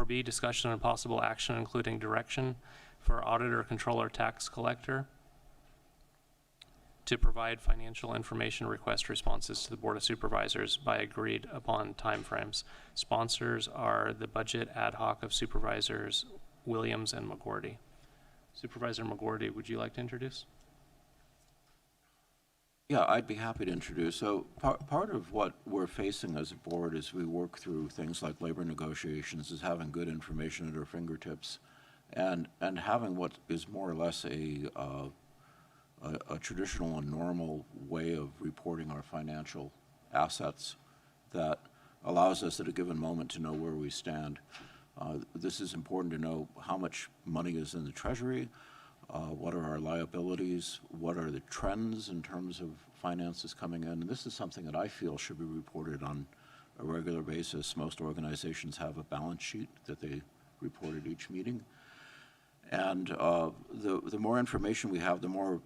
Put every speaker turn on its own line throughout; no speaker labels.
4B, discussion and possible action including direction for auditor, controller, tax collector to provide financial information request responses to the Board of Supervisors by agreed upon timeframes. Sponsors are the budget ad hoc of Supervisors Williams and McGordy. Supervisor McGordy, would you like to introduce?
Yeah, I'd be happy to introduce. So part of what we're facing as a board as we work through things like labor negotiations is having good information at our fingertips and having what is more or less a traditional and normal way of reporting our financial assets that allows us at a given moment to know where we stand. This is important to know how much money is in the Treasury, what are our liabilities, what are the trends in terms of finances coming in. And this is something that I feel should be reported on a regular basis. Most organizations have a balance sheet that they report at each meeting. And the more information we have, the more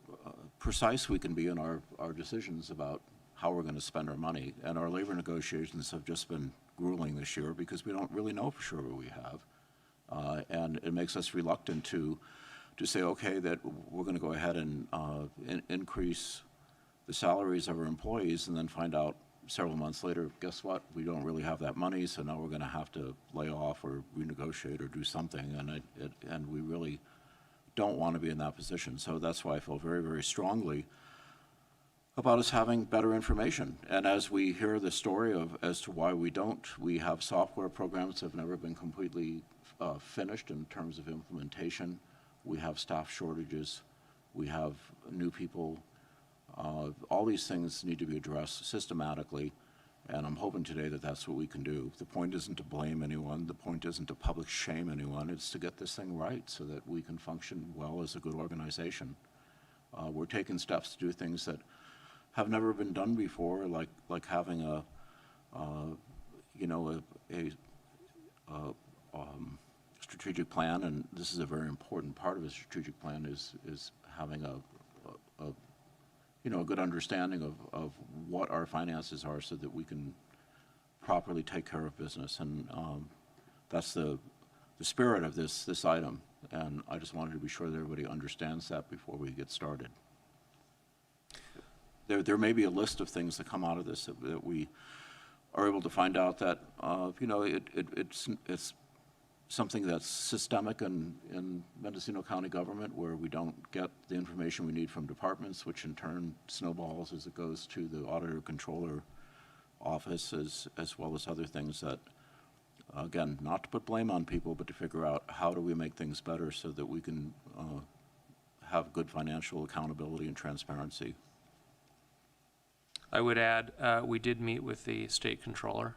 precise we can be in our decisions about how we're going to spend our money. And our labor negotiations have just been grueling this year because we don't really know for sure what we have. And it makes us reluctant to say, okay, that we're going to go ahead and increase the salaries of our employees and then find out several months later, guess what, we don't really have that money, so now we're going to have to lay off or renegotiate or do something, and we really don't want to be in that position. So that's why I feel very, very strongly about us having better information. And as we hear the story as to why we don't, we have software programs that have never been completely finished in terms of implementation. We have staff shortages. We have new people. All these things need to be addressed systematically, and I'm hoping today that that's what we can do. The point isn't to blame anyone. The point isn't to public shame anyone. It's to get this thing right so that we can function well as a good organization. We're taking steps to do things that have never been done before, like having a strategic plan, and this is a very important part of a strategic plan is having a good understanding of what our finances are so that we can properly take care of business. And that's the spirit of this item. And I just wanted to be sure that everybody understands that before we get started. There may be a list of things that come out of this that we are able to find out that, it's something that's systemic in Mendocino County government, where we don't get the information we need from departments, which in turn snowballs as it goes to the auditor controller office, as well as other things that, again, not to put blame on people, but to figure out how do we make things better so that we can have good financial accountability and transparency.
I would add, we did meet with the state controller,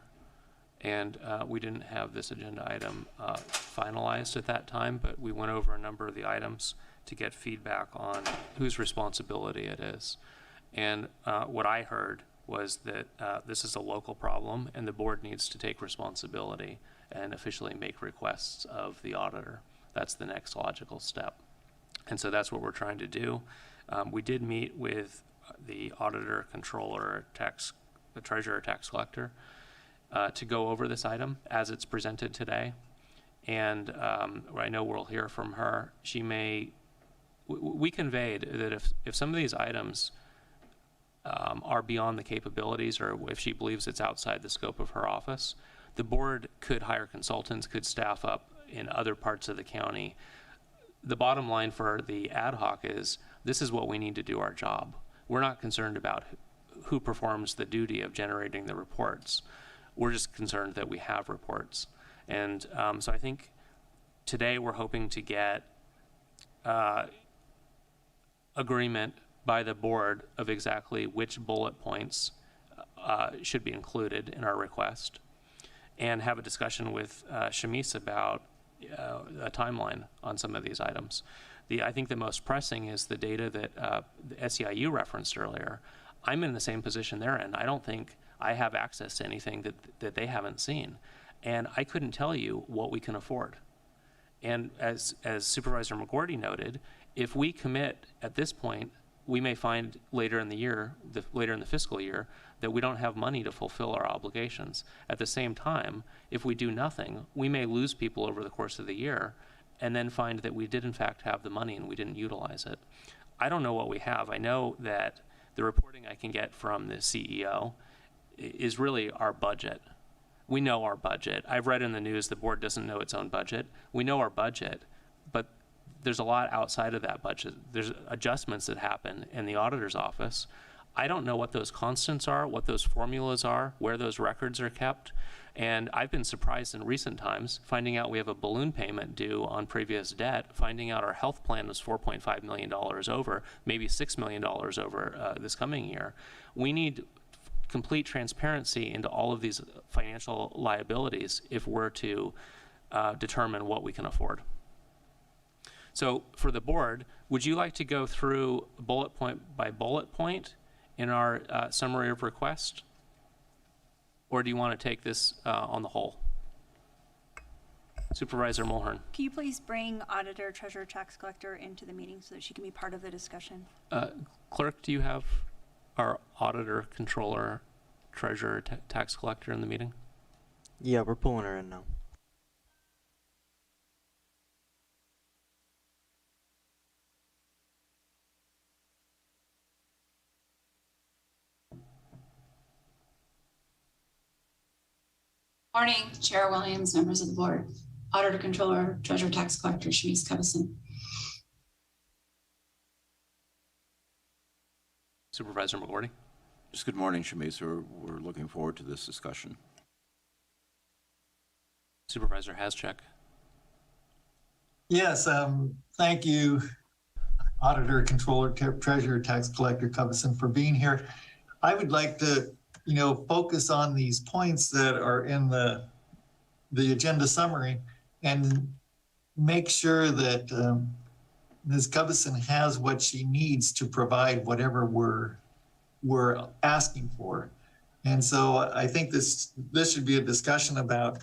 and we didn't have this agenda item finalized at that time, but we went over a number of the items to get feedback on whose responsibility it is. And what I heard was that this is a local problem and the board needs to take responsibility and officially make requests of the auditor. That's the next logical step. And so that's what we're trying to do. We did meet with the auditor, controller, the treasurer, tax collector, to go over this item as it's presented today. And I know we'll hear from her. We conveyed that if some of these items are beyond the capabilities, or if she believes it's outside the scope of her office, the board could hire consultants, could staff up in other parts of the county. The bottom line for the ad hoc is, this is what we need to do our job. We're not concerned about who performs the duty of generating the reports. We're just concerned that we have reports. And so I think today we're hoping to get agreement by the board of exactly which bullet points should be included in our request, and have a discussion with Shamise about a timeline on some of these items. I think the most pressing is the data that the SEIU referenced earlier. I'm in the same position they're in. I don't think I have access to anything that they haven't seen. And I couldn't tell you what we can afford. And as Supervisor McGordy noted, if we commit at this point we may find later in the year, later in the fiscal year, that we don't have money to fulfill our obligations. At the same time, if we do nothing, we may lose people over the course of the year and then find that we did in fact have the money and we didn't utilize it. I don't know what we have. I know that the reporting I can get from the CEO is really our budget. We know our budget. I've read in the news the board doesn't know its own budget. We know our budget, but there's a lot outside of that budget. There's adjustments that happen in the auditor's office. I don't know what those constants are, what those formulas are, where those records are kept. And I've been surprised in recent times finding out we have a balloon payment due on previous debt, finding out our health plan was $4.5 million over, maybe $6 million over this coming year. We need complete transparency into all of these financial liabilities if we're to determine what we can afford. So for the board, would you like to go through bullet point by bullet point in our summary of request? Or do you want to take this on the whole? Supervisor Mulhern.
Can you please bring auditor, treasurer, tax collector into the meeting so that she can be part of the discussion?
Clerk, do you have our auditor, controller, treasurer, tax collector in the meeting?
Yeah, we're pulling her in now.
Morning, Chair Williams, members of the board, Auditor, Controller, Treasurer, Tax Collector, Shanice Covison.
Supervisor McGordy.
Just good morning, Shamiz. We're looking forward to this discussion.
Supervisor Haschek.
Yes, thank you, Auditor, Controller, Treasurer, Tax Collector Covison for being here. I would like to focus on these points that are in the agenda summary and make sure that Ms. Covison has what she needs to provide whatever we're asking for. And so I think this should be a discussion about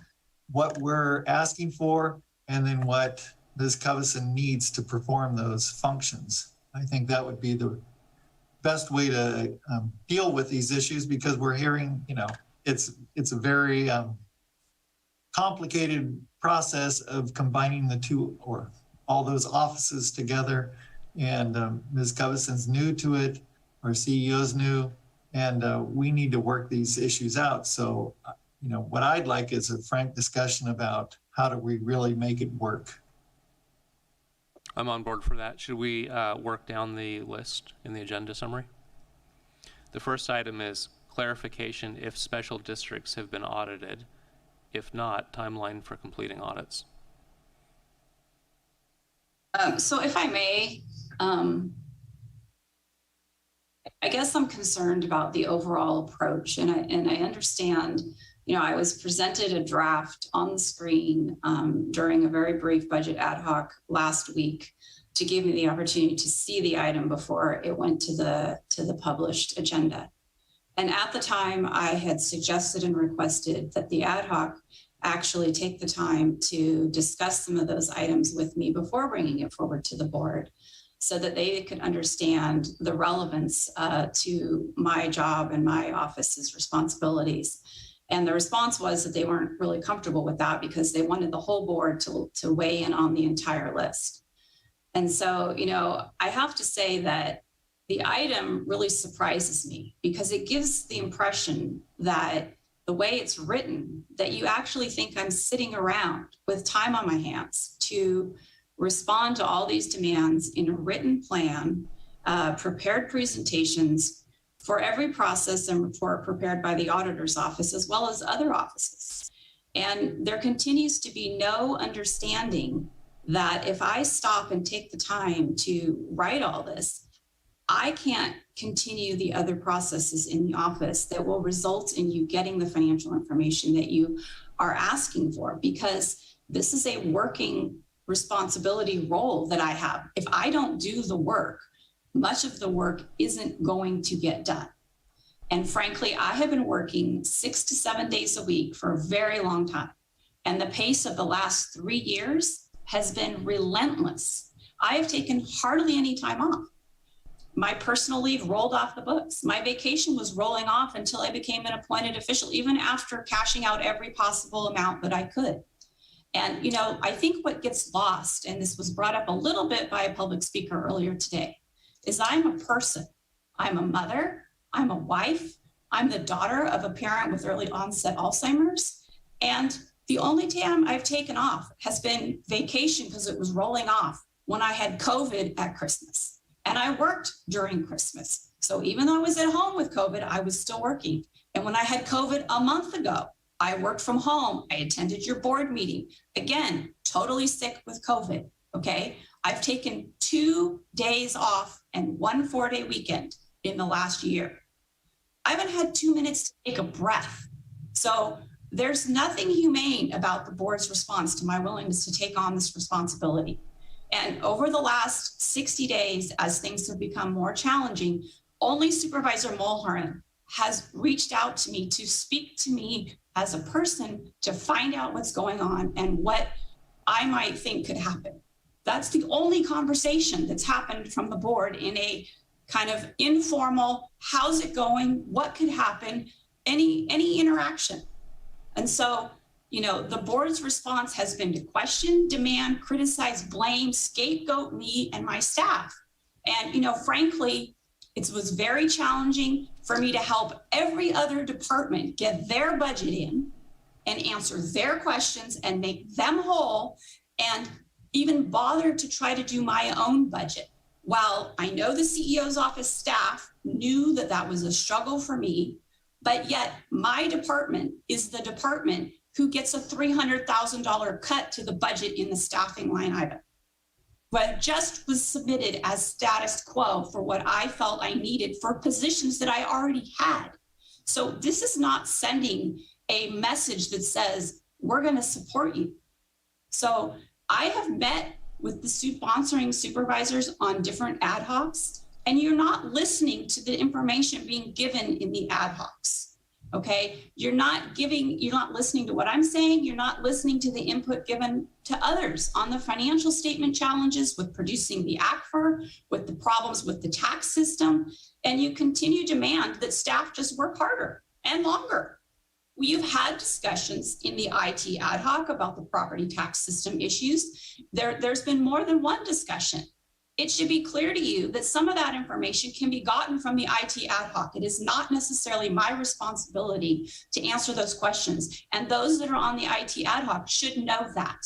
what we're asking for and then what Ms. Covison needs to perform those functions. I think that would be the best way to deal with these issues, because we're hearing, it's a very complicated process of combining the two or all those offices together. And Ms. Covison's new to it, our CEO's new, and we need to work these issues out. So, what I'd like is a frank discussion about how do we really make it work.
I'm on board for that. Should we work down the list in the agenda summary? The first item is clarification if special districts have been audited. If not, timeline for completing audits.
So if I may, I guess I'm concerned about the overall approach, and I understand, I was presented a draft on the screen during a very brief budget ad hoc last week to give me the opportunity to see the item before it went to the published agenda. And at the time, I had suggested and requested that the ad hoc actually take the time to discuss some of those items with me before bringing it forward to the board, so that they could understand the relevance to my job and my office's responsibilities. And the response was that they weren't really comfortable with that because they wanted the whole board to weigh in on the entire list. And so, I have to say that the item really surprises me because it gives the impression that the way it's written, that you actually think I'm sitting around with time on my hands to respond to all these demands in a written plan, prepared presentations for every process and report prepared by the auditor's office, as well as other offices. And there continues to be no understanding that if I stop and take the time to write all this, I can't continue the other processes in the office that will result in you getting the financial information that you are asking for, because this is a working responsibility role that I have. If I don't do the work, much of the work isn't going to get done. And frankly, I have been working 6 to 7 days a week for a very long time. And the pace of the last 3 years has been relentless. I have taken hardly any time off. my personal leave rolled off the books. My vacation was rolling off until I became an appointed official, even after cashing out every possible amount that I could. And, you know, I think what gets lost, and this was brought up a little bit by a public speaker earlier today, is I'm a person. I'm a mother, I'm a wife, I'm the daughter of a parent with early onset Alzheimer's. And the only time I've taken off has been vacation because it was rolling off when I had COVID at Christmas. And I worked during Christmas. So even though I was at home with COVID, I was still working. And when I had COVID a month ago, I worked from home. I attended your board meeting. Again, totally sick with COVID, okay? I've taken 2 days off and 1 4-day weekend in the last year. I haven't had 2 minutes to take a breath. So there's nothing humane about the board's response to my willingness to take on this responsibility. And over the last 60 days, as things have become more challenging, only Supervisor Mulhern has reached out to me to speak to me as a person to find out what's going on and what I might think could happen. That's the only conversation that's happened from the board in a kind of informal, how's it going? What could happen? Any interaction. And so, you know, the board's response has been to question, demand, criticize, blame, scapegoat me and my staff. And, you know, frankly, it was very challenging for me to help every other department get their budget in and answer their questions and make them whole, and even bother to try to do my own budget. While I know the CEO's office staff knew that that was a struggle for me, but yet my department is the department who gets a $300,000 cut to the budget in the staffing line item. What just was submitted as status quo for what I felt I needed for positions that I already had. So this is not sending a message that says, we're going to support you. So I have met with the sponsoring supervisors on ad hocs, and you're not listening to the information being given in the ad hocs. Okay, you're not listening to what I'm saying. You're not listening to the input given to others on the financial statement challenges with producing the ACFR, with the problems with the tax system, and you continue to demand that staff just work harder and longer. We've had discussions in the IT ad hoc about the property tax system issues. There's been more than one discussion. It should be clear to you that some of that information can be gotten from the IT ad hoc. It is not necessarily my responsibility to answer those questions. And those that are on the IT ad hoc should know that.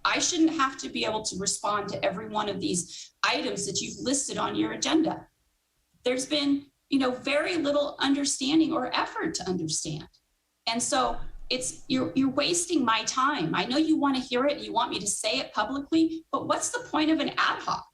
I shouldn't have to be able to respond to every one of these items that you've listed on your agenda. There's been, you know, very little understanding or effort to understand. And so you're wasting my time. I know you want to hear it, you want me to say it publicly, but what's the point of an ad hoc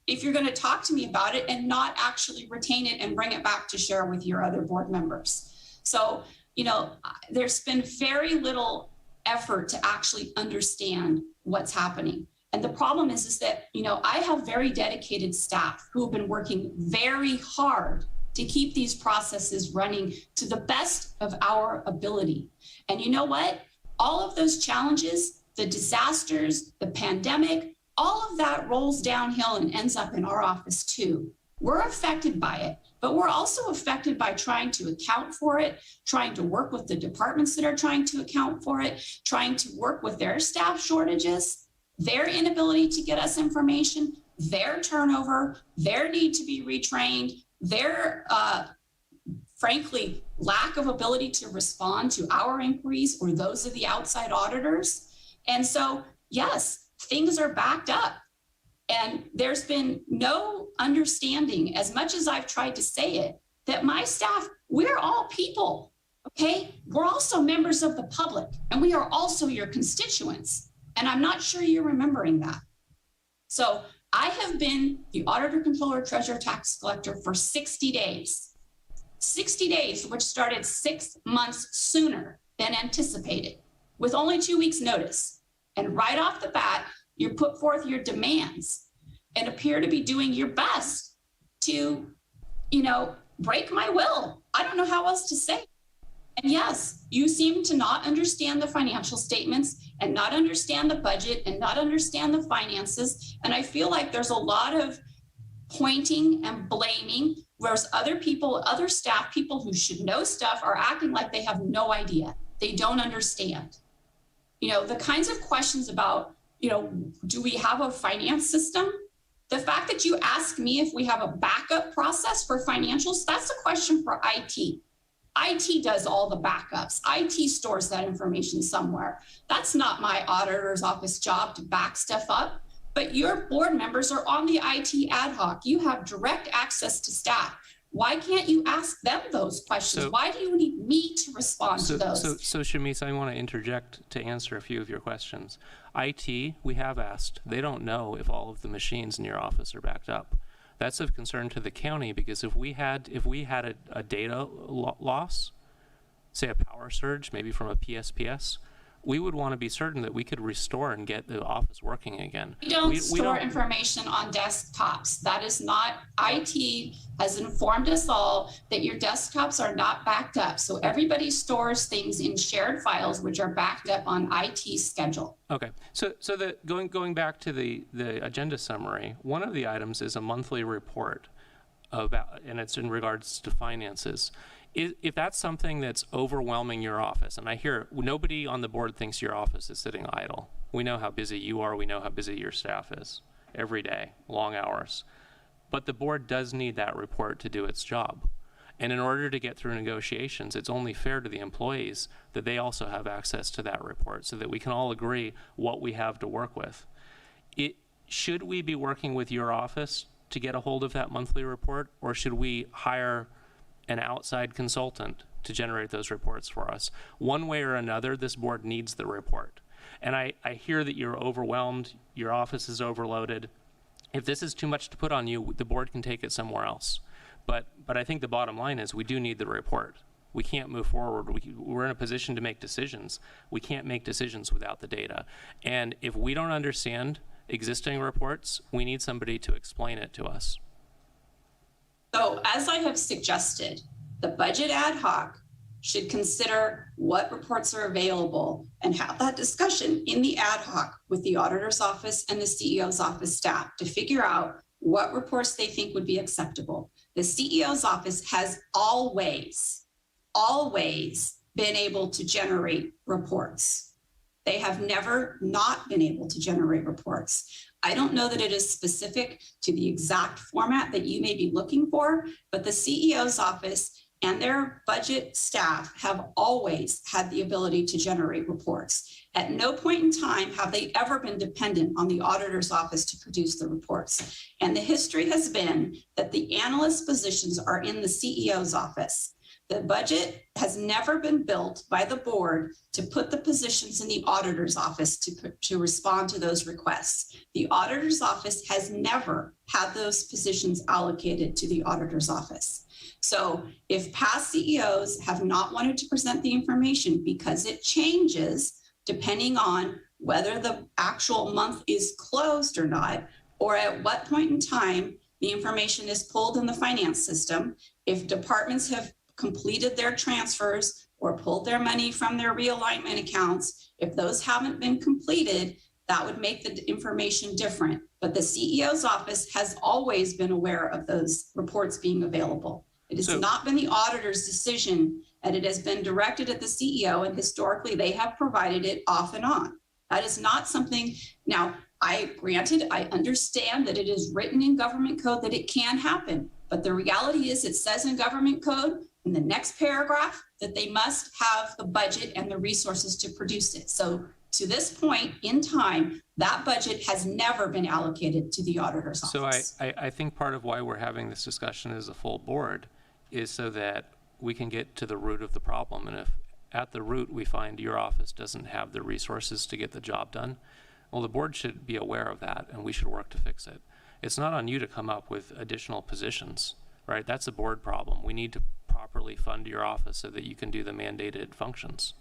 if you're going to talk to me about it and not actually retain it and bring it back to share with your other board members? So, you know, there's been very little effort to actually understand what's happening. And the problem is that, you know, I have very dedicated staff who have been working very hard to keep these processes running to the best of our ability. And you know what? All of those challenges, the disasters, the pandemic, all of that rolls downhill and ends up in our office too. We're affected by it, but we're also affected by trying to account for it, trying to work with the departments that are trying to account for it, trying to work with their staff shortages, their inability to get us information, their turnover, their need to be retrained, their, frankly, lack of ability to respond to our inquiries or those of the outside auditors. And so, yes, things are backed up. And there's been no understanding, as much as I've tried to say it, that my staff, we're all people, okay? We're also members of the public, and we are also your constituents. And I'm not sure you're remembering that. So I have been the auditor, controller, treasurer, tax collector for 60 days. 60 days, which started 6 months sooner than anticipated, with only 2 weeks notice. And right off the bat, you put forth your demands and appear to be doing your best to, you know, break my will. I don't know how else to say. And yes, you seem to not understand the financial statements and not understand the budget and not understand the finances. And I feel like there's a lot of pointing and blaming, whereas other people, other staff people who should know stuff are acting like they have no idea. They don't understand. You know, the kinds of questions about, you know, do we have a finance system? The fact that you ask me if we have a backup process for financials, that's a question for IT. IT does all the backups. IT stores that information somewhere. That's not my auditor's office job to back stuff up. But your board members are on the IT ad hoc. You have direct access to staff. Why can't you ask them those questions? Why do you need me to respond to those?
So Shamice, I want to interject to answer a few of your questions. IT, we have asked. They don't know if all of the machines in your office are backed up. That's of concern to the county, because if we had a data loss, say a power surge, maybe from a PSPS, we would want to be certain that we could restore and get the office working again.
We don't store information on desktops. That is not, IT has informed us all that your desktops are not backed up. So everybody stores things in shared files, which are backed up on IT schedule.
Okay, so going back to the agenda summary, one of the items is a monthly report about, and it's in regards to finances. If that's something that's overwhelming your office, and I hear nobody on the board thinks your office is sitting idle. We know how busy you are. We know how busy your staff is every day, long hours. But the board does need that report to do its job. And in order to get through negotiations, it's only fair to the employees that they also have access to that report so that we can all agree what we have to work with. Should we be working with your office to get a hold of that monthly report, or should we hire an outside consultant to generate those reports for us? One way or another, this board needs the report. And I hear that you're overwhelmed, your office is overloaded. If this is too much to put on you, the board can take it somewhere else. But I think the bottom line is we do need the report. We can't move forward. We're in a position to make decisions. We can't make decisions without the data. And if we don't understand existing reports, we need somebody to explain it to us.
So as I have suggested, the budget ad hoc should consider what reports are available and have that discussion in the ad hoc with the auditor's office and the CEO's office staff to figure out what reports they think would be acceptable. The CEO's office has always been able to generate reports. They have never not been able to generate reports. I don't know that it is specific to the exact format that you may be looking for, but the CEO's office and their budget staff have always had the ability to generate reports. At no point in time have they ever been dependent on the auditor's office to produce the reports. And the history has been that the analyst positions are in the CEO's office. The budget has never been built by the board to put the positions in the auditor's office to respond to those requests. The auditor's office has never had those positions allocated to the auditor's office. So if past CEOs have not wanted to present the information because it changes depending on whether the actual month is closed or not, or at what point in time the information is pulled in the finance system, if departments have completed their transfers or pulled their money from their realignment accounts, if those haven't been completed, that would make the information different. But the CEO's office has always been aware of those reports being available. It has not been the auditor's decision, and it has been directed at the CEO, and historically they have provided it off and on. That is not something, now, I understand that it is written in government code that it can happen, but the reality is it says in government code in the next paragraph that they must have the budget and the resources to produce it. So to this point in time, that budget has never been allocated to the auditor's office.
So I think part of why we're having this discussion as a full board is so that we can get to the root of the problem. And if at the root we find your office doesn't have the resources to get the job done, well, the board should be aware of that and we should work to fix it. It's not on you to come up with additional positions, right? That's a board problem. We need to properly fund your office so that you can do the mandated functions.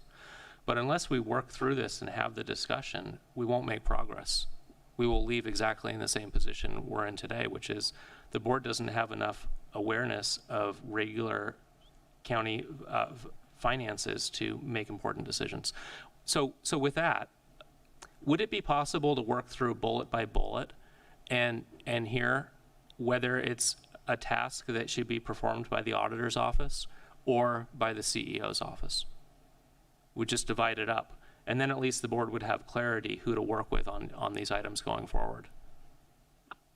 But unless we work through this and have the discussion, we won't make progress. We will leave exactly in the same position we're in today, which is the board doesn't have enough awareness of regular county finances to make important decisions. So with that, would it be possible to work through bullet by bullet and hear whether it's a task that should be performed by the auditor's office or by the CEO's office. We just divide it up. And then at least the board would have clarity who to work with on these items going forward.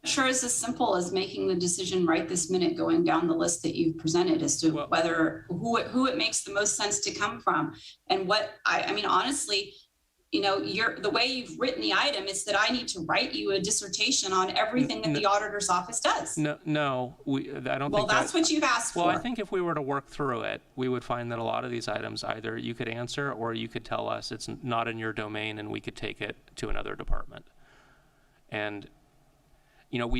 Sure, it's as simple as making the decision right this minute, going down the list that you've presented as to whether who it makes the most sense to come from. And what I mean, honestly, you know, the way you've written the item is that I need to write you a dissertation on everything that the auditor's office does.
No, I don't
Well,
think
that's what you've asked for.
Well, I think if we were to work through it, we would find that a lot of these items either you could answer or you could tell us it's not in your domain and we could take it to another department. And, you know,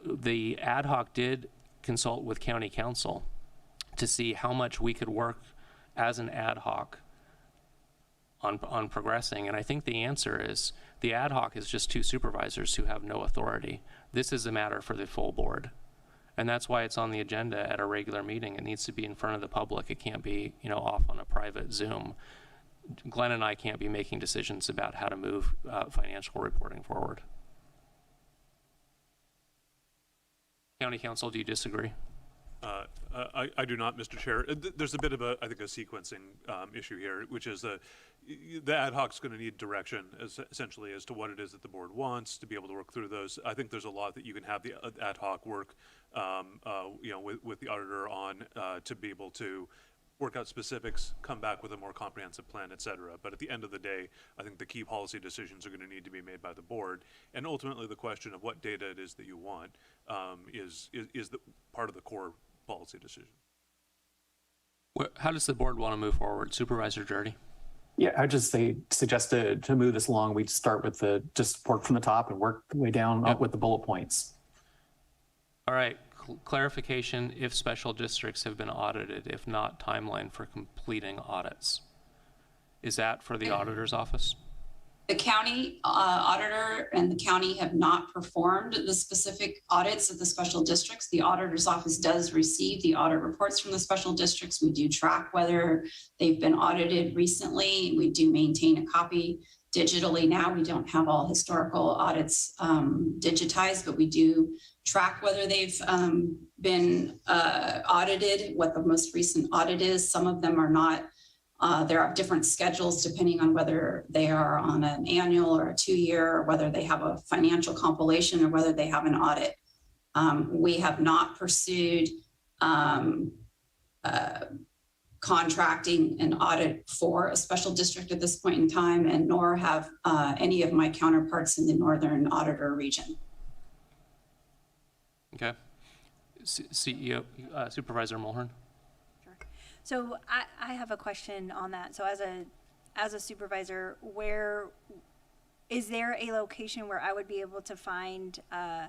the ad hoc did consult with county council to see how much we could work as an ad hoc on progressing. And I think the answer is the ad hoc is just two supervisors who have no authority. This is a matter for the full board. And that's why it's on the agenda at a regular meeting. It needs to be in front of the public. It can't be, you know, off on a private Zoom. Glenn and I can't be making decisions about how to move financial reporting forward. County Council, do you disagree?
I do not, Mr. Chair. There's a bit of I think, a sequencing issue here, which is the ad hoc's going to need direction, essentially, as to what it is that the board wants to be able to work through those. I think there's a lot that you can have the ad hoc work, you know, with the auditor on to be able to work out specifics, come back with a more comprehensive plan, et cetera. But at the end of the day, I think the key policy decisions are going to need to be made by the board. And ultimately, the question of what data it is that you want is the part of the core policy decision.
How does the board want to move forward? Supervisor Jurdy?
Yeah, I'd just suggest to move this along, we start with just work from the top and work the way down up with the bullet points.
All right, clarification, if special districts have been audited, if not, timeline for completing audits. Is that for the auditor's office?
The county auditor and the county have not performed the specific audits of the special districts. The auditor's office does receive the audit reports from the special districts. We do track whether they've been audited recently. We do maintain a copy digitally now. We don't have all historical audits digitized, but we do track whether they've been audited, what the most recent audit is. Some of them are not. There are different schedules depending on whether they are on an annual or a 2-year, or whether they have a financial compilation or whether they have an audit. We have not pursued contracting an audit for a special district at this point in time, and nor have any of my counterparts in the Northern Auditor region.
Okay. CEO, Supervisor Mulhern?
So I have a question on that. So as a supervisor, where is there a location where I would be able to find a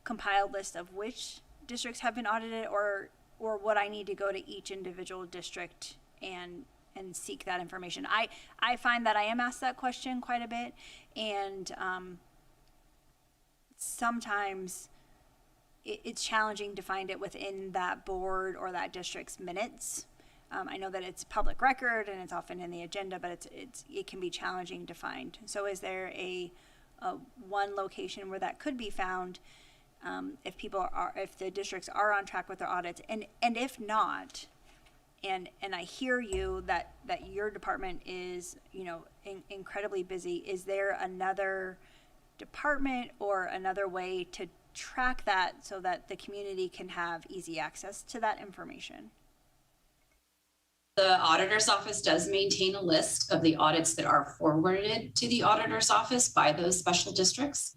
compiled list of which districts have been audited, or would I need to go to each individual district and seek that information? I find that I am asked that question quite a bit, and sometimes it's challenging to find it within that board or that district's minutes. I know that it's public record and it's often in the agenda, but it can be challenging to find. So is there a one location where that could be found if the districts are on track with their audits, and if not, and I hear you that your department is, you know, incredibly busy, is there another department or another way to track that so that the community can have easy access to that information?
The auditor's office does maintain a list of the audits that are forwarded to the auditor's office by those special districts.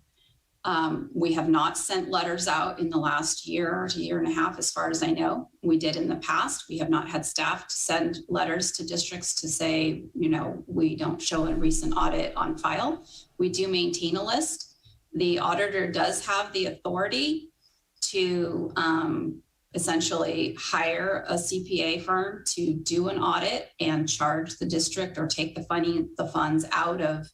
We have not sent letters out in the last year to year and a half, as far as I know. We did in the past. We have not had staff to send letters to districts to say, you know, we don't show a recent audit on file. We do maintain a list. The auditor does have the authority to essentially hire a CPA firm to do an audit and charge the district or take the funds out of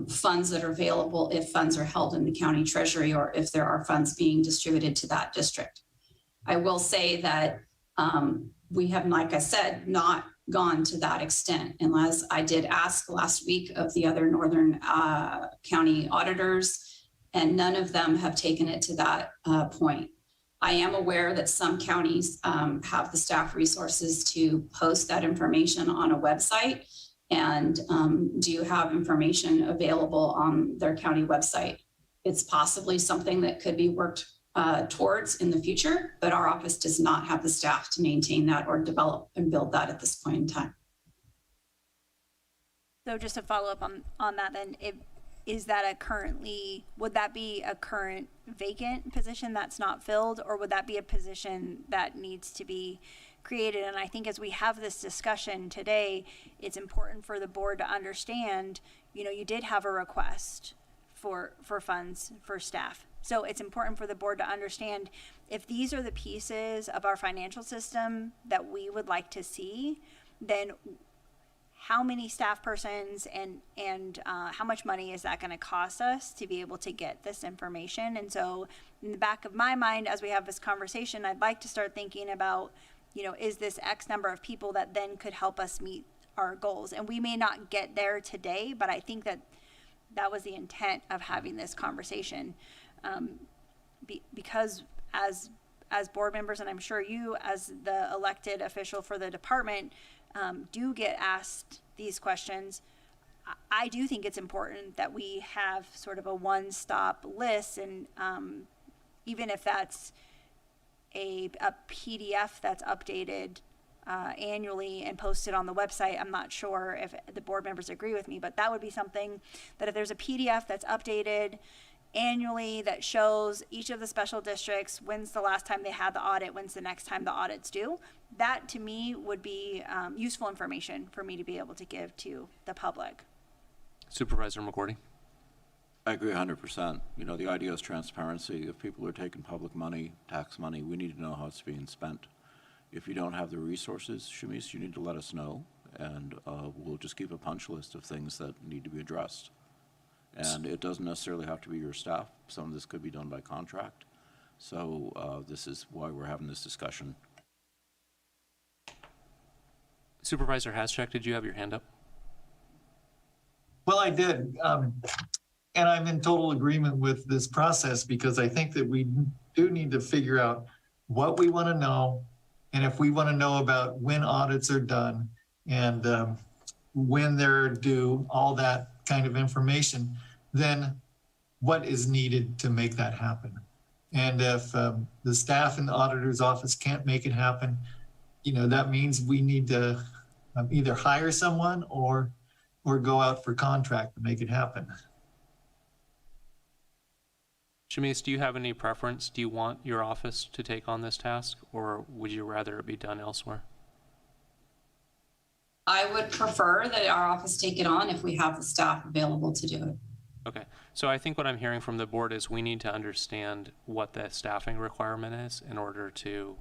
funds that are available if funds are held in the county treasury or if there are funds being distributed to that district. I will say that we have, like I said, not gone to that extent, unless I did ask last week of the other Northern county auditors, and none of them have taken it to that point. I am aware that some counties have the staff resources to post that information on a website, and do have information available on their county website. It's possibly something that could be worked towards in the future, but our office does not have the staff to maintain that or develop and build that at this point in time.
So just to follow up on that, then, would that be a current vacant position that's not filled, or would that be a position that needs to be created? And I think as we have this discussion today, it's important for the board to understand, you did have a request for funds for staff. So it's important for the board to understand if these are the pieces of our financial system that we would like to see, then how many staff persons and how much money is that going to cost us to be able to get this information? And so in the back of my mind, as we have this conversation, I'd like to start thinking about, is this X number of people that then could help us meet our goals? And we may not get there today, but I think that was the intent of having this conversation. Because as board members, and I'm sure you as the elected official for the department, do get asked these questions. I do think it's important that we have sort of a one-stop list, and even if that's a PDF that's updated annually and posted on the website. I'm not sure if the board members agree with me, but that would be something that if there's a PDF that's updated annually that shows each of the special districts, when's the last time they had the audit, when's the next time the audit's due, that to me would be useful information for me to be able to give to the public.
Supervisor McGordy.
I agree 100%. The idea is transparency. If people are taking public money, tax money, we need to know how it's being spent. If you don't have the resources, Shamice, you need to let us know, and we'll just keep a punch list of things that need to be addressed. And it doesn't necessarily have to be your staff. Some of this could be done by contract. So this is why we're having this discussion.
Supervisor Haschak, did you have your hand up?
Well, I did. And I'm in total agreement with this process because I think that we do need to figure out what we want to know. And if we want to know about when audits are done and when they're due, all that kind of information, then what is needed to make that happen? And if the staff in the auditor's office can't make it happen, that means we need to either hire someone or go out for contract to make it happen.
Shamice, do you have any preference? Do you want your office to take on this task, or would you rather it be done elsewhere?
I would prefer that our office take it on if we have the staff available to do it.
Okay, so I think what I'm hearing from the board is we need to understand what the staffing requirement is in order to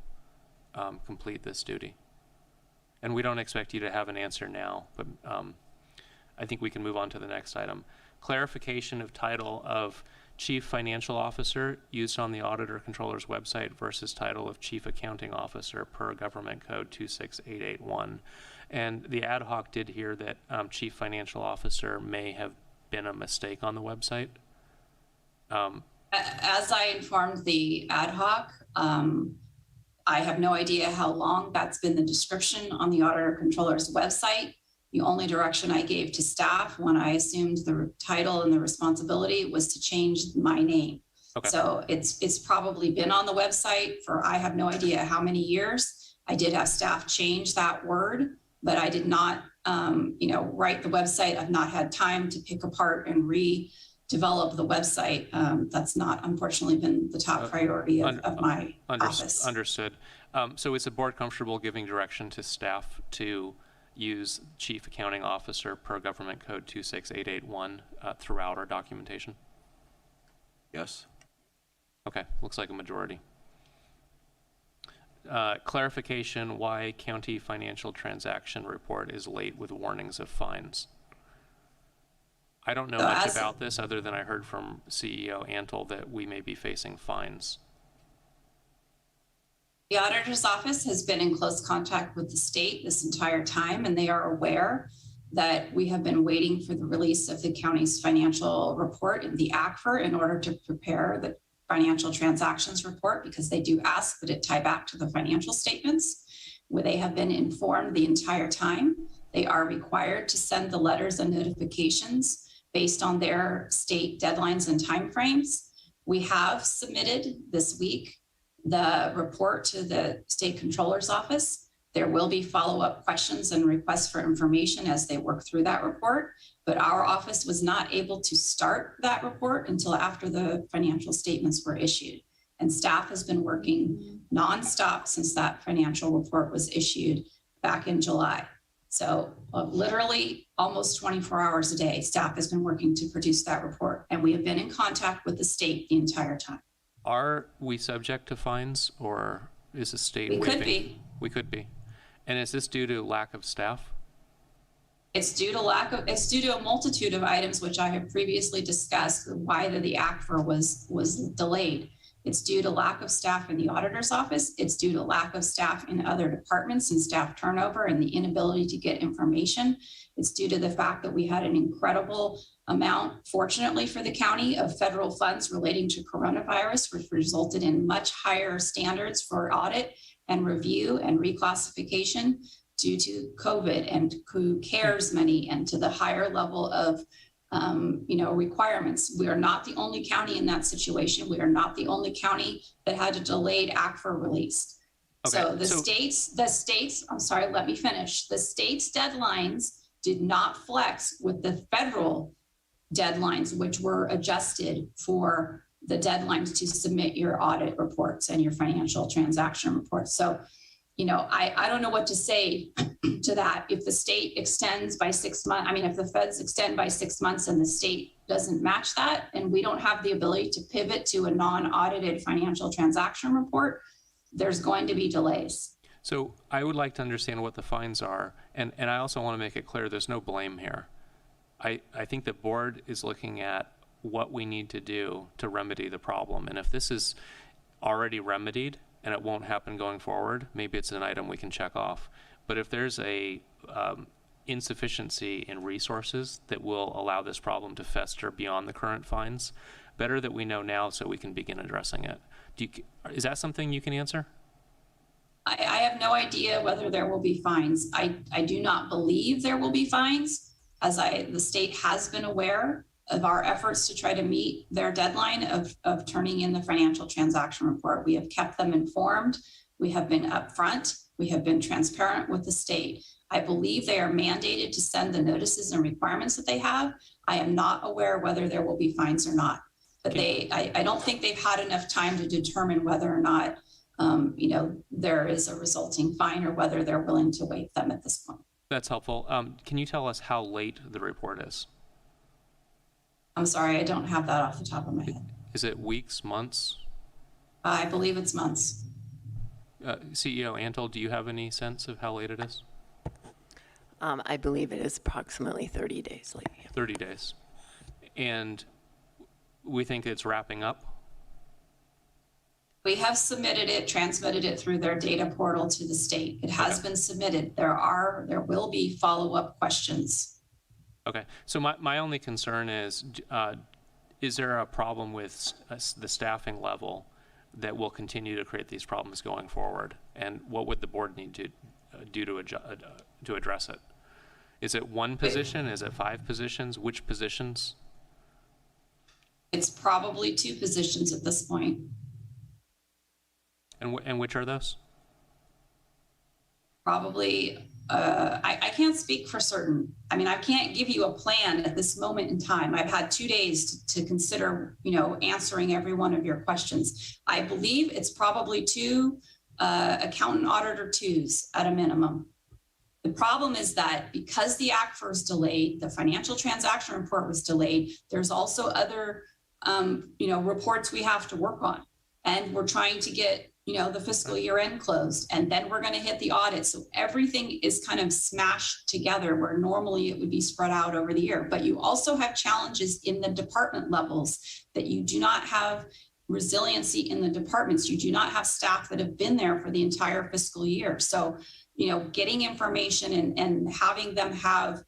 complete this duty. And we don't expect you to have an answer now, but I think we can move on to the next item. Clarification of title of Chief Financial Officer used on the Auditor Controller's website versus title of Chief Accounting Officer per Government Code 26881. And the ad hoc did hear that Chief Financial Officer may have been a mistake on the website.
As I informed the ad hoc, I have no idea how long that's been the description on the Auditor Controller's website. The only direction I gave to staff when I assumed the title and the responsibility was to change my name. Okay. So it's probably been on the website for I have no idea how many years. I did have staff change that word, but I did not, write the website. I've not had time to pick apart and redevelop the website. That's not, unfortunately, been the top priority of my office.
Understood. So is the board comfortable giving direction to staff to use Chief Accounting Officer per Government Code 26881 throughout our documentation?
Yes.
Okay, looks like a majority. Clarification why county financial transaction report is late with warnings of fines. I don't know much about this other than I heard from CEO Antle that we may be facing fines.
The auditor's office has been in close contact with the state this entire time, and they are aware that we have been waiting for the release of the county's financial report in the ACFR in order to prepare the financial transactions report because they do ask that it tie back to the financial statements, where they have been informed the entire time. They are required to send the letters and notifications based on their state deadlines and timeframes. We have submitted this week the report to the state controller's office. There will be follow-up questions and requests for information as they work through that report, but our office was not able to start that report until after the financial statements were issued. And staff has been working nonstop since that financial report was issued back in July. So literally almost 24 hours a day, staff has been working to produce that report, and we have been in contact with the state the entire time.
Are we subject to fines, or is the state
We
waiving?
could be.
We could be. And is this due to lack of staff?
It's due to a multitude of items which I have previously discussed why the ACFR was delayed. It's due to lack of staff in the auditor's office. It's due to lack of staff in other departments and staff turnover and the inability to get information. It's due to the fact that we had an incredible amount, fortunately for the county, of federal funds relating to coronavirus, which resulted in much higher standards for audit and review and reclassification due to COVID and who cares money and to the higher level of requirements. We are not the only county in that situation. We are not the only county that had a delayed ACFR release.
Okay,
So the states, I'm sorry, let me finish. The state's deadlines did not flex with the federal deadlines, which were adjusted for the deadlines to submit your audit reports and your financial transaction reports. So, I don't know what to say to that. If the state extends by 6 months, if the feds extend by 6 months and the state doesn't match that, and we don't have the ability to pivot to a non-audited financial transaction report, there's going to be delays.
So I would like to understand what the fines are. And I also want to make it clear there's no blame here. I think the board is looking at what we need to do to remedy the problem. And if this is already remedied and it won't happen going forward, maybe it's an item we can check off. But if there's a insufficiency in resources that will allow this problem to fester beyond the current fines, better that we know now so we can begin addressing it. Is that something you can answer?
I have no idea whether there will be fines. I do not believe there will be fines, as the state has been aware of our efforts to try to meet their deadline of turning in the financial transaction report. We have kept them informed. We have been upfront. We have been transparent with the state. I believe they are mandated to send the notices and requirements that they have. I am not aware whether there will be fines or not. But I don't think they've had enough time to determine whether or not there is a resulting fine or whether they're willing to waive them at this point.
That's helpful. Can you tell us how late the report is?
I'm sorry, I don't have that off the top of my head.
Is it weeks, months?
I believe it's months.
CEO Antle, do you have any sense of how late it is?
I believe it is approximately 30 days late.
30 days. And we think it's wrapping up?
We have submitted it, transmitted it through their data portal to the state. It has been submitted. There will be follow-up questions.
Okay, so my only concern is there a problem with the staffing level that will continue to create these problems going forward? And what would the board need to do to address it? Is it one position? Is it 5 positions? Which positions?
It's probably 2 positions at this point.
And which are those?
Probably, I can't speak for certain. I can't give you a plan at this moment in time. I've had 2 days to consider, answering every one of your questions. I believe it's probably 2 accountant auditor 2s at a minimum. The problem is that because the ACFR is delayed, the financial transaction report was delayed, there's also other, reports we have to work on. And we're trying to get the fiscal year end closed, and then we're going to hit the audit. So everything is kind of smashed together where normally it would be spread out over the year. But you also have challenges in the department levels that you do not have resiliency in the departments. You do not have staff that have been there for the entire fiscal year. So, getting information and having them have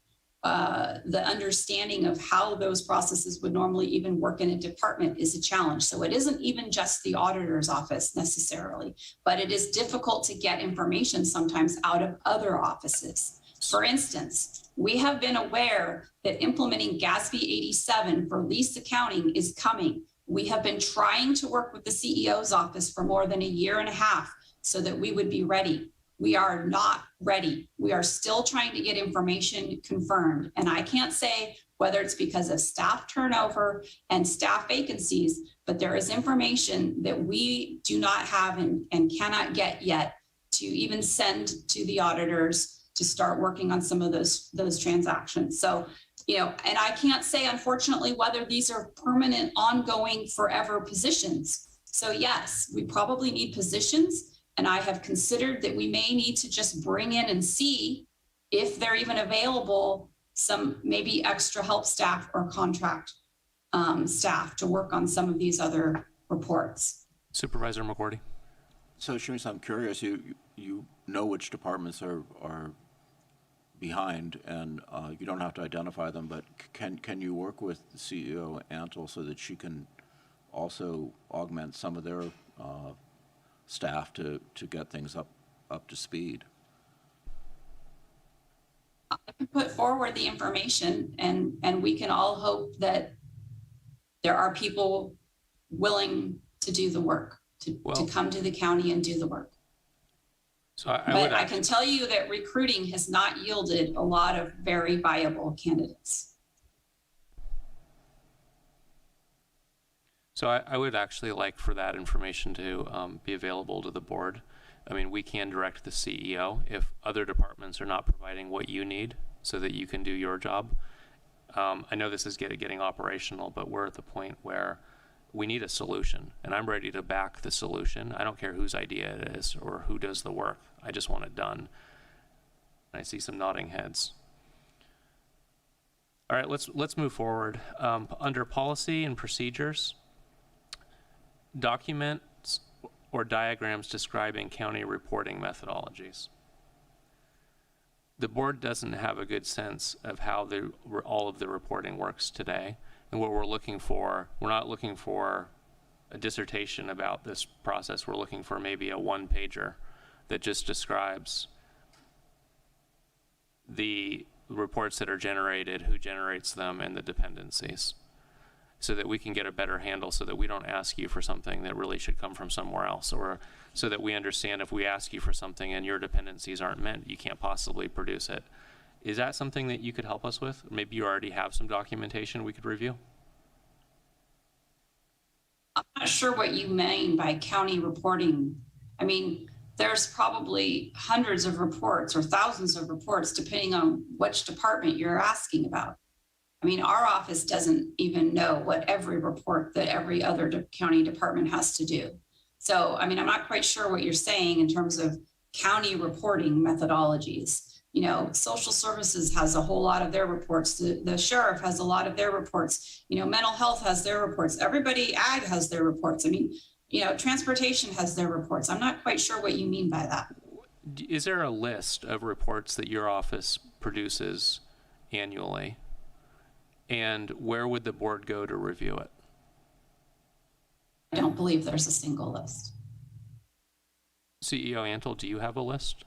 the understanding of how those processes would normally even work in a department is a challenge. So it isn't even just the auditor's office necessarily, but it is difficult to get information sometimes out of other offices. For instance, we have been aware that implementing GASB 87 for lease accounting is coming. We have been trying to work with the CEO's office for more than a year and a half so that we would be ready. We are not ready. We are still trying to get information confirmed. And I can't say whether it's because of staff turnover and staff vacancies, but there is information that we do not have and cannot get yet to even send to the auditors to start working on some of those transactions. So, you know, and I can't say, unfortunately, whether these are permanent, ongoing, forever positions. So yes, we probably need positions. And I have considered that we may need to just bring in and see if they're even available, some maybe extra help staff or contract staff to work on some of these other reports.
Supervisor McCourty.
So Sharice, I'm curious, you know which departments are behind, and you don't have to identify them, but can you work with the CEO Antle so that she can also augment some of their staff to get things up to speed?
I can put forward the information and we can all hope that there are people willing to do the work, to come to the county and do the work.
So
I can tell you that recruiting has not yielded a lot of very viable candidates.
So I would actually like for that information to be available to the board. I mean, we can direct the CEO if other departments are not providing what you need so that you can do your job. I know this is getting operational, but we're at the point where we need a solution, and I'm ready to back the solution. I don't care whose idea it is or who does the work. I just want it done. I see some nodding heads. All right, let's move forward. Under policy and procedures, documents or diagrams describing county reporting methodologies. The board doesn't have a good sense of how all of the reporting works today. And what we're looking for, we're not looking for a dissertation about this process. We're looking for maybe a one-pager that just describes the reports that are generated, who generates them, and the dependencies, so that we can get a better handle, so that we don't ask you for something that really should come from somewhere else, or so that we understand if we ask you for something and your dependencies aren't met, you can't possibly produce it. Is that something that you could help us with? Maybe you already have some documentation we could review?
I'm not sure what you mean by county reporting. I mean, there's probably hundreds of reports or thousands of reports, depending on which department you're asking about. I mean, our office doesn't even know what every report that every other county department has to do. So, I mean, I'm not quite sure what you're saying in terms of county reporting methodologies. You know, social services has a whole lot of their reports. The sheriff has a lot of their reports. You know, mental health has their reports. Everybody, ag has their reports. I mean, you know, transportation has their reports. I'm not quite sure what you mean by that.
Is there a list of reports that your office produces annually? And where would the board go to review it?
I don't believe there's a single list.
CEO Antle, do you have a list?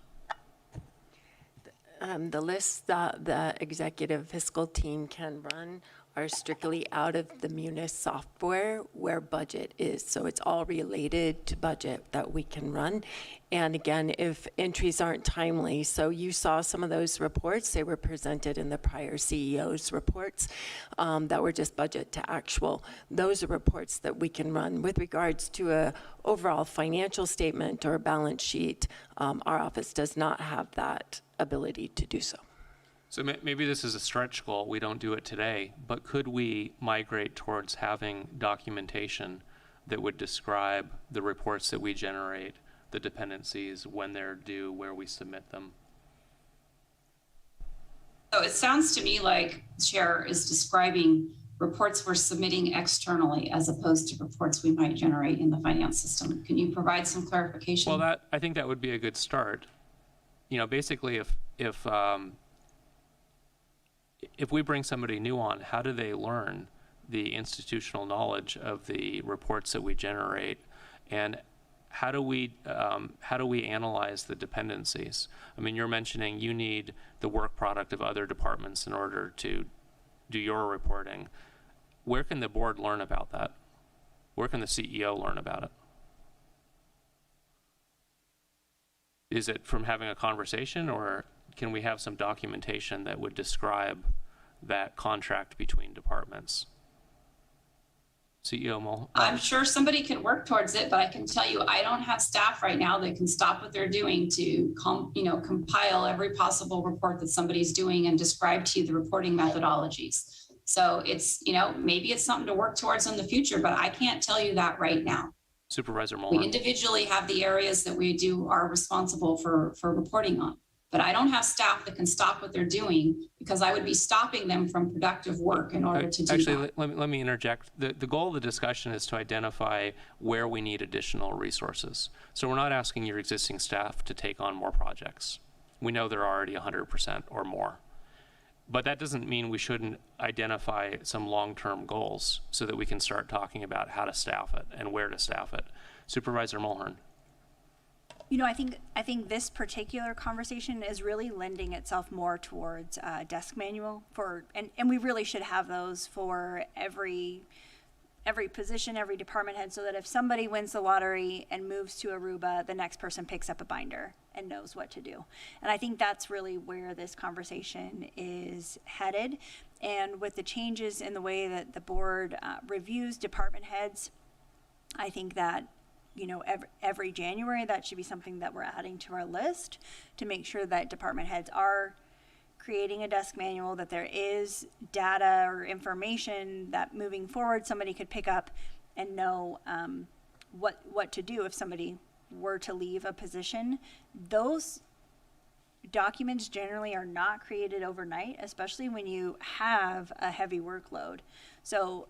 The lists that the executive fiscal team can run are strictly out of the Munis software where budget is. So it's all related to budget that we can run. And again, if entries aren't timely, so you saw some of those reports, they were presented in the prior CEO's reports that were just budget to actual. Those are reports that we can run. With regards to a overall financial statement or a balance sheet, our office does not have that ability to do so.
So maybe this is a stretch goal, we don't do it today, but could we migrate towards having documentation that would describe the reports that we generate, the dependencies, when they're due, where we submit them?
So it sounds to me like the chair is describing reports we're submitting externally as opposed to reports we might generate in the finance system. Can you provide some clarification?
Well, I think that would be a good start. You know, basically if if we bring somebody new on, how do they learn the institutional knowledge of the reports that we generate? And how do we analyze the dependencies? I mean, you're mentioning you need the work product of other departments in order to do your reporting. Where can the board learn about that? Where can the CEO learn about it? Is it from having a conversation, or can we have some documentation that would describe that contract between departments? CEO Mulhern.
I'm sure somebody can work towards it, but I can tell you, I don't have staff right now that can stop what they're doing to compile every possible report that somebody's doing and describe to you the reporting methodologies. So it's, maybe it's something to work towards in the future, but I can't tell you that right now.
Supervisor
We
Mulhern.
individually have the areas that we are responsible for reporting on. But I don't have staff that can stop what they're doing, because I would be stopping them from productive work in order to do
Actually,
that.
let me interject. The goal of the discussion is to identify where we need additional resources. So we're not asking your existing staff to take on more projects. We know they're already 100% or more. But that doesn't mean we shouldn't identify some long-term goals so that we can start talking about how to staff it and where to staff it. Supervisor Mulhern.
I think this particular conversation is really lending itself more towards desk manual and we really should have those for every position, every department head, so that if somebody wins the lottery and moves to Aruba, the next person picks up a binder and knows what to do. And I think that's really where this conversation is headed. And with the changes in the way that the board reviews department heads, I think that every January, that should be something that we're adding to our list to make sure that department heads are creating a desk manual, that there is data or information that moving forward somebody could pick up and know what to do if somebody were to leave a position. Those documents generally are not created overnight, especially when you have a heavy workload. So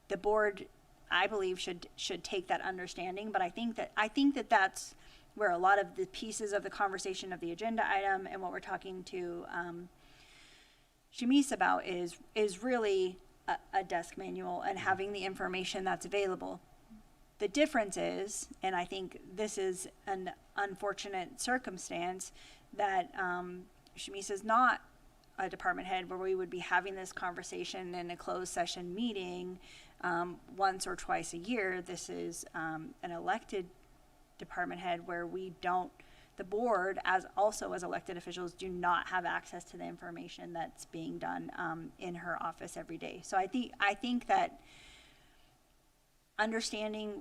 the board, I believe, should take that understanding, but I think that that's where a lot of the pieces of the conversation of the agenda item and what we're talking to Shamise about is really a desk manual and having the information that's available. The difference is, and I think this is an unfortunate circumstance, that Shamise is not a department head where we would be having this conversation in a closed session meeting once or twice a year. This is an elected department head where the board, as elected officials, do not have access to the information that's being done in her office every day. So I think that understanding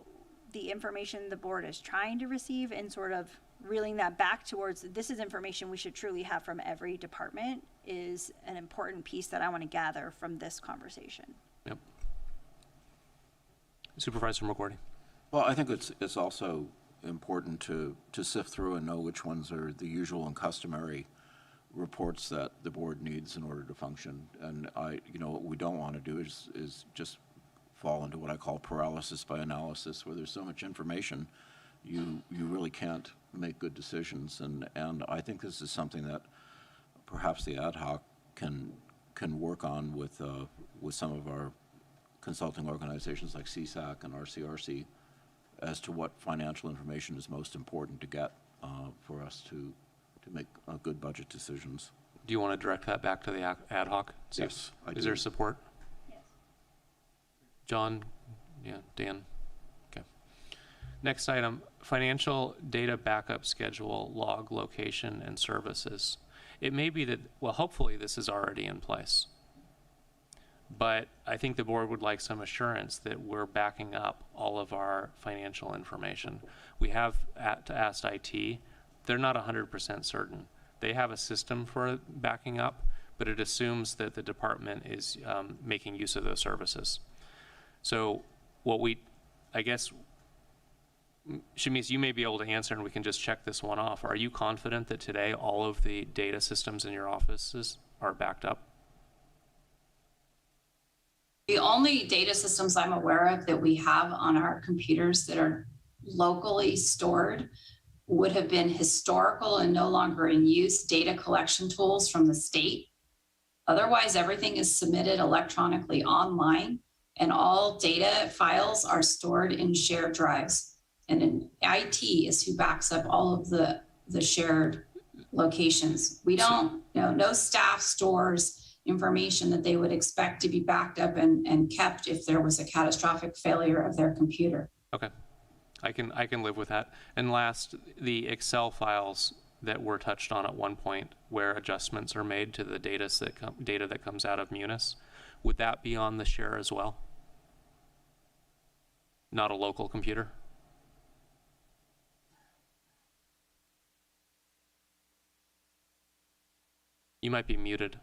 the information the board is trying to receive and sort of reeling that back towards this is information we should truly have from every department is an important piece that I want to gather from this conversation.
Yep. Supervisor McGordy.
Well, I think it's also important to sift through and know which ones are the usual and customary reports that the board needs in order to function. And what we don't want to do is just fall into what I call paralysis by analysis, where there's so much information, you really can't make good decisions. And I think this is something that perhaps the ad hoc can work on with some of our consulting organizations like CSAC and RCRC as to what financial information is most important to get for us to make good budget decisions.
Do you want to direct that back to the ad hoc?
Yes, I do.
Is there support?
Yes.
John? Yeah, Dan? Okay. Next item, financial data backup schedule, log location, and services. It may be that, well, hopefully this is already in place. But I think the board would like some assurance that we're backing up all of our financial information. We have asked IT. They're not 100% certain. They have a system for backing up, but it assumes that the department is making use of those services. So I guess, Shamise, you may be able to answer and we can just check this one off. Are you confident that today all of the data systems in your offices are backed up?
The only data systems I'm aware of that we have on our computers that are locally stored would have been historical and no longer in use data collection tools from the state. Otherwise, everything is submitted electronically online, and all data files are stored in shared drives. And in IT is who backs up all of the shared locations. We don't, no staff stores information that they would expect to be backed up and kept if there was a catastrophic failure of their computer.
Okay, I can live with that. And last, the Excel files that were touched on at one point, where adjustments are made to the data that comes out of Munis, would that be on the share as well? Not a local computer? You might be muted.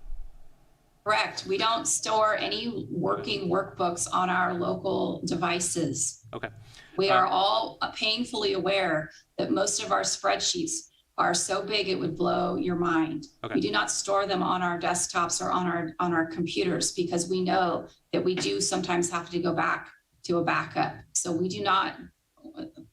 Correct. We don't store any working workbooks on our local devices.
Okay.
We are all painfully aware that most of our spreadsheets are so big it would blow your mind.
Okay.
We do not store them on our desktops or on our computers because we know that we do sometimes have to go back to a backup. So we do not.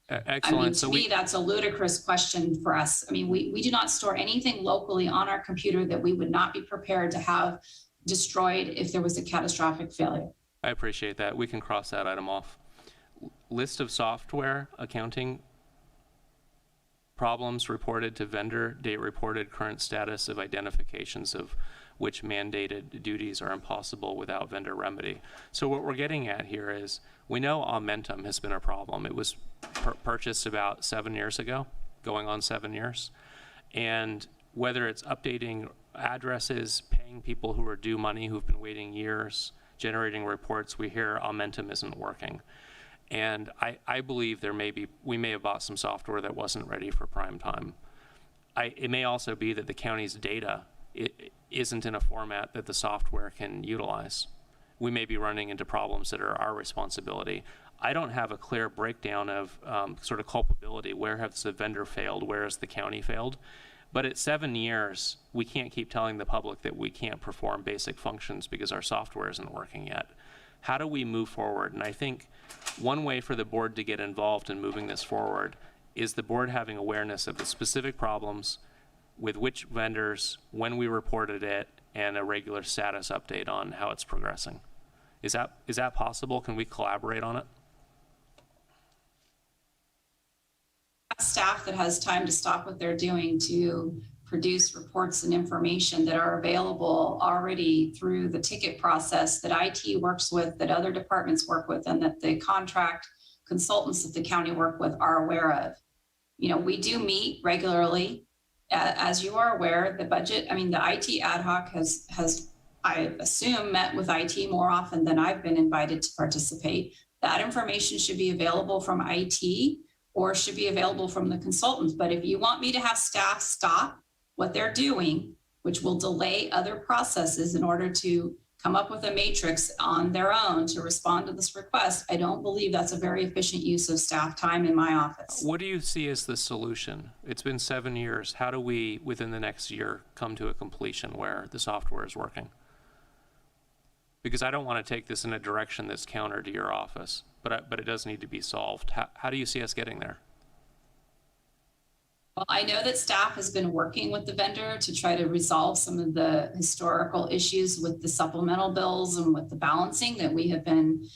Excellent.
I mean, to me, that's a ludicrous question for us. I mean, we do not store anything locally on our computer that we would not be prepared to have destroyed if there was a catastrophic failure.
I appreciate that. We can cross that item off. List of software accounting problems reported to vendor, date reported, current status of identifications of which mandated duties are impossible without vendor remedy. So what we're getting at here is, we know Aumentum has been a problem. It was purchased about 7 years ago, going on 7 years. And whether it's updating addresses, paying people who are due money who've been waiting years, generating reports, we hear Aumentum isn't working. And I believe we may have bought some software that wasn't ready for prime time. It may also be that the county's data isn't in a format that the software can utilize. We may be running into problems that are our responsibility. I don't have a clear breakdown of sort of culpability. Where has the vendor failed? Where has the county failed? But at 7 years, we can't keep telling the public that we can't perform basic functions because our software isn't working yet. How do we move forward? And I think one way for the board to get involved in moving this forward is the board having awareness of the specific problems with which vendors, when we reported it, and a regular status update on how it's progressing. Is that possible? Can we collaborate on it?
Staff that has time to stop what they're doing to produce reports and information that are available already through the ticket process that IT works with, that other departments work with, and that the contract consultants that the county work with are aware of. We do meet regularly. As you are aware, the IT ad hoc has, I assume, met with IT more often than I've been invited to participate. That information should be available from IT or should be available from the consultants. But if you want me to have staff stop what they're doing, which will delay other processes in order to come up with a matrix on their own to respond to this request, I don't believe that's a very efficient use of staff time in my office.
What do you see as the solution? It's been 7 years. How do we, within the next year, come to a completion where the software is working? Because I don't want to take this in a direction that's counter to your office, but it does need to be solved. How do you see us getting there?
Well, I know that staff has been working with the vendor to try to resolve some of the historical issues with the supplemental bills and with the balancing that we have been,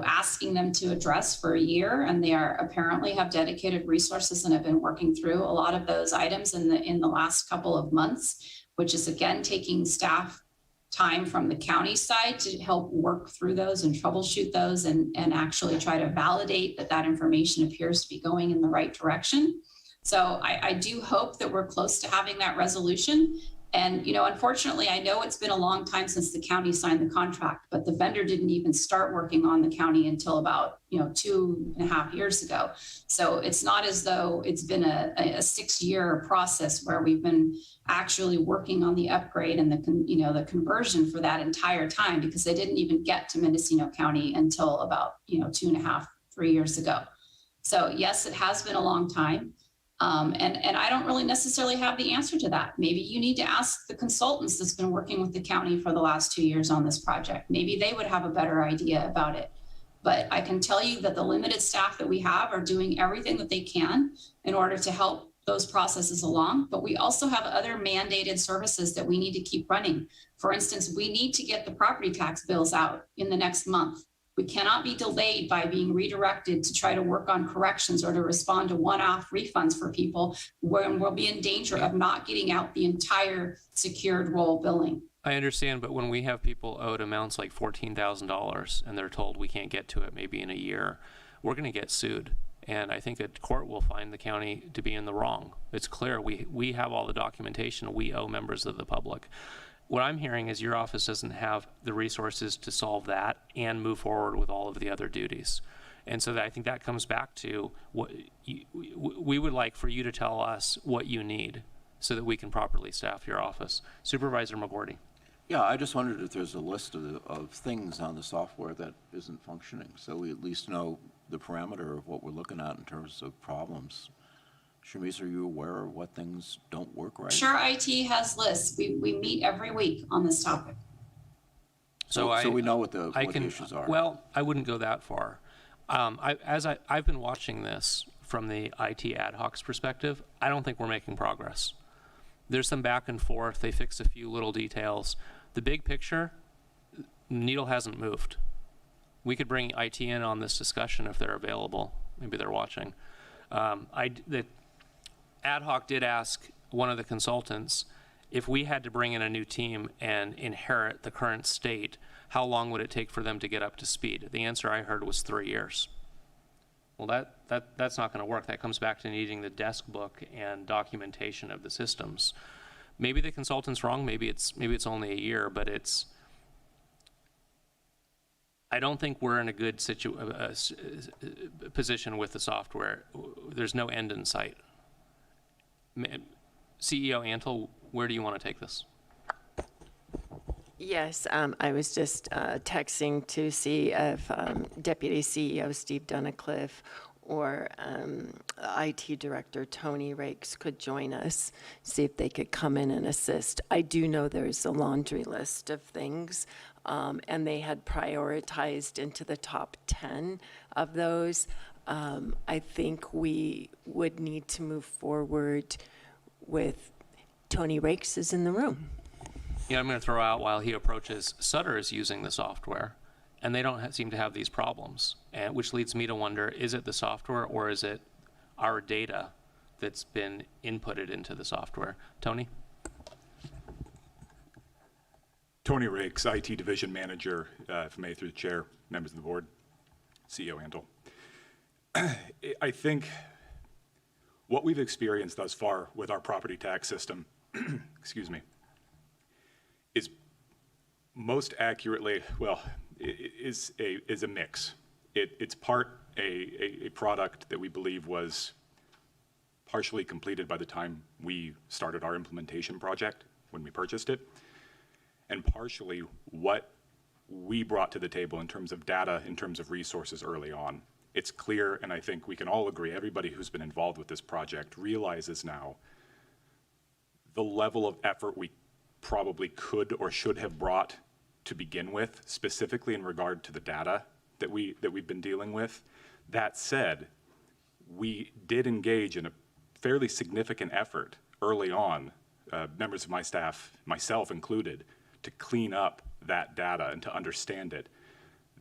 asking them to address for a year. And they apparently have dedicated resources and have been working through a lot of those items in the last couple of months, which is again taking staff time from the county side to help work through those and troubleshoot those and actually try to validate that information appears to be going in the right direction. So I do hope that we're close to having that resolution. And, unfortunately, I know it's been a long time since the county signed the contract, but the vendor didn't even start working on the county until about, 2.5 years ago. So it's not as though it's been a 6-year process where we've been actually working on the upgrade and the conversion for that entire time, because they didn't even get to Mendocino County until about, 2.5, 3 years ago. So yes, it has been a long time. And I don't really necessarily have the answer to that. Maybe you need to ask the consultants that's been working with the county for the last 2 years on this project. Maybe they would have a better idea about it. But I can tell you that the limited staff that we have are doing everything that they can in order to help those processes along, but we also have other mandated services that we need to keep running. For instance, we need to get the property tax bills out in the next month. We cannot be delayed by being redirected to try to work on corrections or to respond to one-off refunds for people when we'll be in danger of not getting out the entire secured roll billing.
I understand, but when we have people owed amounts like $14,000 and they're told we can't get to it maybe in a year, we're going to get sued. And I think that court will find the county to be in the wrong. It's clear. We have all the documentation. We owe members of the public. What I'm hearing is your office doesn't have the resources to solve that and move forward with all of the other duties. And so I think that comes back to what we would like for you to tell us what you need so that we can properly staff your office. Supervisor McGordy.
Yeah, I just wondered if there's a list of things on the software that isn't functioning, so we at least know the parameter of what we're looking at in terms of problems. Shamice, are you aware of what things don't work right?
Sure, IT has lists. We meet every week on this topic.
So we know what the issues are.
Well, I wouldn't go that far. I've been watching this from the IT ad hoc's perspective. I don't think we're making progress. There's some back and forth. They fixed a few little details. The big picture, needle hasn't moved. We could bring IT in on this discussion if they're available. Maybe they're watching. The ad hoc did ask one of the consultants, if we had to bring in a new team and inherit the current state, how long would it take for them to get up to speed? The answer I heard was 3 years. Well, that's not going to work. That comes back to needing the desk book and documentation of the systems. Maybe the consultant's wrong. Maybe it's only a year, but I don't think we're in a good position with the software. There's no end in sight. CEO Antle, where do you want to take this?
Yes, I was just texting to see if Deputy CEO Steve Dunnicliffe or IT Director Tony Rakes could join us, see if they could come in and assist. I do know there's a laundry list of things, and they had prioritized into the top 10 of those. I think we would need to move forward with Tony Rakes is in the room.
Yeah, I'm going to throw out while he approaches, Sutter is using the software, and they don't seem to have these problems, and which leads me to wonder, is it the software or is it our data that's been inputted into the software? Tony?
Tony Rakes, IT Division Manager, if I may, through the chair, members of the board, CEO Antle. I think what we've experienced thus far with our property tax system, excuse me, is most accurately, well, is a mix. It's part a product that we believe was partially completed by the time we started our implementation project when we purchased it, and partially what we brought to the table in terms of data, in terms of resources early on. It's clear, and I think we can all agree, everybody who's been involved with this project realizes now the level of effort we probably could or should have brought to begin with, specifically in regard to the data that we've been dealing with. That said, we did engage in a fairly significant effort early on, members of my staff, myself included, to clean up that data and to understand it.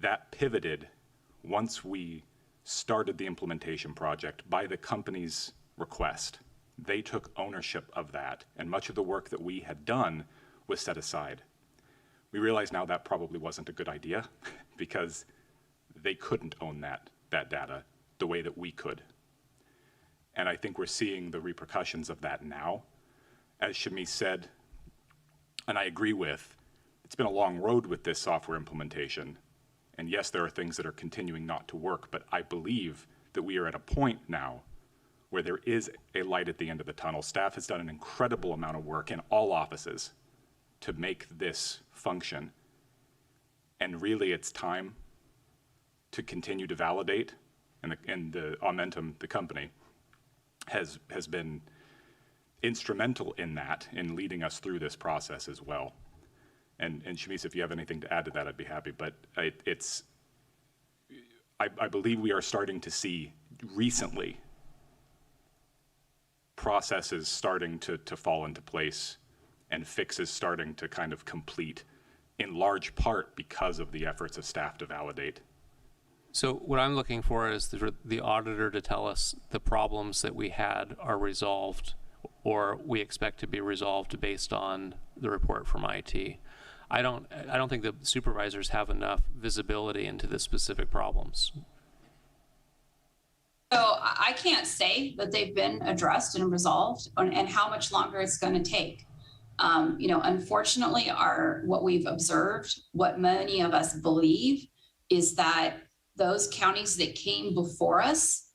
That pivoted once we started the implementation project by the company's request. They took ownership of that, and much of the work that we had done was set aside. We realize now that probably wasn't a good idea because they couldn't own that data the way that we could. And I think we're seeing the repercussions of that now. As Shamice said, and I agree with, it's been a long road with this software implementation. And yes, there are things that are continuing not to work, but I believe that we are at a point now where there is a light at the end of the tunnel. Staff has done an incredible amount of work in all offices to make this function. And really it's time to continue to validate, and the Aumentum, the company, has been instrumental in that, in leading us through this process as well. And Shamice, if you have anything to add to that, I'd be happy. But I believe we are starting to see recently processes starting to fall into place and fixes starting to kind of complete, in large part because of the efforts of staff to validate.
So what I'm looking for is the auditor to tell us the problems that we had are resolved or we expect to be resolved based on the report from IT. I don't think the supervisors have enough visibility into the specific problems.
So I can't say that they've been addressed and resolved and how much longer it's going to take. Unfortunately, what we've observed, what many of us believe, is that those counties that came before us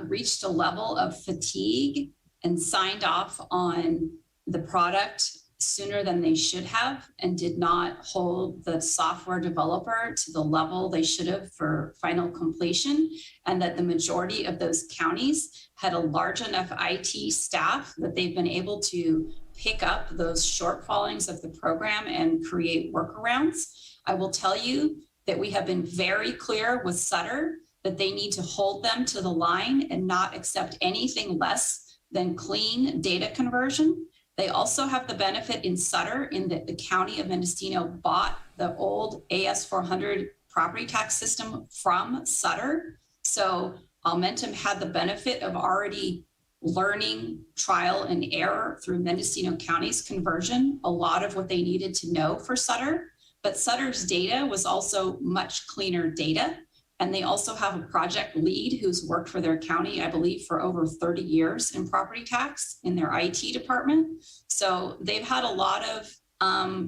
reached a level of fatigue and signed off on the product sooner than they should have and did not hold the software developer to the level they should have for final completion, and that the majority of those counties had a large enough IT staff that they've been able to pick up those shortfallings of the program and create workarounds. I will tell you that we have been very clear with Sutter that they need to hold them to the line and not accept anything less than clean data conversion. They also have the benefit in Sutter in that the county of Mendocino bought the old AS400 property tax system from Sutter. So Almentum had the benefit of already learning trial and error through Mendocino County's conversion, a lot of what they needed to know for Sutter. But Sutter's data was also much cleaner data. And they also have a project lead who's worked for their county, I believe, for over 30 years in property tax in their IT department. So they've had a lot of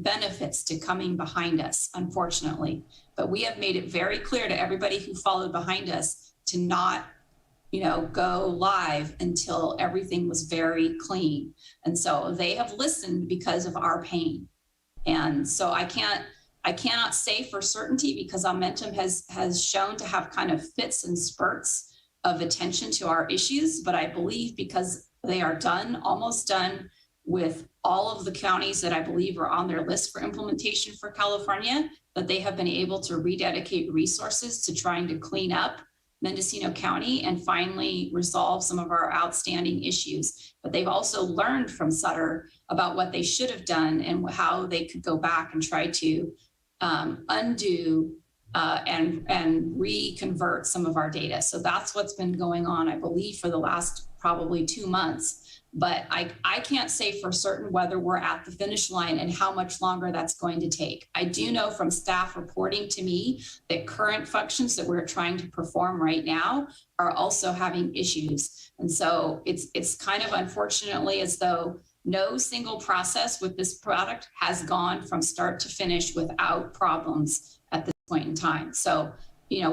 benefits to coming behind us, unfortunately. But we have made it very clear to everybody who followed behind us to not go live until everything was very clean. And so they have listened because of our pain. And so I cannot say for certainty because Almentum has shown to have kind of fits and spurts of attention to our issues, but I believe because they are almost done with all of the counties that I believe are on their list for implementation for California, that they have been able to rededicate resources to trying to clean up Mendocino County and finally resolve some of our outstanding issues. But they've also learned from Sutter about what they should have done and how they could go back and try to undo and reconvert some of our data. So that's what's been going on, I believe, for the last probably 2 months. But I can't say for certain whether we're at the finish line and how much longer that's going to take. I do know from staff reporting to me that current functions that we're trying to perform right now are also having issues. And so it's kind of unfortunately as though no single process with this product has gone from start to finish without problems at this point in time. So,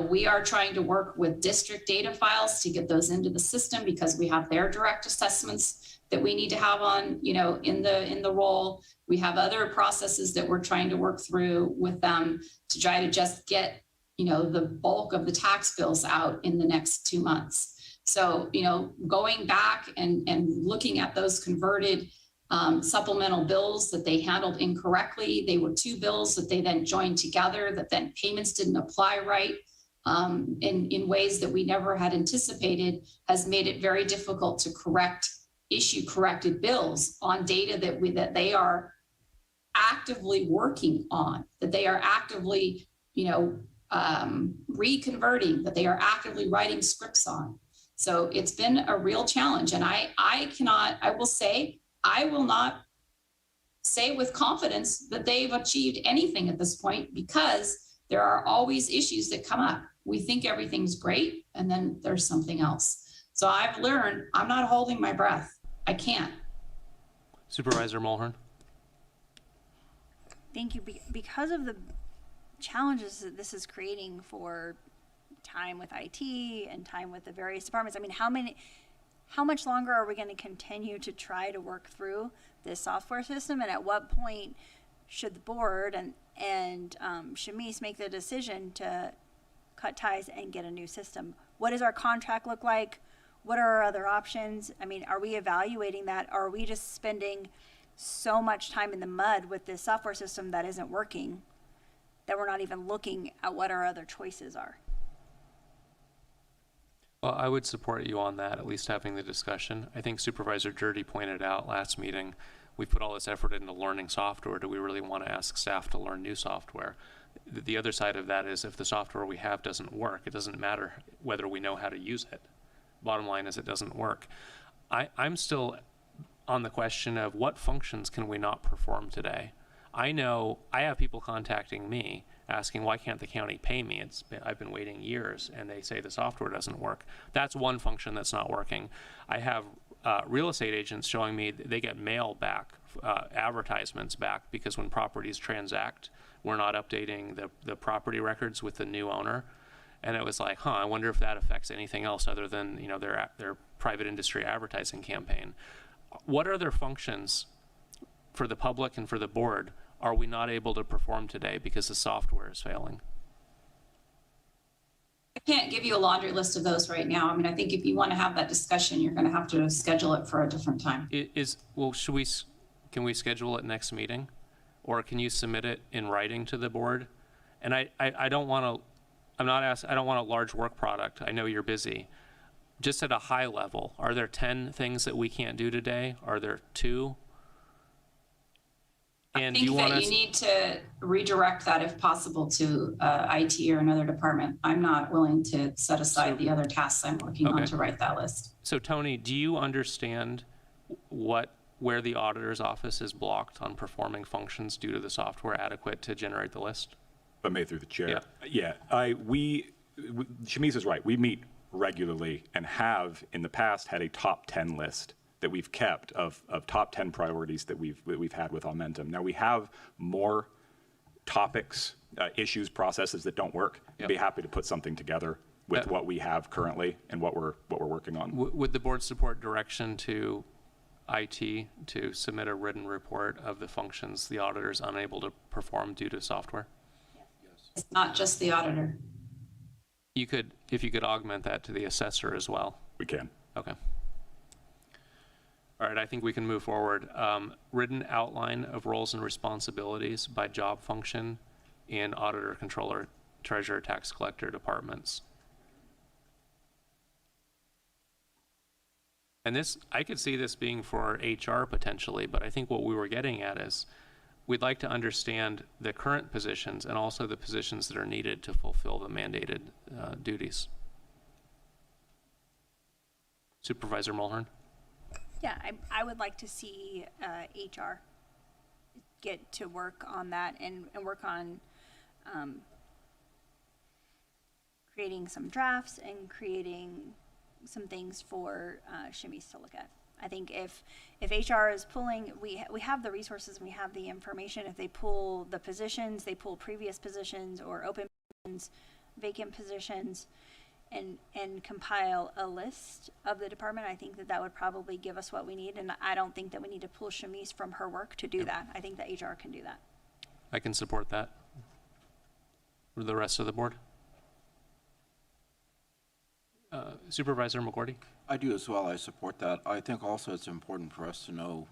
we are trying to work with district data files to get those into the system because we have their direct assessments that we need to have on, in the role. We have other processes that we're trying to work through with them to try to just get, the bulk of the tax bills out in the next 2 months. So, going back and looking at those converted supplemental bills that they handled incorrectly. They were 2 bills that they then joined together that then payments didn't apply right in ways that we never had anticipated has made it very difficult to issue corrected bills on data that they are actively working on, that they are actively, reconverting, that they are actively writing scripts on. So it's been a real challenge. And I will not say with confidence that they've achieved anything at this point because there are always issues that come up. We think everything's great, and then there's something else. So I've learned I'm not holding my breath. I can't.
Supervisor Mulhern.
Thank you. Because of the challenges that this is creating for time with IT and time with the various departments, I mean, how much longer are we going to continue to try to work through this software system? And at what point should the board and Shamise make the decision to cut ties and get a new system? What does our contract look like? What are our other options? I mean, are we evaluating that? Or are we just spending so much time in the mud with this software system that isn't working that we're not even looking at what our other choices are?
Well, I would support you on that, at least having the discussion. I think Supervisor Dirty pointed out last meeting, we put all this effort into learning software. Do we really want to ask staff to learn new software? The other side of that is if the software we have doesn't work, it doesn't matter whether we know how to use it. Bottom line is it doesn't work. I'm still on the question of what functions can we not perform today? I know I have people contacting me asking, why can't the county pay me? I've been waiting years, and they say the software doesn't work. That's one function that's not working. I have real estate agents showing me they get mail back, advertisements back, because when properties transact, we're not updating the property records with the new owner. And it was like, I wonder if that affects anything else other than, you know, their private industry advertising campaign. What other functions for the public and for the board are we not able to perform today because the software is failing?
I can't give you a laundry list of those right now. I mean, I think if you want to have that discussion, you're going to have to schedule it for a different time.
Well, can we schedule it next meeting? Or can you submit it in writing to the board? And I don't want a large work product. I know you're busy. Just at a high level, are there 10 things that we can't do today? Are there 2? And
I think that you need to redirect that if possible to IT or another department. I'm not willing to set aside the other tasks I'm working on to write that list.
So Tony, do you understand where the auditor's office is blocked on performing functions due to the software adequate to generate the list?
But May through the chair. Yeah. Shamiz is right. We meet regularly and have in the past had a top 10 list that we've kept of top 10 priorities that we've had with Aumentum. Now we have more topics, issues, processes that don't work. I'd be happy to put something together with what we have currently and what we're working on.
Would the board support direction to IT to submit a written report of the functions the auditor is unable to perform due to software?
It's not just the auditor.
If you could augment that to the assessor as well.
We can.
Okay. All right, I think we can move forward. Written outline of roles and responsibilities by job function in auditor, controller, treasurer, tax collector departments. And this, I could see this being for HR potentially, but I think what we were getting at is we'd like to understand the current positions and also the positions that are needed to fulfill the mandated duties. Supervisor Mulhern?
Yeah, I would like to see HR get to work on that and work on creating some drafts and creating some things for Shamiz to look at. I think if HR is pulling, we have the resources, we have the information. If they pull the positions, they pull previous positions or open positions, vacant positions, and compile a list of the department, I think that would probably give us what we need. And I don't think that we need to pull Shamiz from her work to do that. I think that HR can do that.
I can support that. For the rest of the board? Supervisor McGordy?
I do as well. I support that. I think also it's important for us to know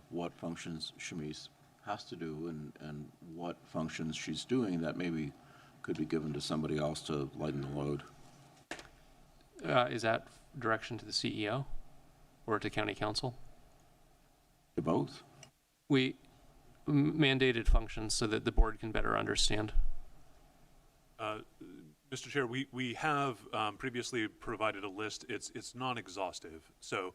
what functions Shamiz has to do and what functions she's doing that maybe could be given to somebody else to lighten the load.
Is that direction to the CEO or to county council?
To both.
We mandated functions so that the board can better understand.
Mr. Chair, we have previously provided a list. It's non-exhaustive. So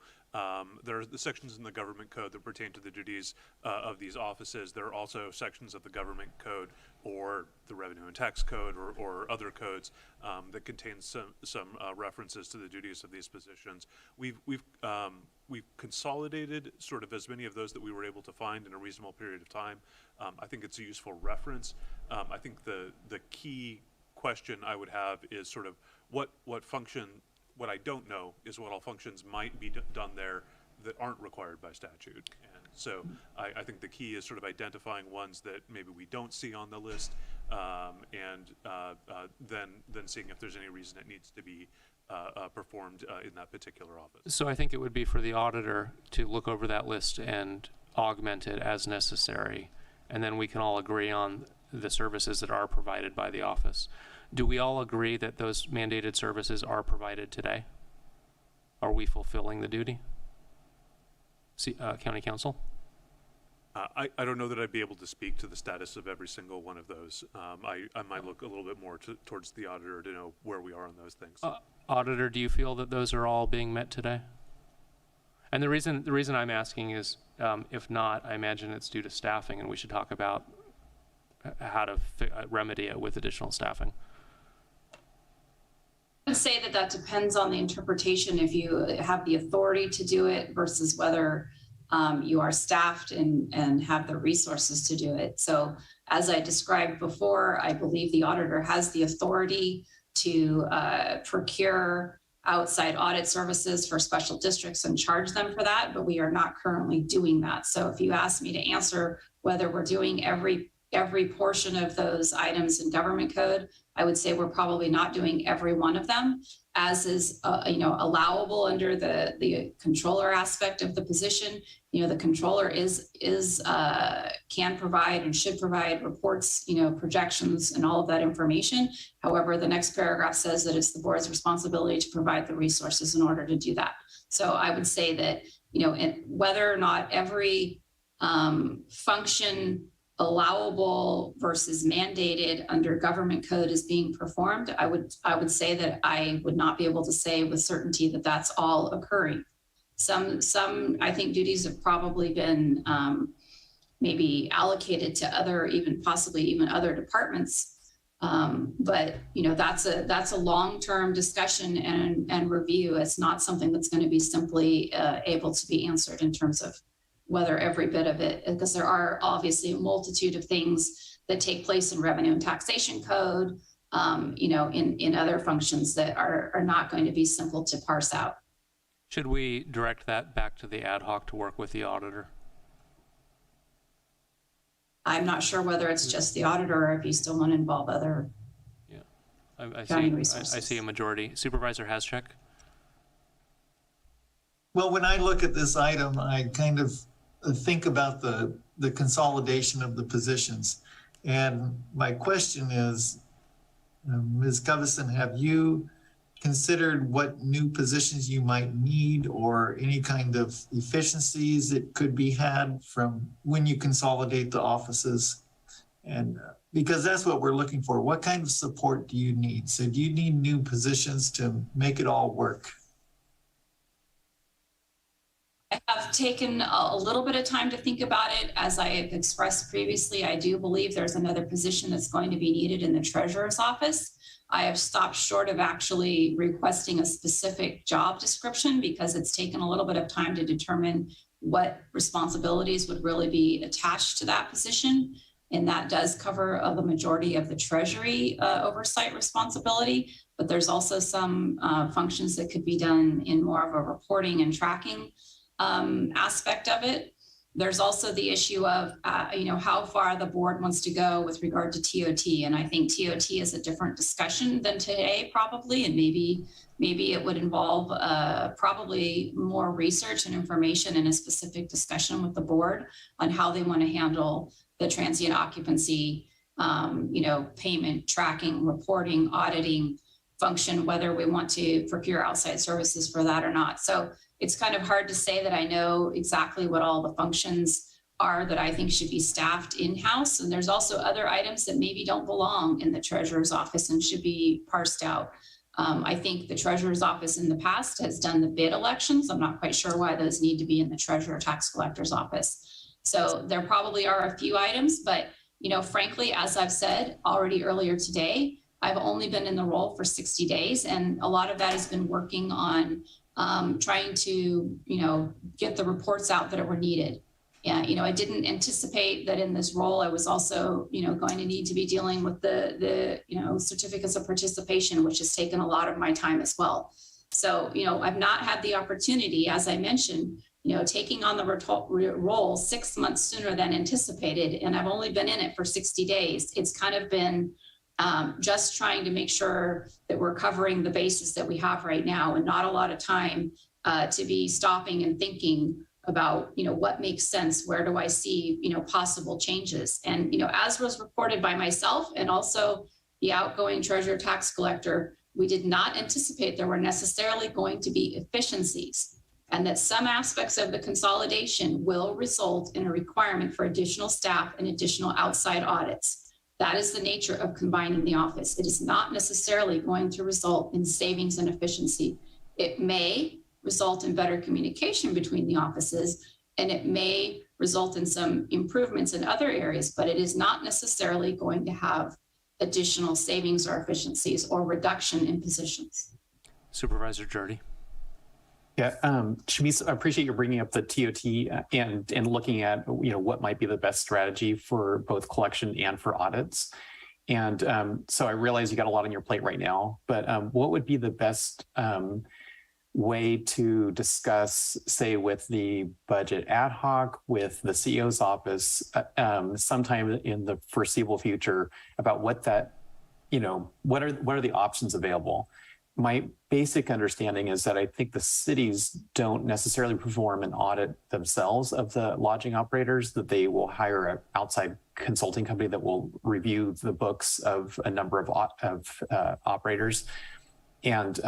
there are the sections in the government code that pertain to the duties of these offices. There are also sections of the government code or the revenue and tax code or other codes that contain some references to the duties of these positions. We've consolidated sort of as many of those that we were able to find in a reasonable period of time. I think it's a useful reference. I think the key question I would have is sort of what I don't know is what all functions might be done there that aren't required by statute. And so I think the key is sort of identifying ones that maybe we don't see on the list and then seeing if there's any reason it needs to be performed in that particular office.
So I think it would be for the auditor to look over that list and augment it as necessary. And then we can all agree on the services that are provided by the office. Do we all agree that those mandated services are provided today? Are we fulfilling the duty? County Council?
I don't know that I'd be able to speak to the status of every single one of those. I might look a little bit more towards the auditor to know where we are on those things.
Auditor, do you feel that those are all being met today? And the reason I'm asking is, if not, I imagine it's due to staffing, and we should talk about how to remedy it with additional staffing.
I would say that that depends on the interpretation, if you have the authority to do it versus whether you are staffed and have the resources to do it. So as I described before, I believe the auditor has the authority to procure outside audit services for special districts and charge them for that, but we are not currently doing that. So if you ask me to answer whether we're doing every portion of those items in government code, I would say we're probably not doing every one of them, as is allowable under the controller aspect of the position. The controller can provide and should provide reports, projections and all of that information. However, the next paragraph says that it's the board's responsibility to provide the resources in order to do that. So I would say that, whether or not every function allowable versus mandated under government code is being performed, I would say that I would not be able to say with certainty that that's all occurring. Some I think duties have probably been maybe allocated to other, possibly even other departments. But that's a long-term discussion and review. It's not something that's going to be simply able to be answered in terms of whether every bit of it, because there are obviously a multitude of things that take place in revenue and taxation code, in other functions that are not going to be simple to parse out.
Should we direct that back to the ad hoc to work with the auditor?
I'm not sure whether it's just the auditor or if you still want to involve other county resources.
I see a majority. Supervisor Haschek?
Well, when I look at this item, I kind of think about the consolidation of the positions. And my question is, Ms. Covison, have you considered what new positions you might need or any kind of efficiencies that could be had from when you consolidate the offices? And because that's what we're looking for. What kind of support do you need? So do you need new positions to make it all work?
I have taken a little bit of time to think about it. As I have expressed previously, I do believe there's another position that's going to be needed in the treasurer's office. I have stopped short of actually requesting a specific job description because it's taken a little bit of time to determine what responsibilities would really be attached to that position. And that does cover the majority of the treasury oversight responsibility, but there's also some functions that could be done in more of a reporting and tracking aspect of it. There's also the issue of, how far the board wants to go with regard to TOT. And I think TOT is a different discussion than today, probably. And maybe it would involve probably more research and information and a specific discussion with the board on how they want to handle the transient occupancy, payment, tracking, reporting, auditing function, whether we want to procure outside services for that or not. So it's kind of hard to say that I know exactly what all the functions are that I think should be staffed in-house. And there's also other items that maybe don't belong in the treasurer's office and should be parsed out. I think the treasurer's office in the past has done the bid elections. I'm not quite sure why those need to be in the treasurer tax collector's office. So there probably are a few items, but frankly, as I've said already earlier today, I've only been in the role for 60 days. And a lot of that has been working on trying to, get the reports out that were needed. Yeah, I didn't anticipate that in this role, I was also, going to need to be dealing with the certificates of participation, which has taken a lot of my time as well. So, I've not had the opportunity, as I mentioned, taking on the role 6 months sooner than anticipated, and I've only been in it for 60 days. It's kind of been just trying to make sure that we're covering the bases that we have right now, and not a lot of time to be stopping and thinking about, what makes sense, where do I see, possible changes. And, as was reported by myself and also the outgoing treasurer tax collector, we did not anticipate there were necessarily going to be efficiencies, and that some aspects of the consolidation will result in a requirement for additional staff and additional outside audits. That is the nature of combining the office. It is not necessarily going to result in savings and efficiency. It may result in better communication between the offices, and it may result in some improvements in other areas, but it is not necessarily going to have additional savings or efficiencies or reduction in positions.
Supervisor Jordy.
Yeah, Shamice, I appreciate you bringing up the TOT and looking at, what might be the best strategy for both collection and for audits. And so I realize you got a lot on your plate right now, but what would be the best way to discuss, say, with the budget ad hoc, with the CEO's office, sometime in the foreseeable future, about what that, what are the options available? My basic understanding is that I think the cities don't necessarily perform an audit themselves of the lodging operators, that they will hire an outside consulting company that will review the books of a number of operators. And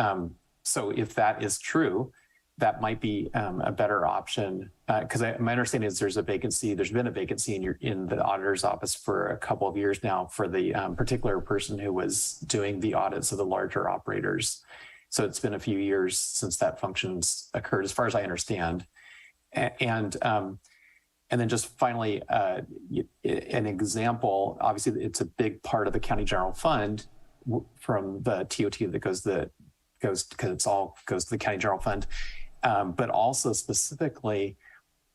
so if that is true, that might be a better option, because my understanding is there's been a vacancy in the auditor's office for a couple of years now for the particular person who was doing the audits of the larger operators. So it's been a few years since that function's occurred, as far as I understand. And then just finally, an example, obviously it's a big part of the county general fund from the TOT that goes because it's all goes to the county general fund. But also specifically,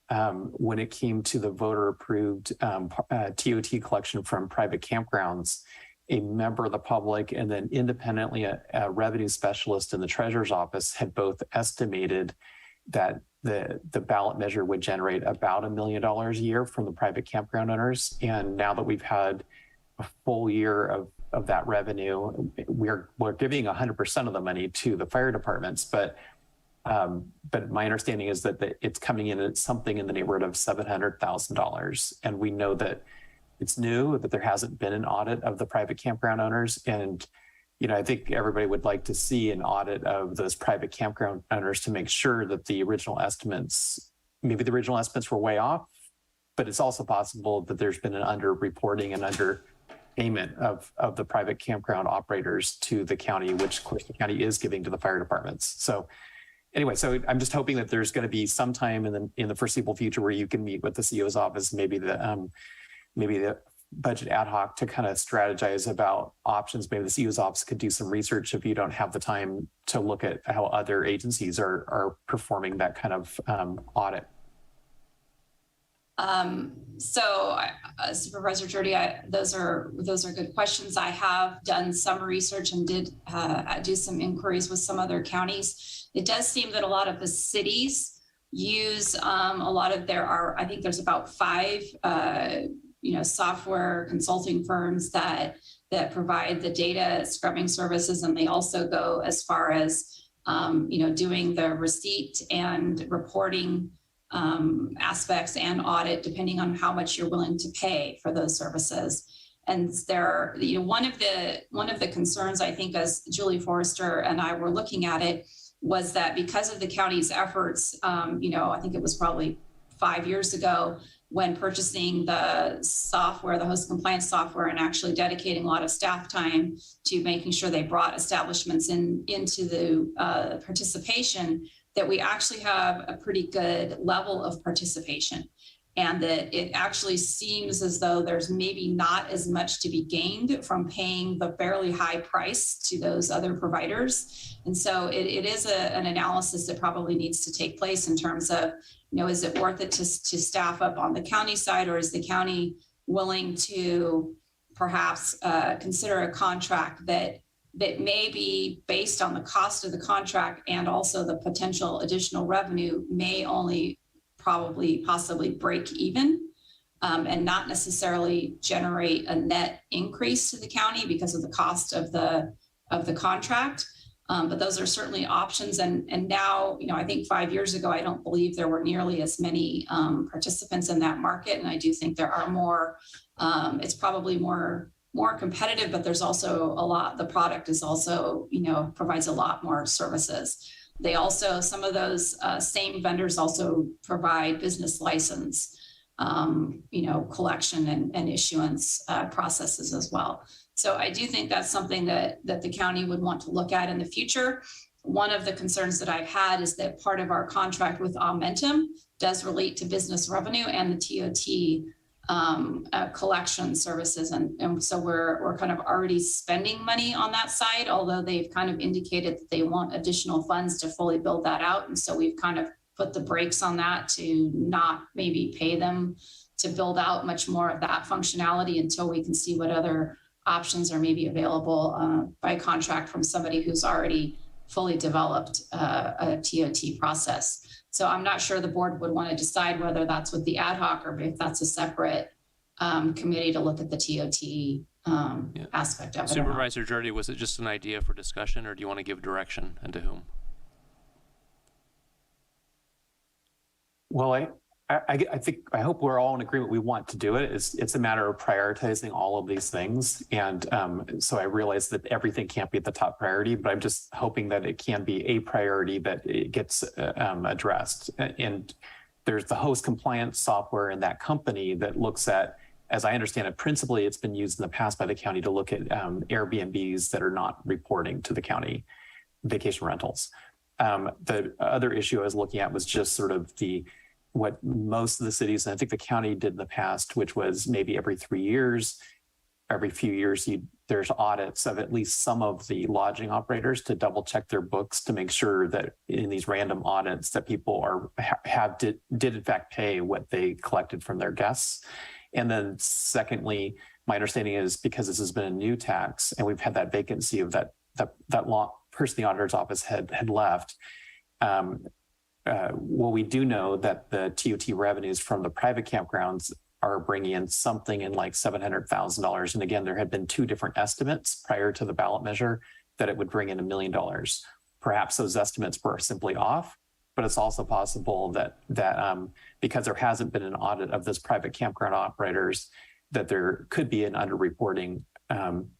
when it came to the voter-approved TOT collection from private campgrounds, a member of the public and then independently a revenue specialist in the treasurer's office had both estimated that the ballot measure would generate about $1 million a year from the private campground owners. And now that we've had a full year of that revenue, we're giving 100% of the money to the fire departments, but my understanding is that it's coming in at something in the neighborhood of $700,000. And we know that it's new, that there hasn't been an audit of the private campground owners. And, I think everybody would like to see an audit of those private campground owners to make sure that maybe the original estimates were way off, but it's also possible that there's been an under-reporting and underpayment of the private campground operators to the county, which of course the county is giving to the fire departments. So anyway, so I'm just hoping that there's going to be some time in the foreseeable future where you can meet with the CEO's office, maybe the budget ad hoc, to kind of strategize about options. Maybe the CEO's office could do some research if you don't have the time to look at how other agencies are performing that kind of audit.
Supervisor Jordy, those are good questions. I have done some research and did do some inquiries with some other counties. It does seem that a lot of the cities use I think there's about 5 software consulting firms that provide the data scrubbing services, and they also go as far as doing the receipt and reporting aspects and audit, depending on how much you're willing to pay for those services. And there, one of the concerns, I think, as Julie Forrester and I were looking at it, was that because of the county's efforts, I think it was probably 5 years ago, when purchasing the software, the host compliance software, and actually dedicating a lot of staff time to making sure they brought establishments into the participation, that we actually have a pretty good level of participation, and that it actually seems as though there's maybe not as much to be gained from paying the fairly high price to those other providers. And so it is an analysis that probably needs to take place in terms of, is it worth it to staff up on the county side, or is the county willing to perhaps consider a contract that may be based on the cost of the contract, and also the potential additional revenue may only possibly break even, and not necessarily generate a net increase to the county because of the cost of the contract. But those are certainly options. And now, I think 5 years ago, I don't believe there were nearly as many participants in that market. And I do think there are more, it's probably more more competitive, but there's also a lot, the product is also, provides a lot more services. They also, some of those same vendors also provide business license, collection and issuance processes as well. So I do think that's something that the county would want to look at in the future. One of the concerns that I've had is that part of our contract with Aumentum does relate to business revenue and the TOT collection services. And so we're kind of already spending money on that side, although they've kind of indicated that they want additional funds to fully build that out. And so we've kind of put the brakes on that to not maybe pay them to build out much more of that functionality until we can see what other options are maybe available by contract from somebody who's already fully developed a TOT process. So I'm not sure the board would want to decide whether that's with the ad hoc or if that's a separate committee to look at the TOT aspect of it.
Supervisor Jordy, was it just an idea for discussion, or do you want to give direction, and to whom?
Well, I hope we're all in agreement. We want to do it. It's a matter of prioritizing all of these things. And so I realize that everything can't be the top priority, but I'm just hoping that it can be a priority, that it gets addressed. And there's the host compliance software in that company that looks at, as I understand it, principally it's been used in the past by the county to look at Airbnbs that are not reporting to the county, vacation rentals. The other issue I was looking at was just sort of what most of the cities, and I think the county did in the past, which was maybe every 3 years, every few years, there's audits of at least some of the lodging operators to double check their books to make sure that in these random audits that people did in fact pay what they collected from their guests. And then secondly, my understanding is because this has been a new tax and we've had that vacancy of that person the auditor's office had left. Well, we do know that the TOT revenues from the private campgrounds are bringing in something in like $700,000. And again, there had been two different estimates prior to the ballot measure that it would bring in $1 million. Perhaps those estimates were simply off, but it's also possible that because there hasn't been an audit of those private campground operators, that there could be an underreporting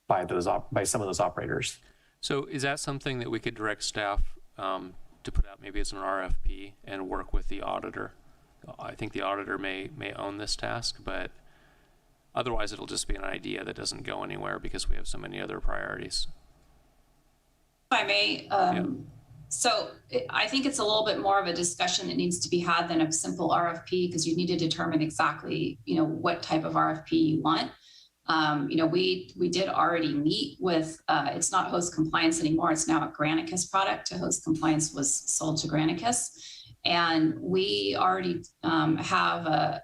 by some of those operators.
So is that something that we could direct staff to put out maybe as an RFP and work with the auditor? I think the auditor may own this task, but otherwise it'll just be an idea that doesn't go anywhere because we have so many other priorities.
If I may, so I think it's a little bit more of a discussion that needs to be had than a simple RFP, because you need to determine exactly, what type of RFP you want. We did already meet with, it's not Host Compliance anymore. It's now a Granicus product. Host Compliance was sold to Granicus. And we already have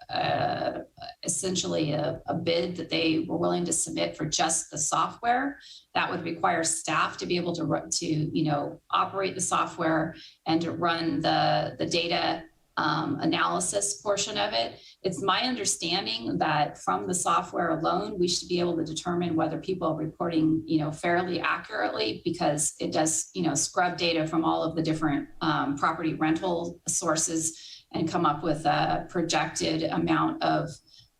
essentially a bid that they were willing to submit for just the software. That would require staff to be able to operate the software and to run the data analysis portion of it. It's my understanding that from the software alone, we should be able to determine whether people are reporting, fairly accurately, because it does, scrub data from all of the different property rental sources and come up with a projected amount of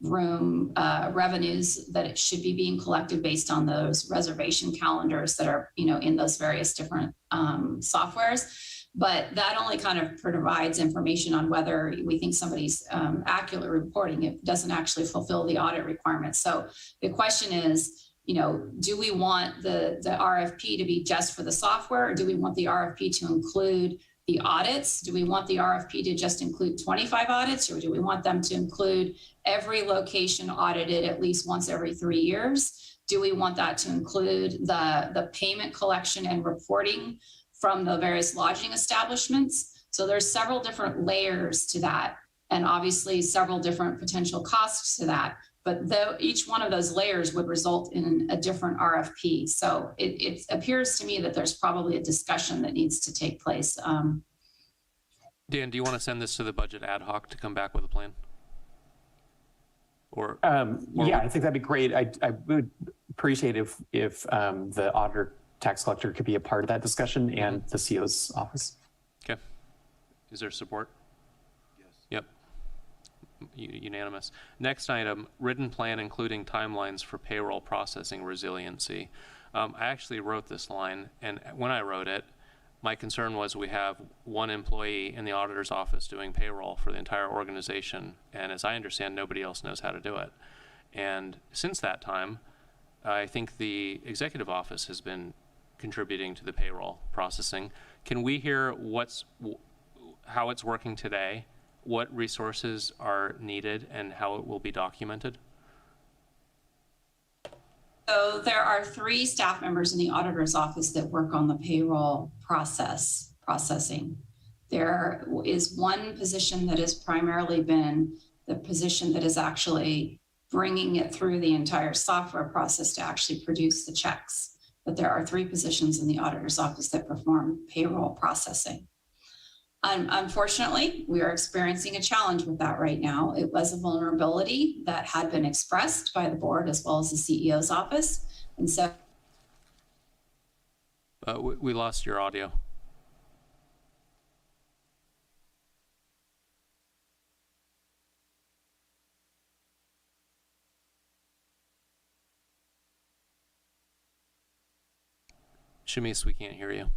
room revenues that it should be being collected based on those reservation calendars that are, in those various different softwares. But that only kind of provides information on whether we think somebody's accurately reporting. It doesn't actually fulfill the audit requirements. So the question is, do we want the RFP to be just for the software, or do we want the RFP to include the audits? Do we want the RFP to just include 25 audits, or do we want them to include every location audited at least once every 3 years? Do we want that to include the payment collection and reporting from the various lodging establishments? So there's several different layers to that, and obviously several different potential costs to that. But each one of those layers would result in a different RFP. So it appears to me that there's probably a discussion that needs to take place.
Dan, do you want to send this to the budget ad hoc to come back with a plan?
I think that'd be great. I would appreciate if the auditor tax collector could be a part of that discussion, and the CO's office.
Okay. Is there support? Yes. Yep. Unanimous. Next item, written plan including timelines for payroll processing resiliency. I actually wrote this line, and when I wrote it, my concern was we have one employee in the auditor's office doing payroll for the entire organization, and as I understand, nobody else knows how to do it. And since that time, I think the executive office has been contributing to the payroll processing. Can we hear how it's working today, what resources are needed, and how it will be documented?
So there are 3 staff members in the auditor's office that work on the payroll processing. There is one position that has primarily been the position that is actually bringing it through the entire software process to actually produce the checks. But there are 3 positions in the auditor's office that perform payroll processing. Unfortunately, we are experiencing a challenge with that right now. It was a vulnerability that had been expressed by the board as well as the CEO's office. And so
we lost your audio. Shamice, we can't hear you.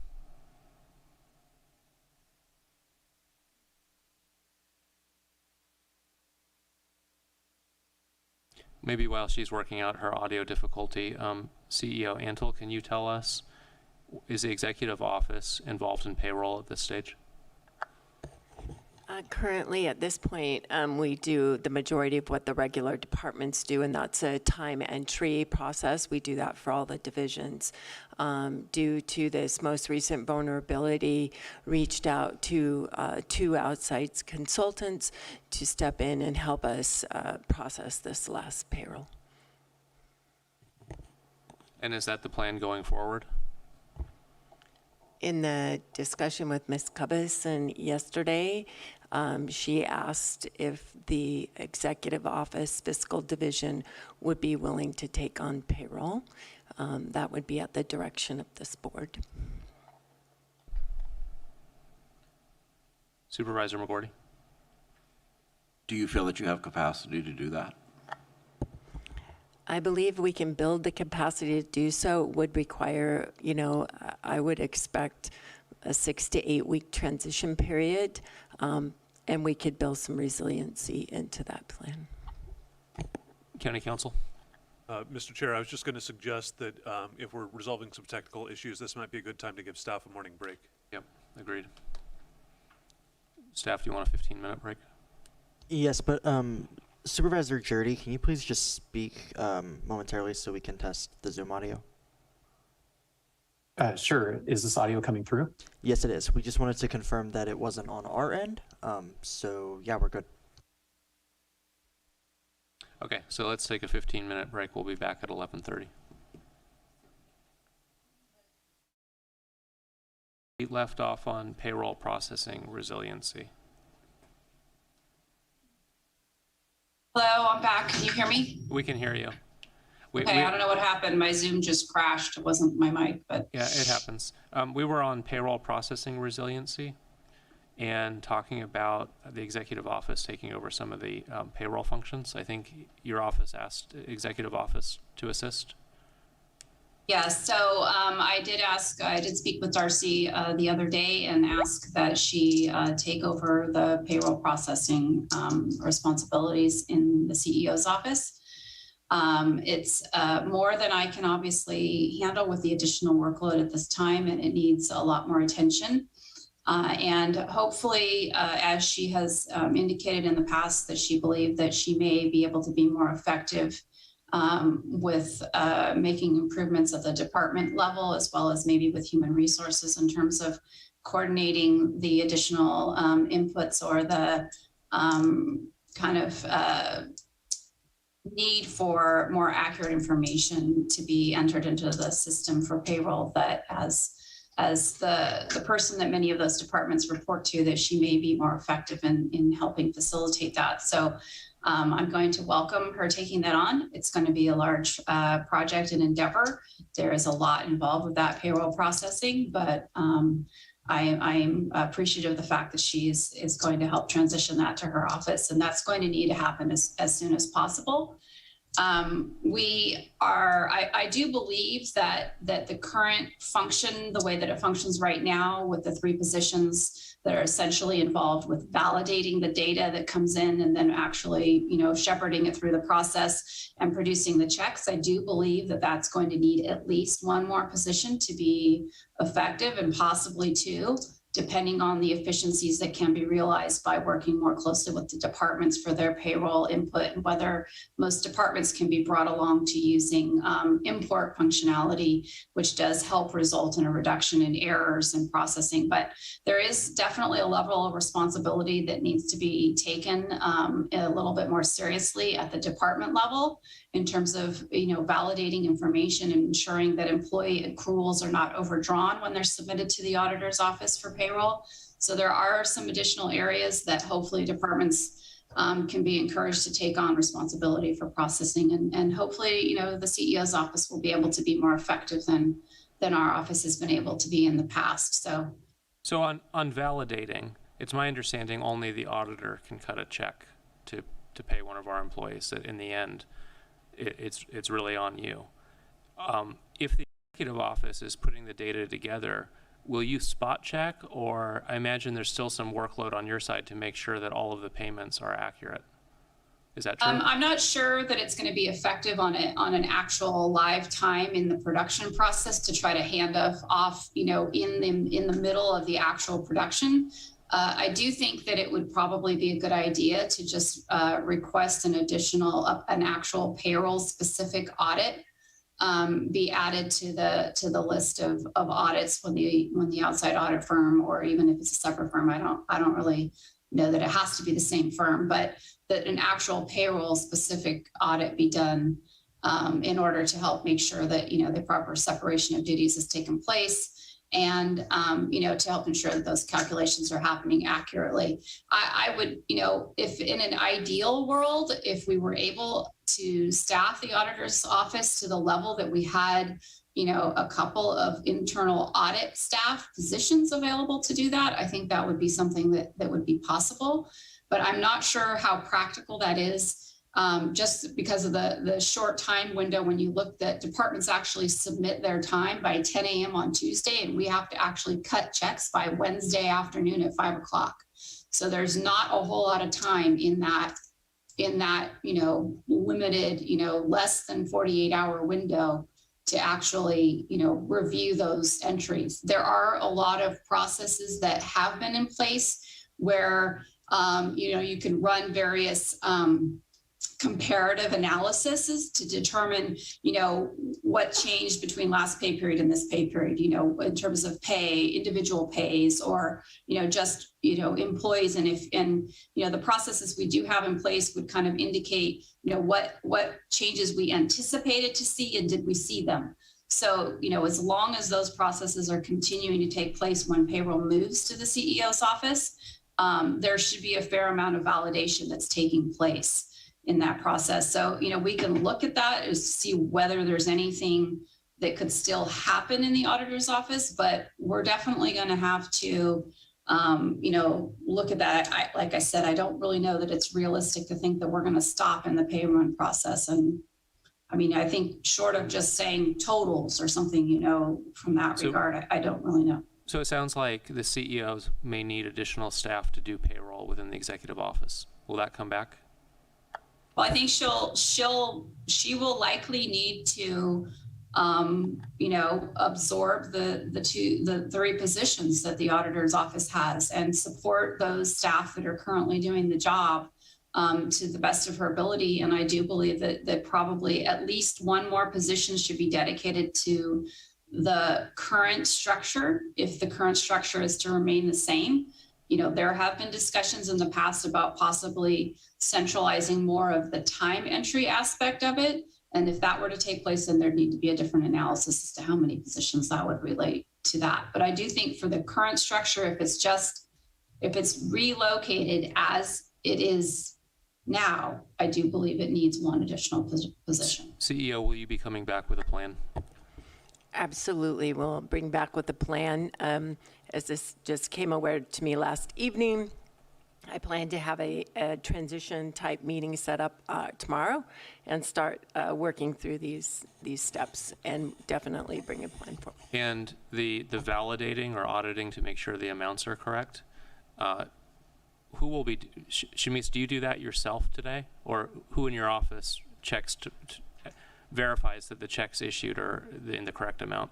Maybe while she's working out her audio difficulty, CEO Antle, can you tell us, is the executive office involved in payroll at this stage?
Currently, at this point, we do the majority of what the regular departments do, and that's a time entry process. We do that for all the divisions. Due to this most recent vulnerability, reached out to 2 outside consultants to step in and help us process this last payroll.
And is that the plan going forward?
In the discussion with Ms. Cubison yesterday, she asked if the executive office fiscal division would be willing to take on payroll. That would be at the direction of this board.
Supervisor McGordy?
Do you feel that you have capacity to do that?
I believe we can build the capacity to do so. It would require, I would expect a 6 to 8 week transition period, and we could build some resiliency into that plan.
County Council?
Mr. Chair, I was just going to suggest that if we're resolving some technical issues, this might be a good time to give staff a morning break.
Yep, agreed. Staff, do you want a 15-minute break?
Yes, but Supervisor Jurdy, can you please just speak momentarily so we can test the Zoom audio?
Sure. Is this audio coming through?
Yes, it is. We just wanted to confirm that it wasn't on our end. So yeah, we're good.
Okay, so let's take a 15-minute break. We'll be back at 11:30. We left off on payroll processing resiliency.
hello, I'm back. Can you hear me?
We can hear you.
Okay, I don't know what happened. My Zoom just crashed. It wasn't my mic, but.
Yeah, it happens. We were on payroll processing resiliency and talking about the executive office taking over some of the payroll functions. I think your office asked executive office to assist.
Yeah, so I did speak with Darcy the other day and ask that she take over the payroll processing responsibilities in the CEO's office. It's more than I can obviously handle with the additional workload at this time, and it needs a lot more attention. And hopefully, as she has indicated in the past, that she believed that she may be able to be more effective with making improvements at the department level, as well as maybe with human resources in terms of coordinating the additional inputs or the kind of need for more accurate information to be entered into the system for payroll, that as the person that many of those departments report to, that she may be more effective in helping facilitate that. So I'm going to welcome her taking that on. It's going to be a large project and endeavor. There is a lot involved with that payroll processing, but I'm appreciative of the fact that she is going to help transition that to her office, and that's going to need to happen as soon as possible. I do believe that the current function, the way that it functions right now with the 3 positions that are essentially involved with validating the data that comes in and then actually, shepherding it through the process and producing the checks, I do believe that that's going to need at least 1 more position to be effective, and possibly 2, depending on the efficiencies that can be realized by working more closely with the departments for their payroll input, and whether most departments can be brought along to using import functionality, which does help result in a reduction in errors and processing. But there is definitely a level of responsibility that needs to be taken a little bit more seriously at the department level, in terms of, validating information and ensuring that employee accruals are not overdrawn when they're submitted to the auditor's office for payroll. So there are some additional areas that hopefully departments can be encouraged to take on responsibility for processing, and hopefully, the CEO's office will be able to be more effective than our office has been able to be in the past.
So on validating, it's my understanding only the auditor can cut a check to pay one of our employees. That in the end, it's really on you. If the executive office is putting the data together, will you spot check, or I imagine there's still some workload on your side to make sure that all of the payments are accurate? Is that true?
I'm not sure that it's going to be effective on an actual live time in the production process to try to hand off, in the middle of the actual production. I do think that it would probably be a good idea to just request an actual payroll specific audit be added to the list of audits when the outside audit firm, or even if it's a separate firm, I don't really know that it has to be the same firm, but that an actual payroll specific audit be done in order to help make sure that, the proper separation of duties has taken place, and, to help ensure that those calculations are happening accurately. I would, if in an ideal world, if we were able to staff the auditor's office to the level that we had, a couple of internal audit staff positions available to do that, I think that would be something that would be possible. But I'm not sure how practical that is. Just because of the short time window when you look that departments actually submit their time by 10 a.m. on Tuesday, and we have to actually cut checks by Wednesday afternoon at 5 o'clock. So there's not a whole lot of time in that, limited, less than 48-hour window to actually, review those entries. There are a lot of processes that have been in place where, you can run various comparative analyses to determine, what changed between last pay period and this pay period, in terms of pay, individual pays, or, just, employees. And the processes we do have in place would kind of indicate, what changes we anticipated to see, and did we see them? So, as long as those processes are continuing to take place when payroll moves to the CEO's office, there should be a fair amount of validation that's taking place in that process. So, we can look at that to see whether there's anything that could still happen in the auditor's office, but we're definitely going to have to, look at that. Like I said, I don't really know that it's realistic to think that we're going to stop in the pay run process. And I think short of just saying totals or something, from that regard, I don't really know.
So it sounds like the CEOs may need additional staff to do payroll within the executive office. Will that come back?
Well, I think she will likely need to, absorb the 3 positions that the auditor's office has, and support those staff that are currently doing the job to the best of her ability. And I do believe that probably at least 1 more position should be dedicated to the current structure, if the current structure is to remain the same. There have been discussions in the past about possibly centralizing more of the time entry aspect of it. And if that were to take place, then there'd need to be a different analysis as to how many positions that would relate to that. But I do think for the current structure, if it's relocated as it is now, I do believe it needs 1 additional position.
CEO, will you be coming back with a plan?
Absolutely. We'll bring back with a plan. As this just came aware to me last evening, I plan to have a transition type meeting set up tomorrow and start working through these steps and definitely bring a plan forward.
And the validating or auditing to make sure the amounts are correct, who will be, Shamise, do you do that yourself today? Or who in your office checks verifies that the checks issued are in the correct amount?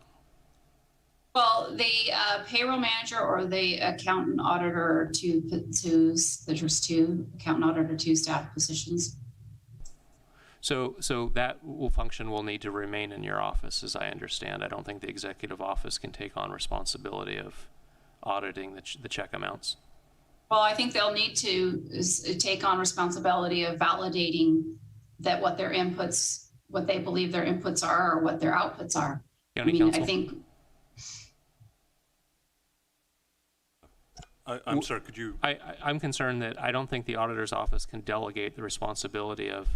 Well, the payroll manager or the accountant auditor there's two accountant auditor, two staff positions.
So that function will need to remain in your office, as I understand. I don't think the executive office can take on responsibility of auditing the check amounts.
Well, I think they'll need to take on responsibility of validating that what their inputs, what they believe their inputs are, or what their outputs are.
County Council?
I think.
I'm sorry, could you?
I'm concerned that I don't think the auditor's office can delegate the responsibility of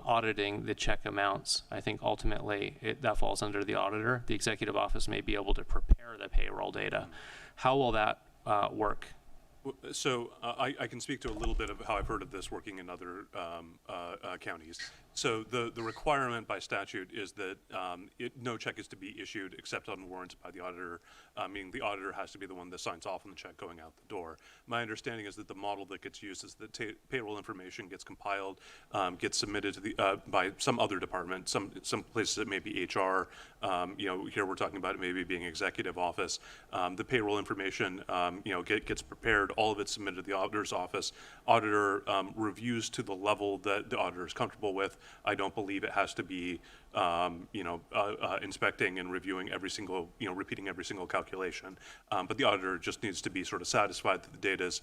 auditing the check amounts. I think ultimately that falls under the auditor. The executive office may be able to prepare the payroll data. How will that work?
So I can speak to a little bit of how I've heard of this working in other counties. So the requirement by statute is that no check is to be issued except on warrants by the auditor, meaning the auditor has to be the one that signs off on the check going out the door. My understanding is that the model that gets used is that payroll information gets compiled, gets submitted to the by some other department. Some places it may be HR. Here we're talking about it maybe being executive office. The payroll information gets prepared. All of it's submitted to the auditor's office. Auditor reviews to the level that the auditor is comfortable with. I don't believe it has to be, inspecting and reviewing every single, repeating every single calculation. But the auditor just needs to be sort of satisfied that the data is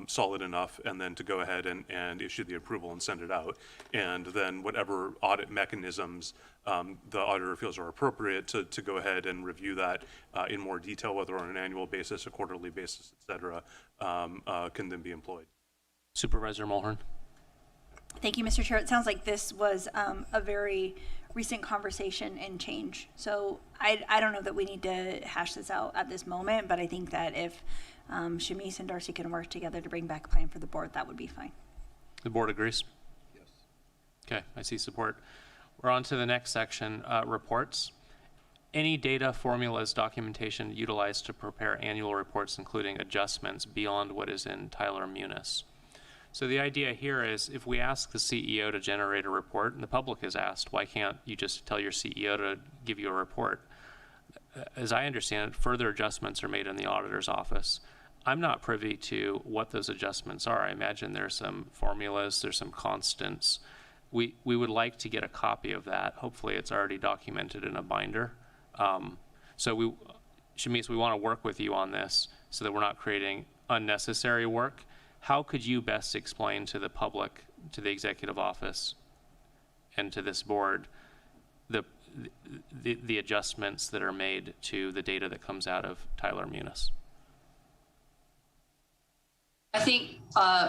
solid enough, and then to go ahead and issue the approval and send it out. And then whatever audit mechanisms the auditor feels are appropriate to go ahead and review that in more detail, whether on an annual basis, a quarterly basis, et cetera, can then be employed.
Supervisor Mulhern.
Thank you, Mr. Chair. It sounds like this was a very recent conversation and change. So I don't know that we need to hash this out at this moment, but I think that if Shamise and Darcy can work together to bring back a plan for the board, that would be fine.
The board agrees?
Yes.
Okay, I see support. We're on to the next section, reports. Any data, formulas, documentation utilized to prepare annual reports, including adjustments beyond what is in Tyler Munis. So the idea here is if we ask the CEO to generate a report, and the public is asked, why can't you just tell your CEO to give you a report? As I understand it, further adjustments are made in the auditor's office. I'm not privy to what those adjustments are. I imagine there's some formulas, there's some constants. We would like to get a copy of that. Hopefully it's already documented in a binder. Shamise, we want to work with you on this so that we're not creating unnecessary work. How could you best explain to the public, to the executive office, and to this board the adjustments that are made to the data that comes out of Tyler Munis?
I think,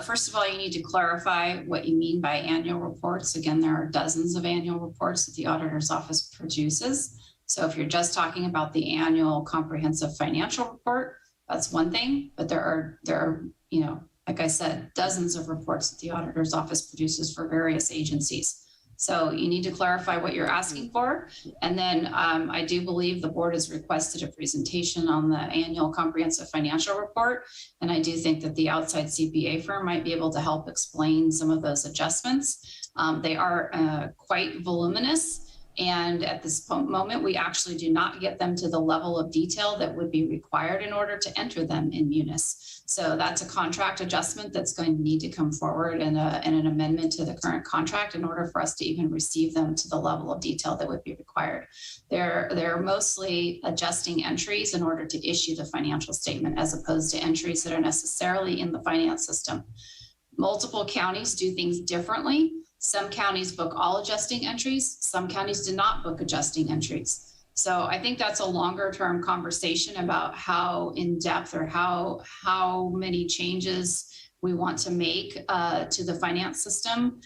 first of all, you need to clarify what you mean by annual reports. Again, there are dozens of annual reports that the auditor's office produces. So if you're just talking about the annual comprehensive financial report, that's one thing, but there are, like I said, dozens of reports that the auditor's office produces for various agencies. So you need to clarify what you're asking for. And then I do believe the board has requested a presentation on the annual comprehensive financial report. And I do think that the outside CPA firm might be able to help explain some of those adjustments. They are quite voluminous. And at this moment, we actually do not get them to the level of detail that would be required in order to enter them in Munis. So that's a contract adjustment that's going to need to come forward and an amendment to the current contract in order for us to even receive them to the level of detail that would be required. They're mostly adjusting entries in order to issue the financial statement as opposed to entries that are necessarily in the finance system. Multiple counties do things differently. Some counties book all adjusting entries. Some counties do not book adjusting entries. So I think that's a longer term conversation about how in depth or how many changes we want to make to the finance system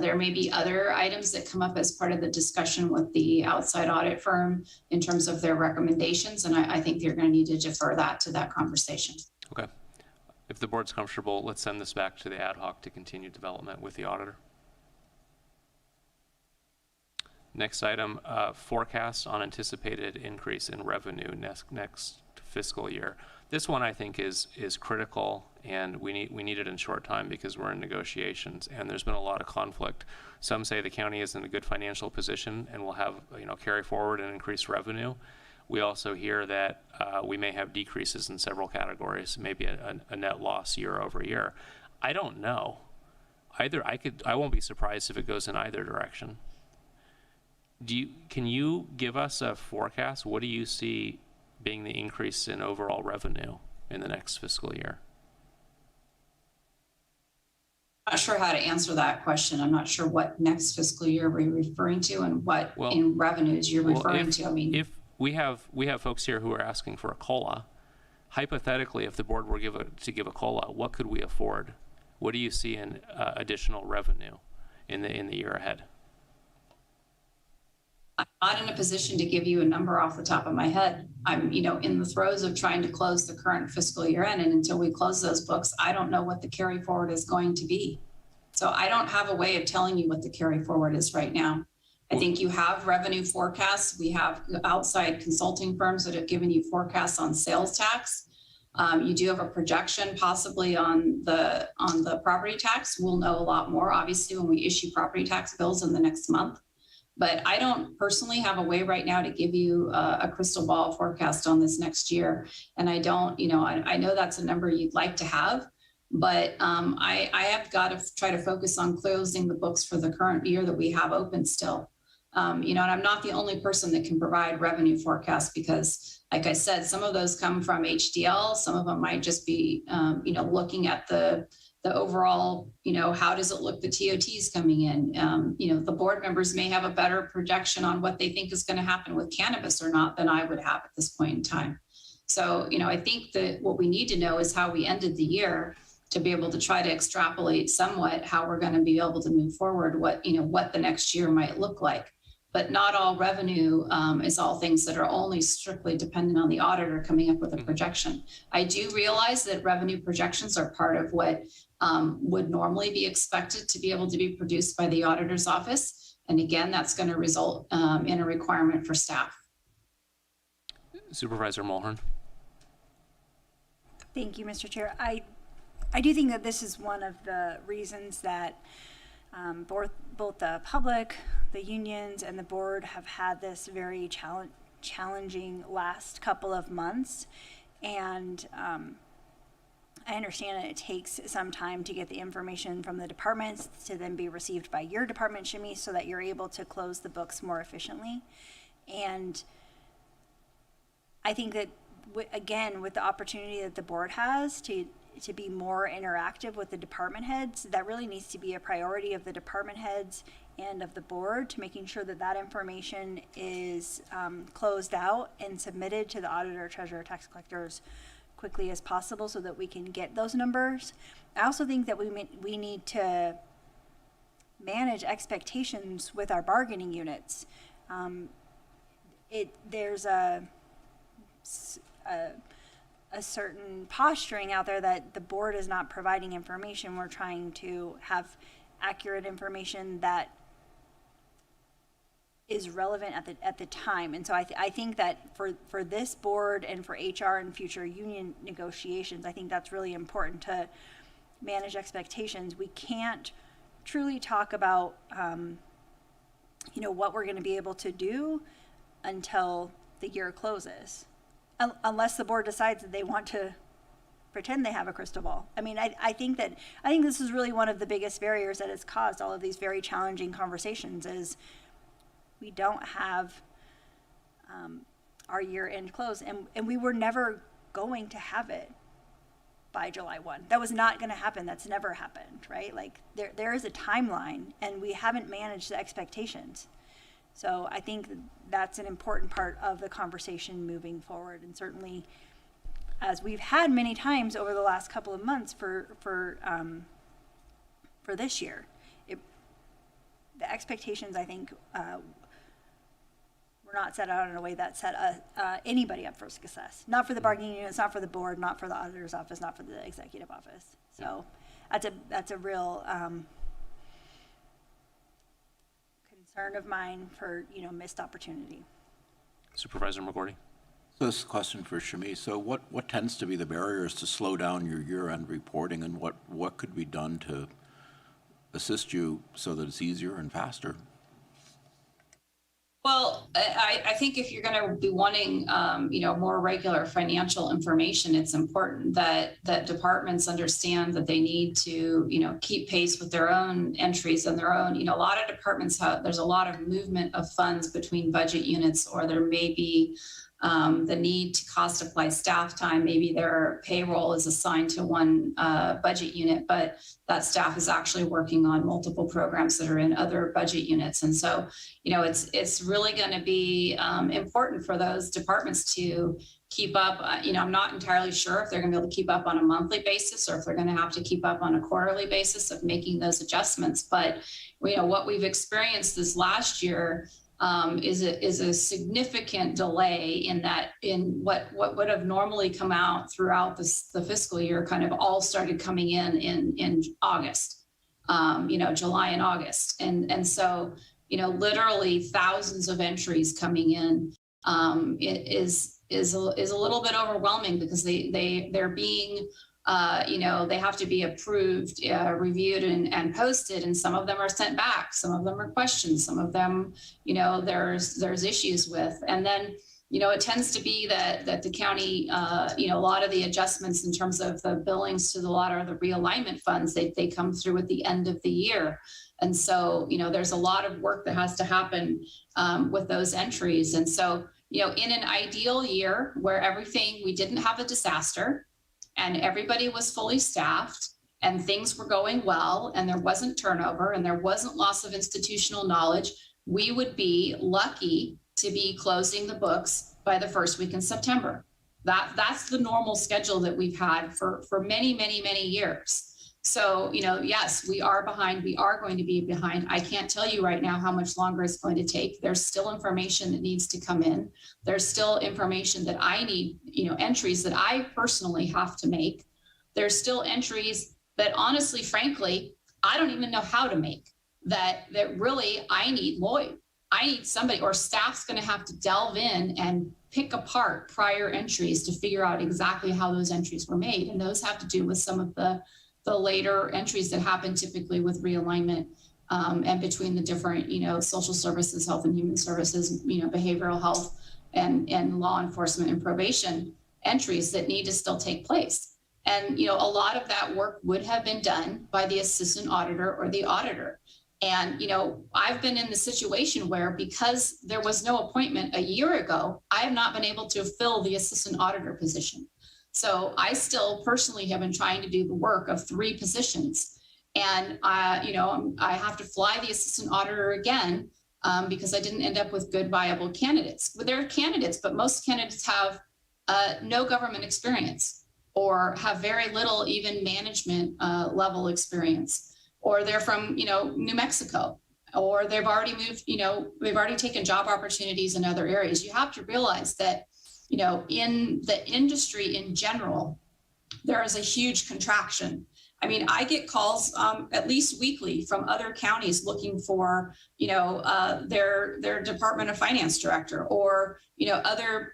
There may be other items that come up as part of the discussion with the outside audit firm in terms of their recommendations, and I think you're going to need to defer that to that conversation.
Okay. If the board's comfortable, let's send this back to the ad hoc to continue development with the auditor. Next item, forecast on anticipated increase in revenue next fiscal year. This one I think is critical, and we need it in short time because we're in negotiations and there's been a lot of conflict. Some say the county is in a good financial position and will have carry forward and increased revenue. We also hear that we may have decreases in several categories, maybe a net loss year over year. I don't know. I won't be surprised if it goes in either direction. Can you give us a forecast? What do you see being the increase in overall revenue in the next fiscal year?
I'm not sure how to answer that question. I'm not sure what next fiscal year we're referring to and what in revenues you're referring to. I mean,
if we have folks here who are asking for a COLA, hypothetically, if the board were to give a COLA, what could we afford? What do you see in additional revenue in the year ahead?
I'm not in a position to give you a number off the top of my head. I'm, in the throes of trying to close the current fiscal year end, and until we close those books, I don't know what the carry forward is going to be. So I don't have a way of telling you what the carry forward is right now. I think you have revenue forecasts. We have outside consulting firms that have given you forecasts on sales tax. You do have a projection possibly on the property tax. We'll know a lot more, obviously, when we issue property tax bills in the next month. But I don't personally have a way right now to give you a crystal ball forecast on this next year. And I don't, I know that's a number you'd like to have, but I have got to try to focus on closing the books for the current year that we have open still. And I'm not the only person that can provide revenue forecasts because, like I said, some of those come from HDL. Some of them might just be, looking at the overall, how does it look, the TOTs coming in? The board members may have a better projection on what they think is going to happen with cannabis or not than I would have at this point in time. So, I think that what we need to know is how we ended the year to be able to try to extrapolate somewhat how we're going to be able to move forward, what the next year might look like. But not all revenue is all things that are only strictly dependent on the auditor coming up with a projection. I do realize that revenue projections are part of what would normally be expected to be able to be produced by the auditor's office. And again, that's going to result in a requirement for staff.
Supervisor Mulhern.
Thank you, Mr. Chair. I do think that this is one of the reasons that both the public, the unions, and the board have had this very challenging last couple of months. And I understand that it takes some time to get the information from the departments to then be received by your department, Shimmy, so that you're able to close the books more efficiently. And I think that, again, with the opportunity that the board has to be more interactive with the department heads, that really needs to be a priority of the department heads and of the board, to making sure that that information is closed out and submitted to the auditor, treasurer, tax collectors quickly as possible so that we can get those numbers. I also think that we need to manage expectations with our bargaining units. There's a certain posturing out there that the board is not providing information. We're trying to have accurate information that is relevant at the time. And so I think that for this board and for HR and future union negotiations, I think that's really important to manage expectations. We can't truly talk about what we're going to be able to do until the year closes, unless the board decides that they want to pretend they have a crystal ball. I mean, I think this is really one of the biggest barriers that has caused all of these very challenging conversations is we don't have our year-end close, and we were never going to have it by July 1. That was not going to happen. That's never happened, right? Like there is a timeline, and we haven't managed the expectations. So I think that's an important part of the conversation moving forward, and certainly, as we've had many times over the last couple of months for this year, the expectations, I think, were not set out in a way that set anybody up for success. Not for the bargaining units, not for the board, not for the auditor's office, not for the executive office. So that's a real concern of mine for, missed opportunity.
Supervisor McGordy.
So this is a question for Shami. So what tends to be the barriers to slow down your year-end reporting, and what could be done to assist you so that it's easier and faster?
Well, I think if you're going to be wanting, more regular financial information, it's important that departments understand that they need to, keep pace with their own entries and their own, a lot of departments there's a lot of movement of funds between budget units, or there may be the need to cost apply staff time. Maybe their payroll is assigned to one budget unit, but that staff is actually working on multiple programs that are in other budget units. And so, it's really going to be important for those departments to keep up. I'm not entirely sure if they're going to be able to keep up on a monthly basis, or if they're going to have to keep up on a quarterly basis of making those adjustments. But, what we've experienced this last year is a significant delay in what would have normally come out throughout the fiscal year, kind of all started coming in August, July and August. And so, literally thousands of entries coming in it is a little bit overwhelming, because they're being they have to be approved, reviewed, and posted, and some of them are sent back, some of them are questions, some of them, there's issues with. And then, it tends to be that the county, a lot of the adjustments in terms of the billings to a lot of the realignment funds, they come through at the end of the year. And so, there's a lot of work that has to happen with those entries. And so, in an ideal year where we didn't have a disaster, and everybody was fully staffed, and things were going well, and there wasn't turnover, and there wasn't loss of institutional knowledge, we would be lucky to be closing the books by the first week in September. That's the normal schedule that we've had for many, many, many years. So, yes, we are behind. We are going to be behind. I can't tell you right now how much longer it's going to take. There's still information that needs to come in. There's still information that I need, entries that I personally have to make. There's still entries that, honestly, frankly, I don't even know how to make, that really I need Lloyd. I need somebody, or staff's going to have to delve in and pick apart prior entries to figure out exactly how those entries were made. And those have to do with some of the later entries that happen typically with realignment and between the different, social services, health and human services, behavioral health and law enforcement and probation entries that need to still take place. And, a lot of that work would have been done by the assistant auditor or the auditor. And, I've been in the situation where, because there was no appointment a year ago, I have not been able to fill the assistant auditor position. So I still personally have been trying to do the work of 3 positions. And, I have to fly the assistant auditor again because I didn't end up with good, viable candidates. But they're candidates, but most candidates have no government experience, or have very little even management level experience, or they're from, New Mexico, or they've already moved, they've already taken job opportunities in other areas. You have to realize that, in the industry in general, there is a huge contraction. I mean, I get calls at least weekly from other counties looking for, their Department of Finance director, or, other,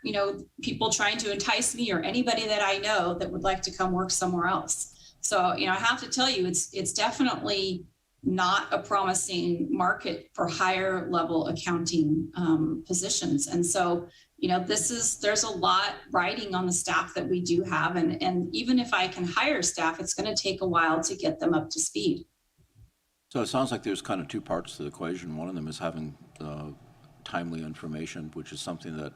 people trying to entice me or anybody that I know that would like to come work somewhere else. So, I have to tell you, it's definitely not a promising market for higher level accounting positions. And so, there's a lot riding on the staff that we do have. And even if I can hire staff, it's going to take a while to get them up to speed.
So it sounds like there's kind of 2 parts to the equation. One of them is having timely information, which is something that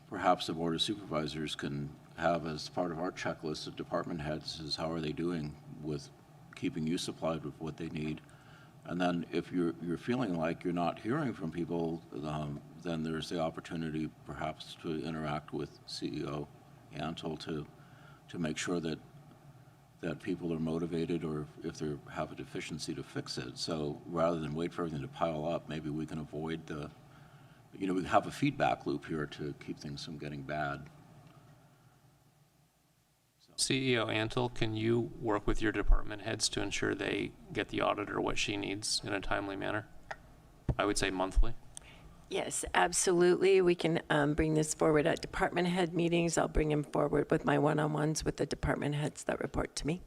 perhaps the Board of Supervisors can have as part of our checklist of department heads, is how are they doing with keeping you supplied with what they need. And then if you're feeling like you're not hearing from people, then there's the opportunity perhaps to interact with CEO Antle to make sure that that people are motivated, or if they have a deficiency, to fix it. So rather than wait for everything to pile up, maybe we can avoid the, we have a feedback loop here to keep things from getting bad.
CEO Antle, can you work with your department heads to ensure they get the auditor what she needs in a timely manner? I would say monthly.
Yes, absolutely. We can bring this forward at department head meetings. I'll bring them forward with my one-on-ones with the department heads that report to me.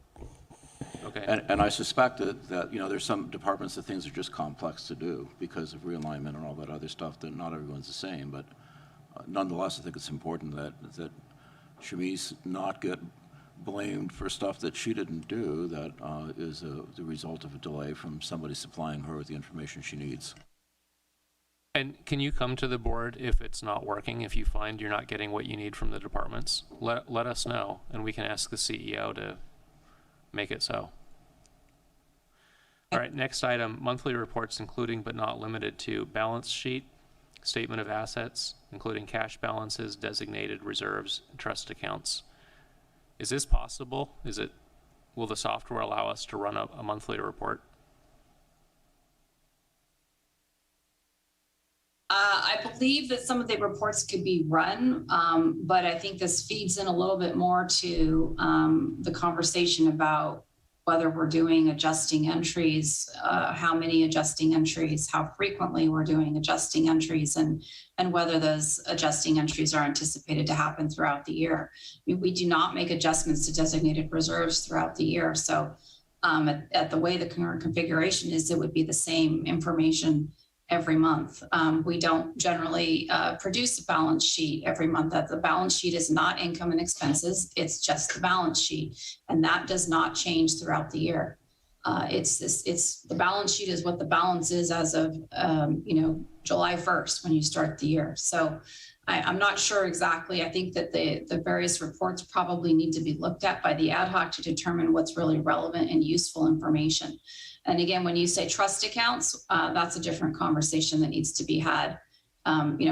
Okay.
And I suspect that there's some departments that things are just complex to do because of realignment and all that other stuff, that not everyone's the same. But nonetheless, I think it's important that Shamiz not get blamed for stuff that she didn't do that is the result of a delay from somebody supplying her with the information she needs.
And can you come to the board if it's not working, if you find you're not getting what you need from the departments? Let us know, and we can ask the CEO to make it so. All right, next item, monthly reports including but not limited to balance sheet, statement of assets, including cash balances, designated reserves, and trust accounts. Is this possible? Will the software allow us to run a monthly report?
I believe that some of the reports could be run, but I think this feeds in a little bit more to the conversation about whether we're doing adjusting entries, how many adjusting entries, how frequently we're doing adjusting entries, and whether those adjusting entries are anticipated to happen throughout the year. I mean, we do not make adjustments to designated reserves throughout the year. So at the way the current configuration is, it would be the same information every month. We don't generally produce a balance sheet every month. That the balance sheet is not income and expenses. It's just the balance sheet, and that does not change throughout the year. It's the balance sheet is what the balance is as of July 1st when you start the year. So I'm not sure exactly. I think that the various reports probably need to be looked at by the ad hoc to determine what's really relevant and useful information. And again, when you say trust accounts, that's a different conversation that needs to be had.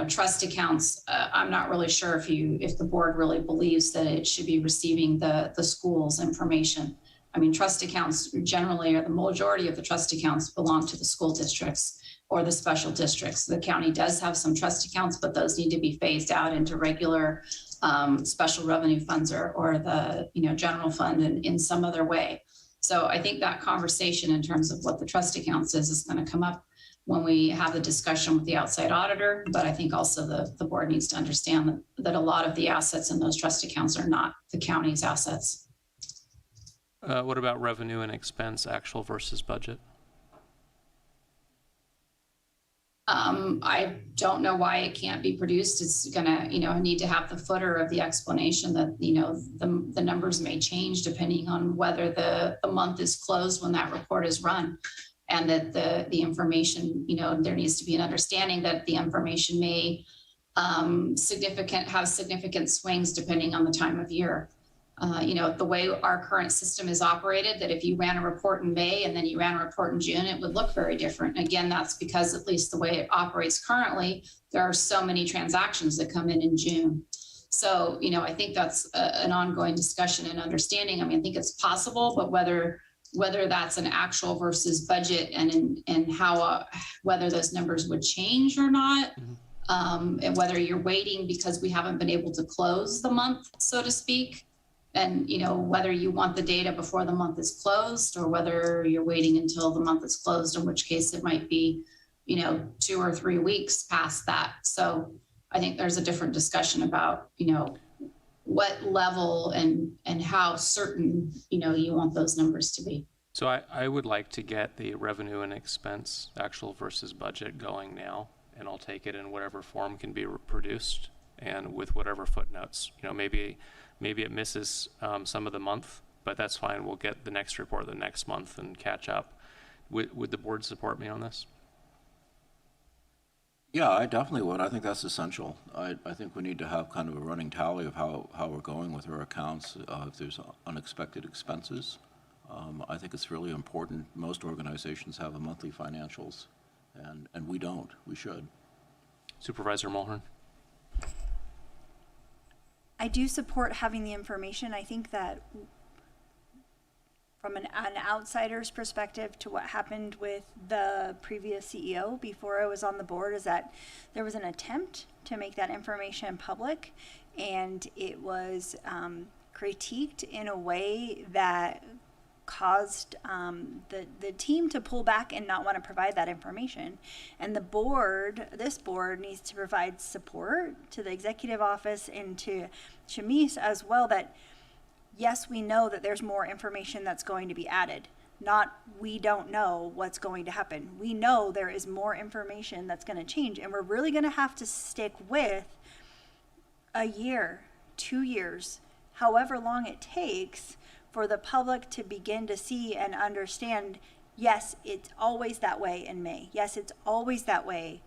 Trust accounts, I'm not really sure if the board really believes that it should be receiving the school's information. I mean, trust accounts generally, or the majority of the trust accounts, belong to the school districts or the special districts. The county does have some trust accounts, but those need to be phased out into regular special revenue funds or the general fund in some other way. So I think that conversation in terms of what the trust accounts is going to come up when we have the discussion with the outside auditor. But I think also the board needs to understand that a lot of the assets in those trust accounts are not the county's assets.
What about revenue and expense, actual versus budget?
I don't know why it can't be produced. It's gonna, need to have the footer of the explanation that, the numbers may change depending on whether the month is closed when that report is run. And that the information, there needs to be an understanding that the information may have significant swings depending on the time of year. The way our current system is operated, that if you ran a report in May and then you ran a report in June, it would look very different. Again, that's because at least the way it operates currently, there are so many transactions that come in June. So, I think that's an ongoing discussion and understanding. I mean, I think it's possible, but whether that's an actual versus budget and how whether those numbers would change or not, and whether you're waiting because we haven't been able to close the month, so to speak. And, whether you want the data before the month is closed or whether you're waiting until the month is closed, in which case it might be, 2 or 3 weeks past that. So I think there's a different discussion about, what level and how certain, you want those numbers to be.
So I would like to get the revenue and expense, actual versus budget, going now, and I'll take it in whatever form can be produced and with whatever footnotes. Maybe it misses some of the month, but that's fine. We'll get the next report the next month and catch up. Would the board support me on this?
Yeah, I definitely would. I think that's essential. I think we need to have kind of a running tally of how we're going with our accounts. If there's unexpected expenses, I think it's really important. Most organizations have a monthly financials, and we don't. We should.
Supervisor Mulhern.
I do support having the information. I think that from an outsider's perspective to what happened with the previous CEO before I was on the board is that there was an attempt to make that information public, and it was critiqued in a way that caused the team to pull back and not want to provide that information. And this board needs to provide support to the executive office and to Shamise as well, that yes, we know that there's more information that's going to be added. Not, we don't know what's going to happen. We know there is more information that's going to change, and we're really going to have to stick with a year, 2 years, however long it takes for the public to begin to see and understand, yes, it's always that way in May. Yes, it's always that way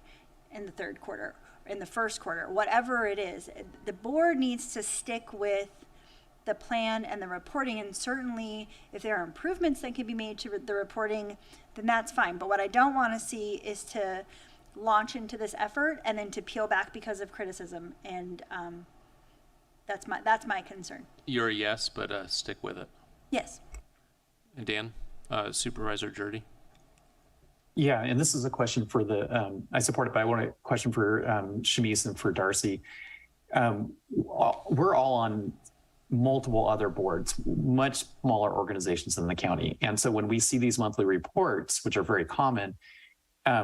in the third quarter, in the first quarter, whatever it is. The board needs to stick with the plan and the reporting, and certainly if there are improvements that can be made to the reporting, then that's fine. But what I don't want to see is to launch into this effort and then to peel back because of criticism, and that's my concern.
You're a yes, but stick with it.
Yes.
And Dan, Supervisor Jurdy.
Yeah, and this is a question for I support it, but I want a question for Shamise and for Darcy. We're all on multiple other boards, much smaller organizations than the county. And so when we see these monthly reports, which are very common,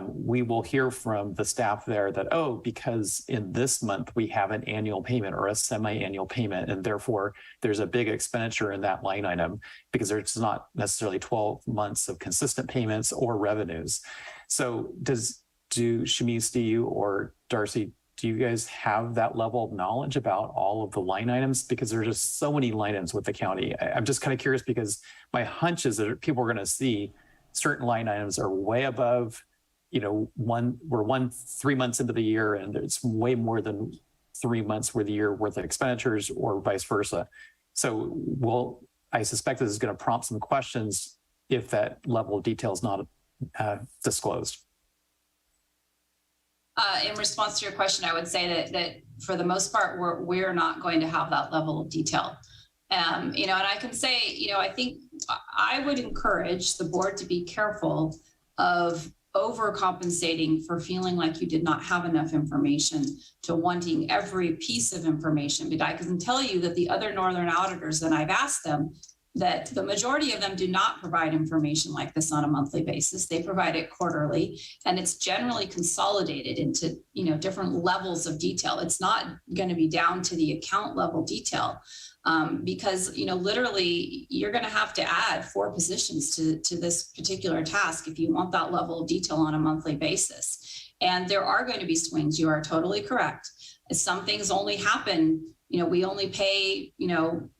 we will hear from the staff there that, oh, because in this month we have an annual payment or a semi-annual payment, and therefore there's a big expenditure in that line item because there's not necessarily 12 months of consistent payments or revenues. So Shamise, do you or Darcy, do you guys have that level of knowledge about all of the line items? Because there's just so many line items with the county. I'm just kind of curious because my hunch is that people are going to see certain line items are way above, we're 3 months into the year and it's way more than 3 months worth of year worth of expenditures or vice versa. So I suspect this is going to prompt some questions if that level of detail is not disclosed.
In response to your question, I would say that for the most part, we're not going to have that level of detail. And I can say, I think I would encourage the board to be careful of overcompensating for feeling like you did not have enough information to wanting every piece of information. But I can tell you that the other northern auditors that I've asked them, that the majority of them do not provide information like this on a monthly basis. They provide it quarterly, and it's generally consolidated into, different levels of detail. It's not going to be down to the account level detail, because, literally you're going to have to add 4 positions to this particular task if you want that level of detail on a monthly basis. And there are going to be swings. You are totally correct. Some things only happen, we only pay,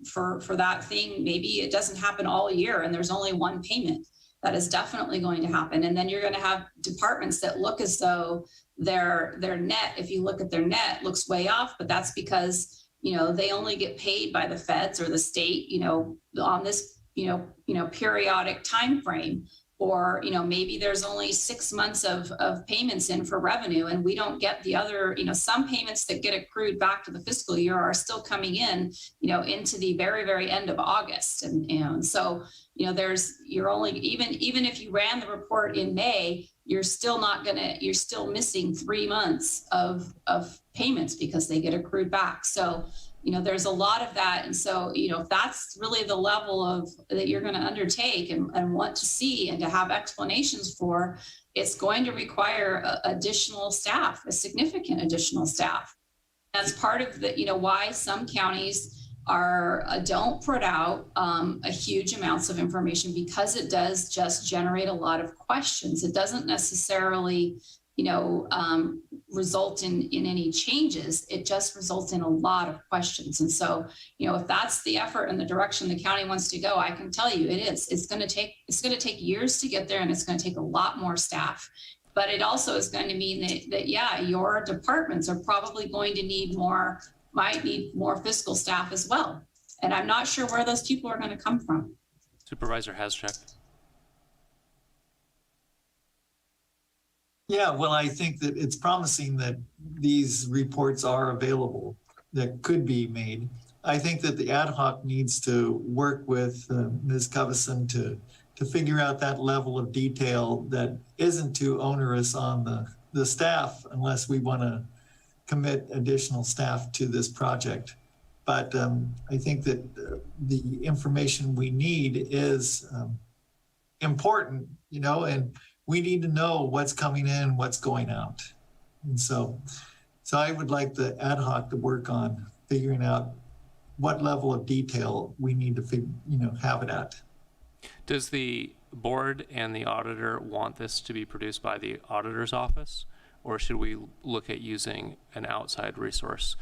for that thing. Maybe it doesn't happen all year and there's only one payment. That is definitely going to happen. And then you're going to have departments that look as though their net, if you look at their net, looks way off, but that's because, they only get paid by the feds or the state, on this, periodic time frame. Or, maybe there's only 6 months of payments in for revenue, and we don't get the other, some payments that get accrued back to the fiscal year are still coming in, into the very, very end of August. And so, you're only, even if you ran the report in May, you're still missing 3 months of payments because they get accrued back. So, there's a lot of that. And so, if that's really the level of that you're going to undertake and want to see and to have explanations for, it's going to require additional staff, a significant additional staff. That's part of the, why some counties don't put out a huge amounts of information, because it does just generate a lot of questions. It doesn't necessarily, result in any changes. It just results in a lot of questions. And so, if that's the effort and the direction the county wants to go, I can tell you it is. It's going to take years to get there, and it's going to take a lot more staff. But it also is going to mean that yeah, your departments are probably going to might need more fiscal staff as well. And I'm not sure where those people are going to come from.
Supervisor Haschek.
Yeah, well, I think that it's promising that these reports are available that could be made. I think that the ad hoc needs to work with Ms. Covison to figure out that level of detail that isn't too onerous on the staff unless we want to commit additional staff to this project. But I think that the information we need is important, you know, and we need to know what's coming in, what's going out. And so I would like the ad hoc to work on figuring out what level of detail we need to have it at.
Does the board and the auditor want this to be produced by the auditor's office, or should we look at using an outside resource?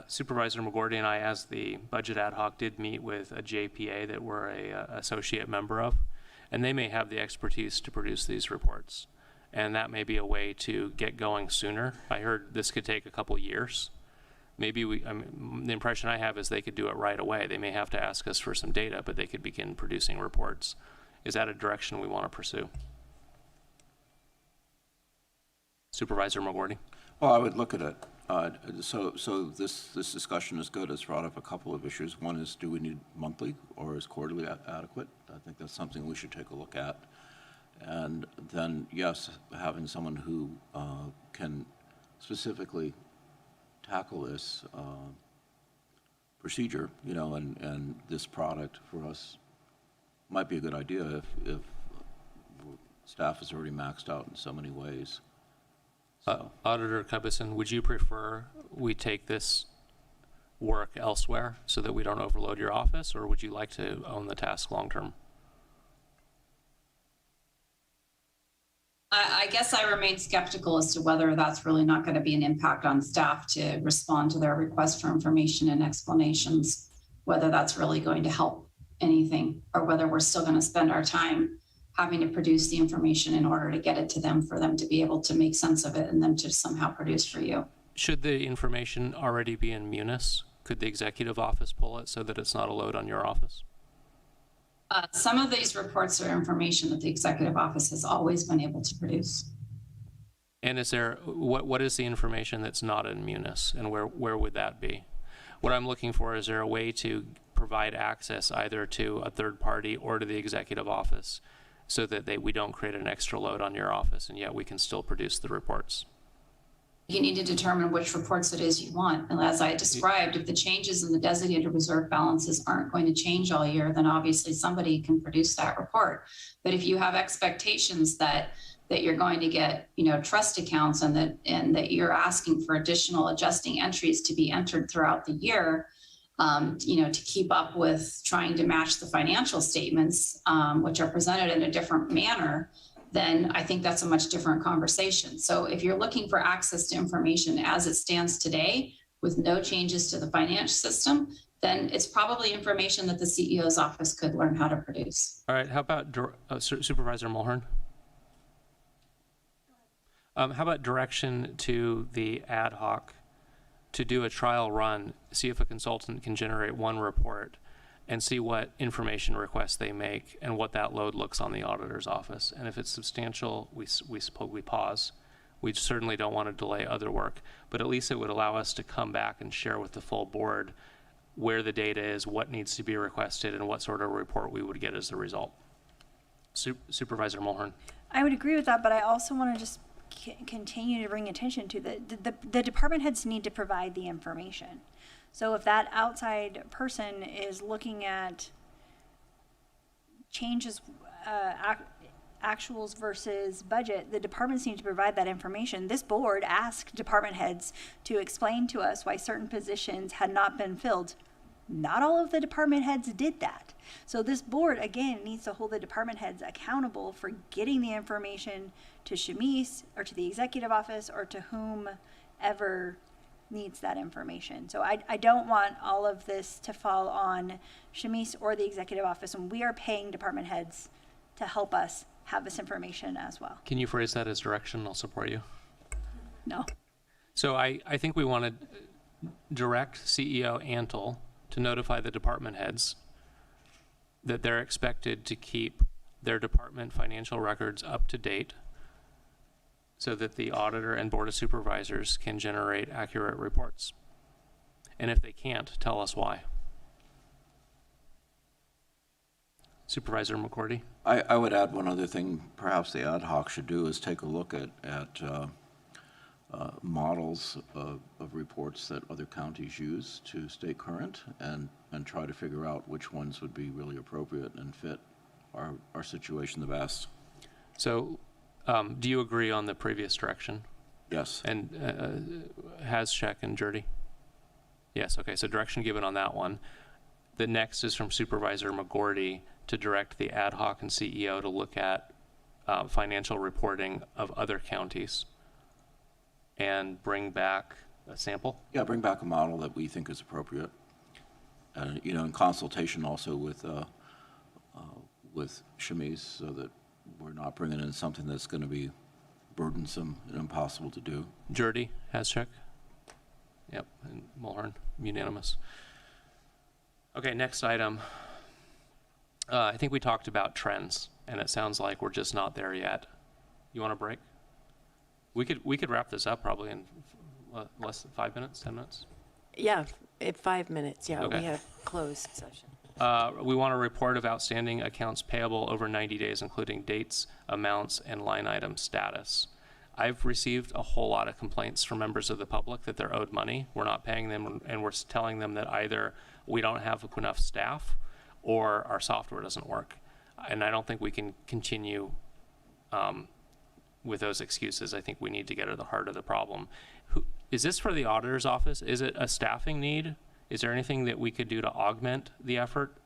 Supervisor McGordy and I, as the budget ad hoc, did meet with a JPA that we're a associate member of, and they may have the expertise to produce these reports. And that may be a way to get going sooner. I heard this could take a couple years. Maybe the impression I have is they could do it right away. They may have to ask us for some data, but they could begin producing reports. Is that a direction we want to pursue? Supervisor McGordy?
Well, I would look at it. So this discussion is good. It's brought up a couple of issues. One is, do we need monthly or is quarterly adequate? I think that's something we should take a look at. And then, yes, having someone who can specifically tackle this procedure, you know, and this product for us might be a good idea if staff is already maxed out in so many ways. So.
Auditor Cubison, would you prefer we take this work elsewhere so that we don't overload your office, or would you like to own the task long term?
I guess I remain skeptical as to whether that's really not going to be an impact on staff to respond to their request for information and explanations, whether that's really going to help anything, or whether we're still going to spend our time having to produce the information in order to get it to them for them to be able to make sense of it and then to somehow produce for you.
Should the information already be in Munis? Could the executive office pull it so that it's not a load on your office?
Some of these reports are information that the executive office has always been able to produce.
And is there, what is the information that's not in Munis, and where would that be? What I'm looking for, is there a way to provide access either to a third party or to the executive office so that we don't create an extra load on your office and yet we can still produce the reports?
You need to determine which reports it is you want. And as I described, if the changes in the designated reserve balances aren't going to change all year, then obviously somebody can produce that report. But if you have expectations that you're going to get, you know, trust accounts and that you're asking for additional adjusting entries to be entered throughout the year, you know, to keep up with trying to match the financial statements, which are presented in a different manner, then I think that's a much different conversation. So if you're looking for access to information as it stands today with no changes to the financial system, then it's probably information that the CEO's office could learn how to produce.
All right, how about Supervisor Mulhern? How about direction to the ad hoc to do a trial run, see if a consultant can generate one report and see what information requests they make and what that load looks on the auditor's office. And if it's substantial, we pause. We certainly don't want to delay other work, but at least it would allow us to come back and share with the full board where the data is, what needs to be requested, and what sort of report we would get as a result. Supervisor Mulhern.
I would agree with that, but I also want to just continue to bring attention to the department heads need to provide the information. So if that outside person is looking at changes, actuals versus budget, the departments need to provide that information. This board asked department heads to explain to us why certain positions had not been filled. Not all of the department heads did that. So this board, again, needs to hold the department heads accountable for getting the information to Shamise or to the executive office or to whomever needs that information. So I don't want all of this to fall on Shamise or the executive office when we are paying department heads to help us have this information as well.
Can you phrase that as direction? I'll support you.
No.
So I think we want to direct CEO Antle to notify the department heads that they're expected to keep their department financial records up to date so that the auditor and board of supervisors can generate accurate reports. And if they can't, tell us why. Supervisor McCourty?
I would add one other thing perhaps the ad hoc should do is take a look at models of reports that other counties use to stay current and try to figure out which ones would be really appropriate and fit our situation the best.
So do you agree on the previous direction?
Yes.
And Hascheck and Jurdy? Yes, okay, so direction given on that one. The next is from Supervisor McGordy to direct the ad hoc and CEO to look at financial reporting of other counties and bring back a sample?
Yeah, bring back a model that we think is appropriate. And, you know, in consultation also with Shamise, so that we're not bringing in something that's going to be burdensome and impossible to do.
Jurdy, Hascheck? Yep, and Mulhern, unanimous. Okay, next item. I think we talked about trends, and it sounds like we're just not there yet. You want a break? We could wrap this up probably in less than 5 minutes, 10 minutes.
Yeah, 5 minutes. Yeah,
Okay.
we have closed session.
We want a report of outstanding accounts payable over 90 days, including dates, amounts, and line item status. I've received a whole lot of complaints from members of the public that they're owed money. We're not paying them, and we're telling them that either we don't have enough staff or our software doesn't work. And I don't think we can continue with those excuses. I think we need to get to the heart of the problem. Is this for the auditor's office? Is it a staffing need? Is there anything that we could do to augment the effort?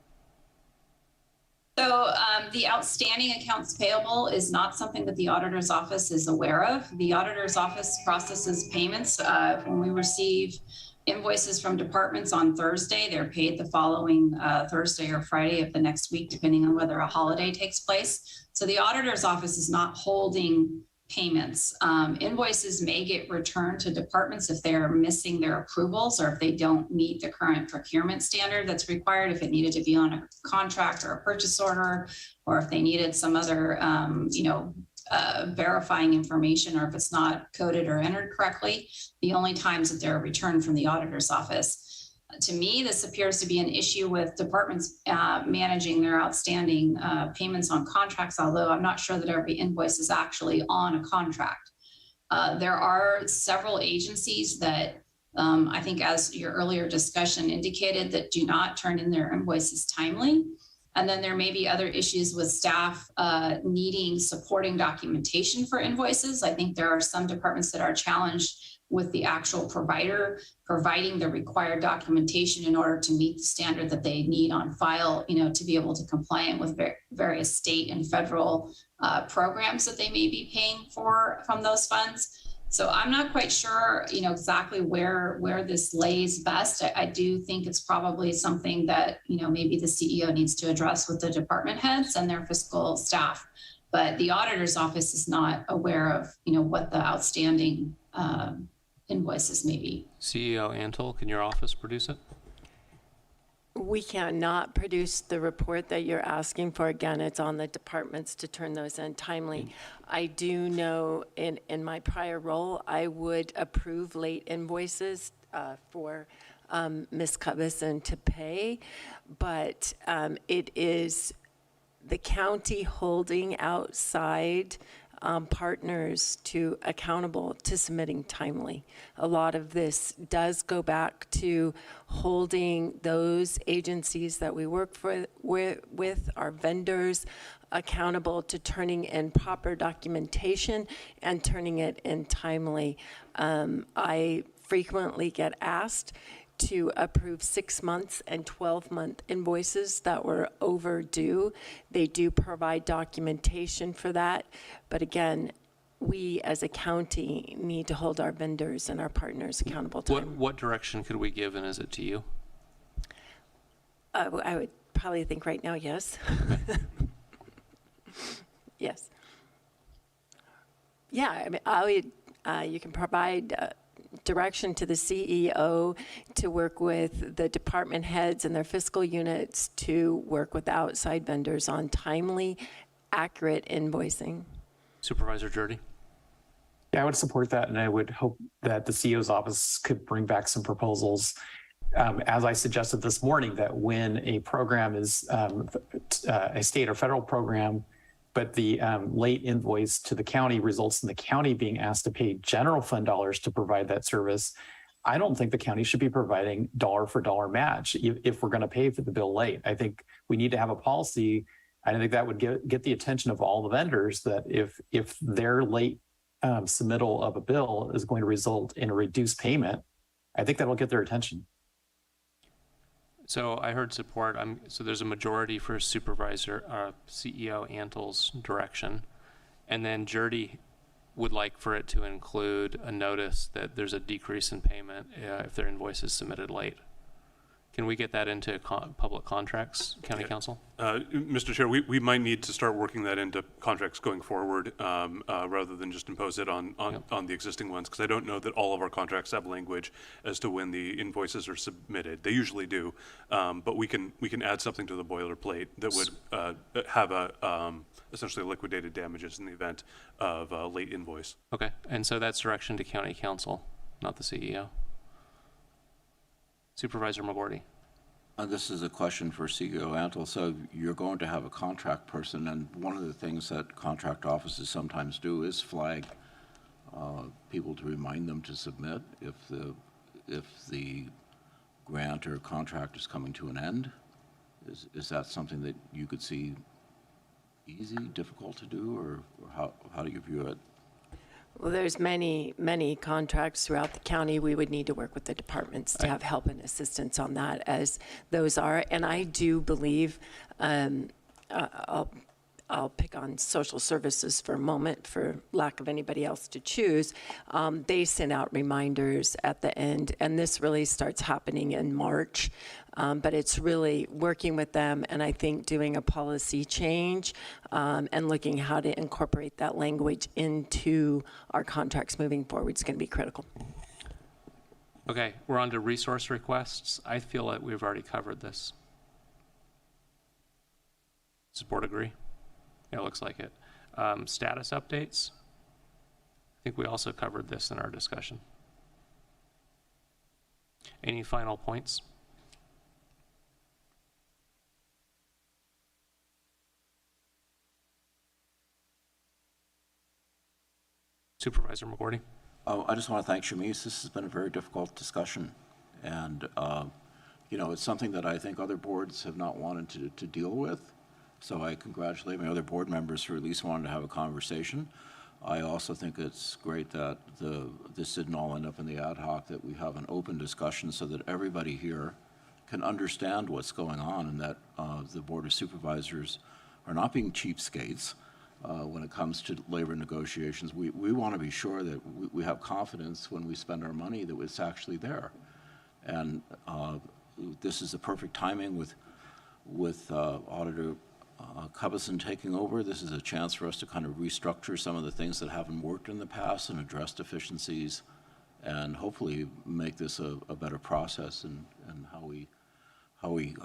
So the outstanding accounts payable is not something that the auditor's office is aware of. The auditor's office processes payments. When we receive invoices from departments on Thursday, they're paid the following Thursday or Friday of the next week, depending on whether a holiday takes place. So the auditor's office is not holding payments. Invoices may get returned to departments if they're missing their approvals or if they don't meet the current procurement standard that's required, if it needed to be on a contract or a purchase order, or if they needed some other, verifying information, or if it's not coded or entered correctly. The only times that they're returned from the auditor's office. To me, this appears to be an issue with departments managing their outstanding payments on contracts, although I'm not sure that every invoice is actually on a contract. There are several agencies that I think, as your earlier discussion indicated, that do not turn in their invoices timely. And then there may be other issues with staff needing supporting documentation for invoices. I think there are some departments that are challenged with the actual provider providing the required documentation in order to meet the standard that they need on file, to be able to comply with various state and federal programs that they may be paying for from those funds. So I'm not quite sure, exactly where this lays best. I do think it's probably something that, maybe the CEO needs to address with the department heads and their fiscal staff. But the auditor's office is not aware of, what the outstanding invoices may be.
CEO Antle, can your office produce it?
We cannot produce the report that you're asking for. Again, it's on the departments to turn those in timely. I do know in my prior role, I would approve late invoices for Ms. Cubison to pay, but it is the county holding outside partners to accountable to submitting timely. A lot of this does go back to holding those agencies that we work with our vendors accountable to turning in proper documentation and turning it in timely. I frequently get asked to approve 6 months and 12-month invoices that were overdue. They do provide documentation for that. But again, we as a county need to hold our vendors and our partners accountable.
What direction could we give, and is it to you?
I would probably think right now, yes. Yes. Yeah, I mean, you can provide direction to the CEO to work with the department heads and their fiscal units to work with outside vendors on timely, accurate invoicing.
Supervisor Jurdy?
Yeah, I would support that, and I would hope that the CEO's office could bring back some proposals as I suggested this morning, that when a program is a state or federal program, but the late invoice to the county results in the county being asked to pay general fund dollars to provide that service, I don't think the county should be providing dollar for dollar match if we're going to pay for the bill late. I think we need to have a policy. I think that would get the attention of all the vendors, that if their late submittal of a bill is going to result in a reduced payment, I think that'll get their attention.
So I heard support. So there's a majority for Supervisor CEO Antle's direction, and then Jurdy would like for it to include a notice that there's a decrease in payment if their invoice is submitted late. Can we get that into public contracts, County Council?
Mr. Chair, we might need to start working that into contracts going forward rather than just impose it on the existing ones, because I don't know that all of our contracts have language as to when the invoices are submitted. They usually do, but we can add something to the boilerplate that would have essentially liquidated damages in the event of a late invoice.
Okay, and so that's direction to County Council, not the CEO. Supervisor McGordy.
This is a question for CEO Antle. So you're going to have a contract person, and one of the things that contract offices sometimes do is flag people to remind them to submit if the grant or contract is coming to an end. Is that something that you could see easy, difficult to do, or how do you view it?
Well, there's many contracts throughout the county. We would need to work with the departments to have help and assistance on that, as those are. And I do believe, I'll pick on social services for a moment, for lack of anybody else to choose. They send out reminders at the end, and this really starts happening in March. But it's really working with them, and I think doing a policy change and looking how to incorporate that language into our contracts moving forward is going to be critical.
Okay, we're on to resource requests. I feel like we've already covered this. Does the board agree? Yeah, it looks like it. Status updates. I think we also covered this in our discussion. Any final points? Supervisor McGordy.
I just want to thank Shamice. This has been a very difficult discussion, and it's something that I think other boards have not wanted to deal with. So I congratulate my other board members for at least wanting to have a conversation. I also think it's great that this didn't all end up in the ad hoc, that we have an open discussion so that everybody here can understand what's going on, and that the Board of Supervisors are not being cheapskates when it comes to labor negotiations. We want to be sure that we have confidence when we spend our money that it's actually there. And this is the perfect timing with Auditor Covison taking over. This is a chance for us to kind of restructure some of the things that haven't worked in the past and address deficiencies, and hopefully make this a better process in how we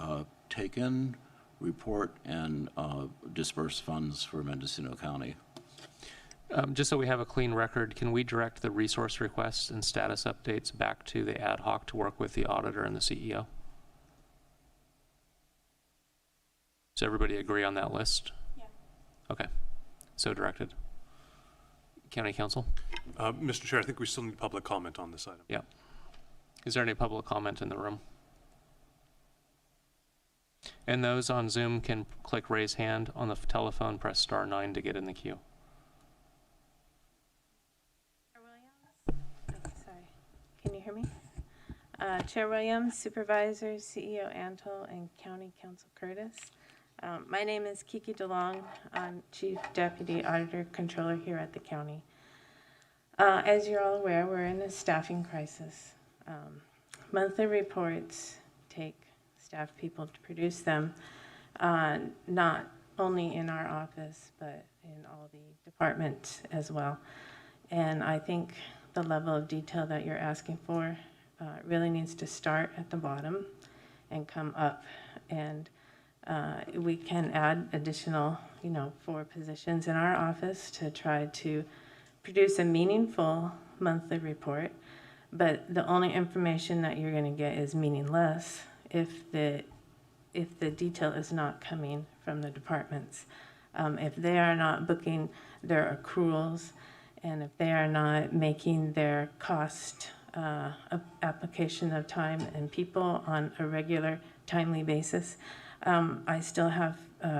take in, report, and disperse funds for Mendocino County.
Just so we have a clean record, can we direct the resource requests and status updates back to the ad hoc to work with the auditor and the CEO? Does everybody agree on that list? Yeah. Okay, so directed. County Council?
Mr. Chair, I think we still need public comment on this item.
Yeah. Is there any public comment in the room? And those on Zoom can click raise hand. On the telephone, press *9 to get in the queue.
Sorry, can you hear me? Chair Williams, Supervisors, CEO Antle, and County Council Curtis. My name is Kiki DeLong. I'm Chief Deputy Auditor Controller here at the county. As you're all aware, we're in a staffing crisis. Monthly reports take staff people to produce them, not only in our office, but in all the departments as well. And I think the level of detail that you're asking for really needs to start at the bottom and come up. And we can add additional, 4 positions in our office to try to produce a meaningful monthly report. But the only information that you're going to get is meaningless if the detail is not coming from the departments. If they are not booking their accruals, and if they are not making their cost application of time and people on a regular, timely basis, I still have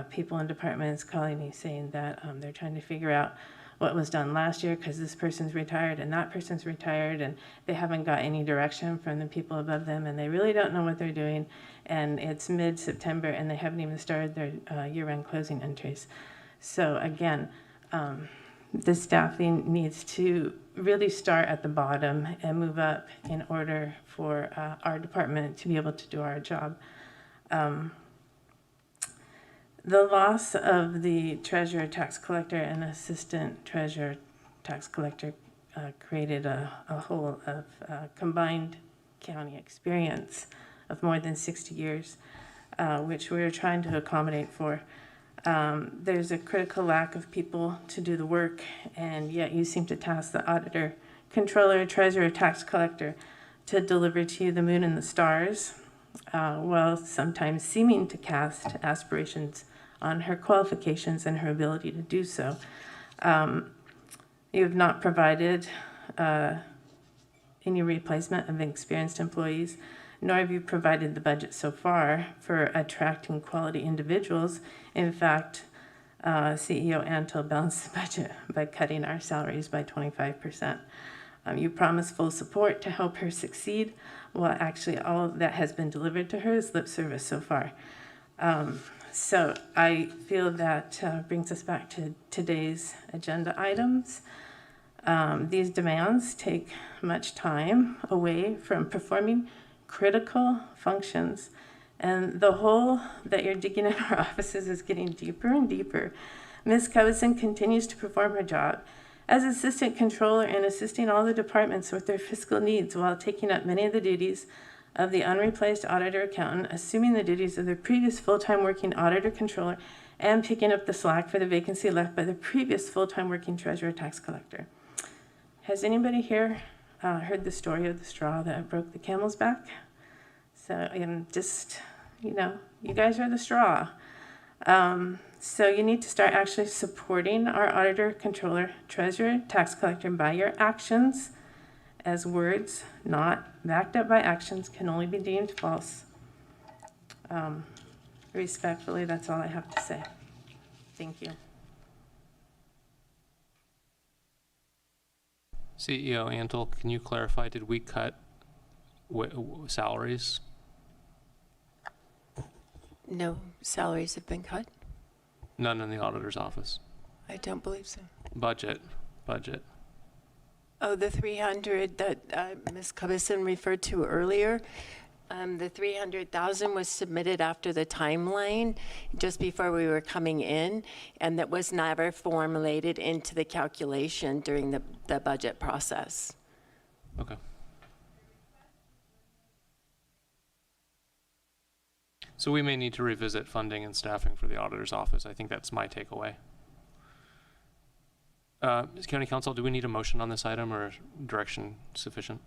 people in departments calling me saying that they're trying to figure out what was done last year because this person's retired and that person's retired, and they haven't got any direction from the people above them, and they really don't know what they're doing. And it's mid-September and they haven't even started their year-end closing entries. So again, the staffing needs to really start at the bottom and move up in order for our department to be able to do our job. The loss of the treasurer, tax collector, and assistant treasurer, tax collector created a whole of combined county experience of more than 60 years, which we're trying to accommodate for. There's a critical lack of people to do the work, and yet you seem to task the auditor, controller, treasurer, tax collector to deliver to you the moon and the stars, while sometimes seeming to cast aspirations on her qualifications and her ability to do so. You have not provided any replacement of experienced employees, nor have you provided the budget so far for attracting quality individuals. In fact, CEO Antle balanced the budget by cutting our salaries by 25%. You promised full support to help her succeed, while actually all that has been delivered to her is lip service so far. So I feel that brings us back to today's agenda items. These demands take much time away from performing critical functions, and the hole that you're digging in our offices is getting deeper and deeper. Ms. Covison continues to perform her job as assistant controller and assisting all the departments with their fiscal needs while taking up many of the duties of the unreplaced auditor accountant, assuming the duties of the previous full-time working auditor controller, and picking up the slack for the vacancy left by the previous full-time working treasurer tax collector. Has anybody here heard the story of the straw that broke the camel's back? So just, you guys are the straw. So you need to start actually supporting our auditor, controller, treasurer, tax collector by your actions, as words not backed up by actions can only be deemed false. Respectfully, that's all I have to say. Thank you.
CEO Antle, can you clarify, did we cut salaries?
No salaries have been cut?
None in the auditor's office.
I don't believe so.
Budget.
Oh, the 300 that Ms. Covison referred to earlier, the 300,000 was submitted after the timeline, just before we were coming in, and that was never formulated into the calculation during the budget process.
Okay. So we may need to revisit funding and staffing for the auditor's office. I think that's my takeaway. County Council, do we need a motion on this item, or direction sufficient?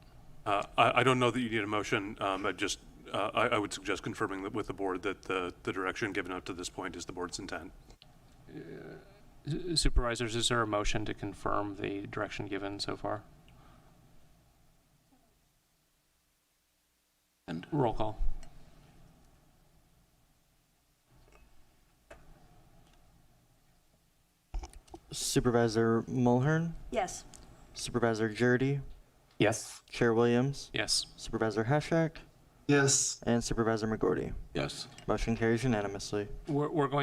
I don't know that you need a motion. I would suggest confirming that with the board that the direction given up to this point is the board's intent.
Supervisors, is there a motion to confirm the direction given so far?
And
roll call.
Supervisor Mulhern,
Yes.
Supervisor Jurdy,
Yes.
Chair Williams,
Yes.
Supervisor Hashak,
Yes.
and Supervisor McGordy.
yes.
Motion carries unanimously.
We're going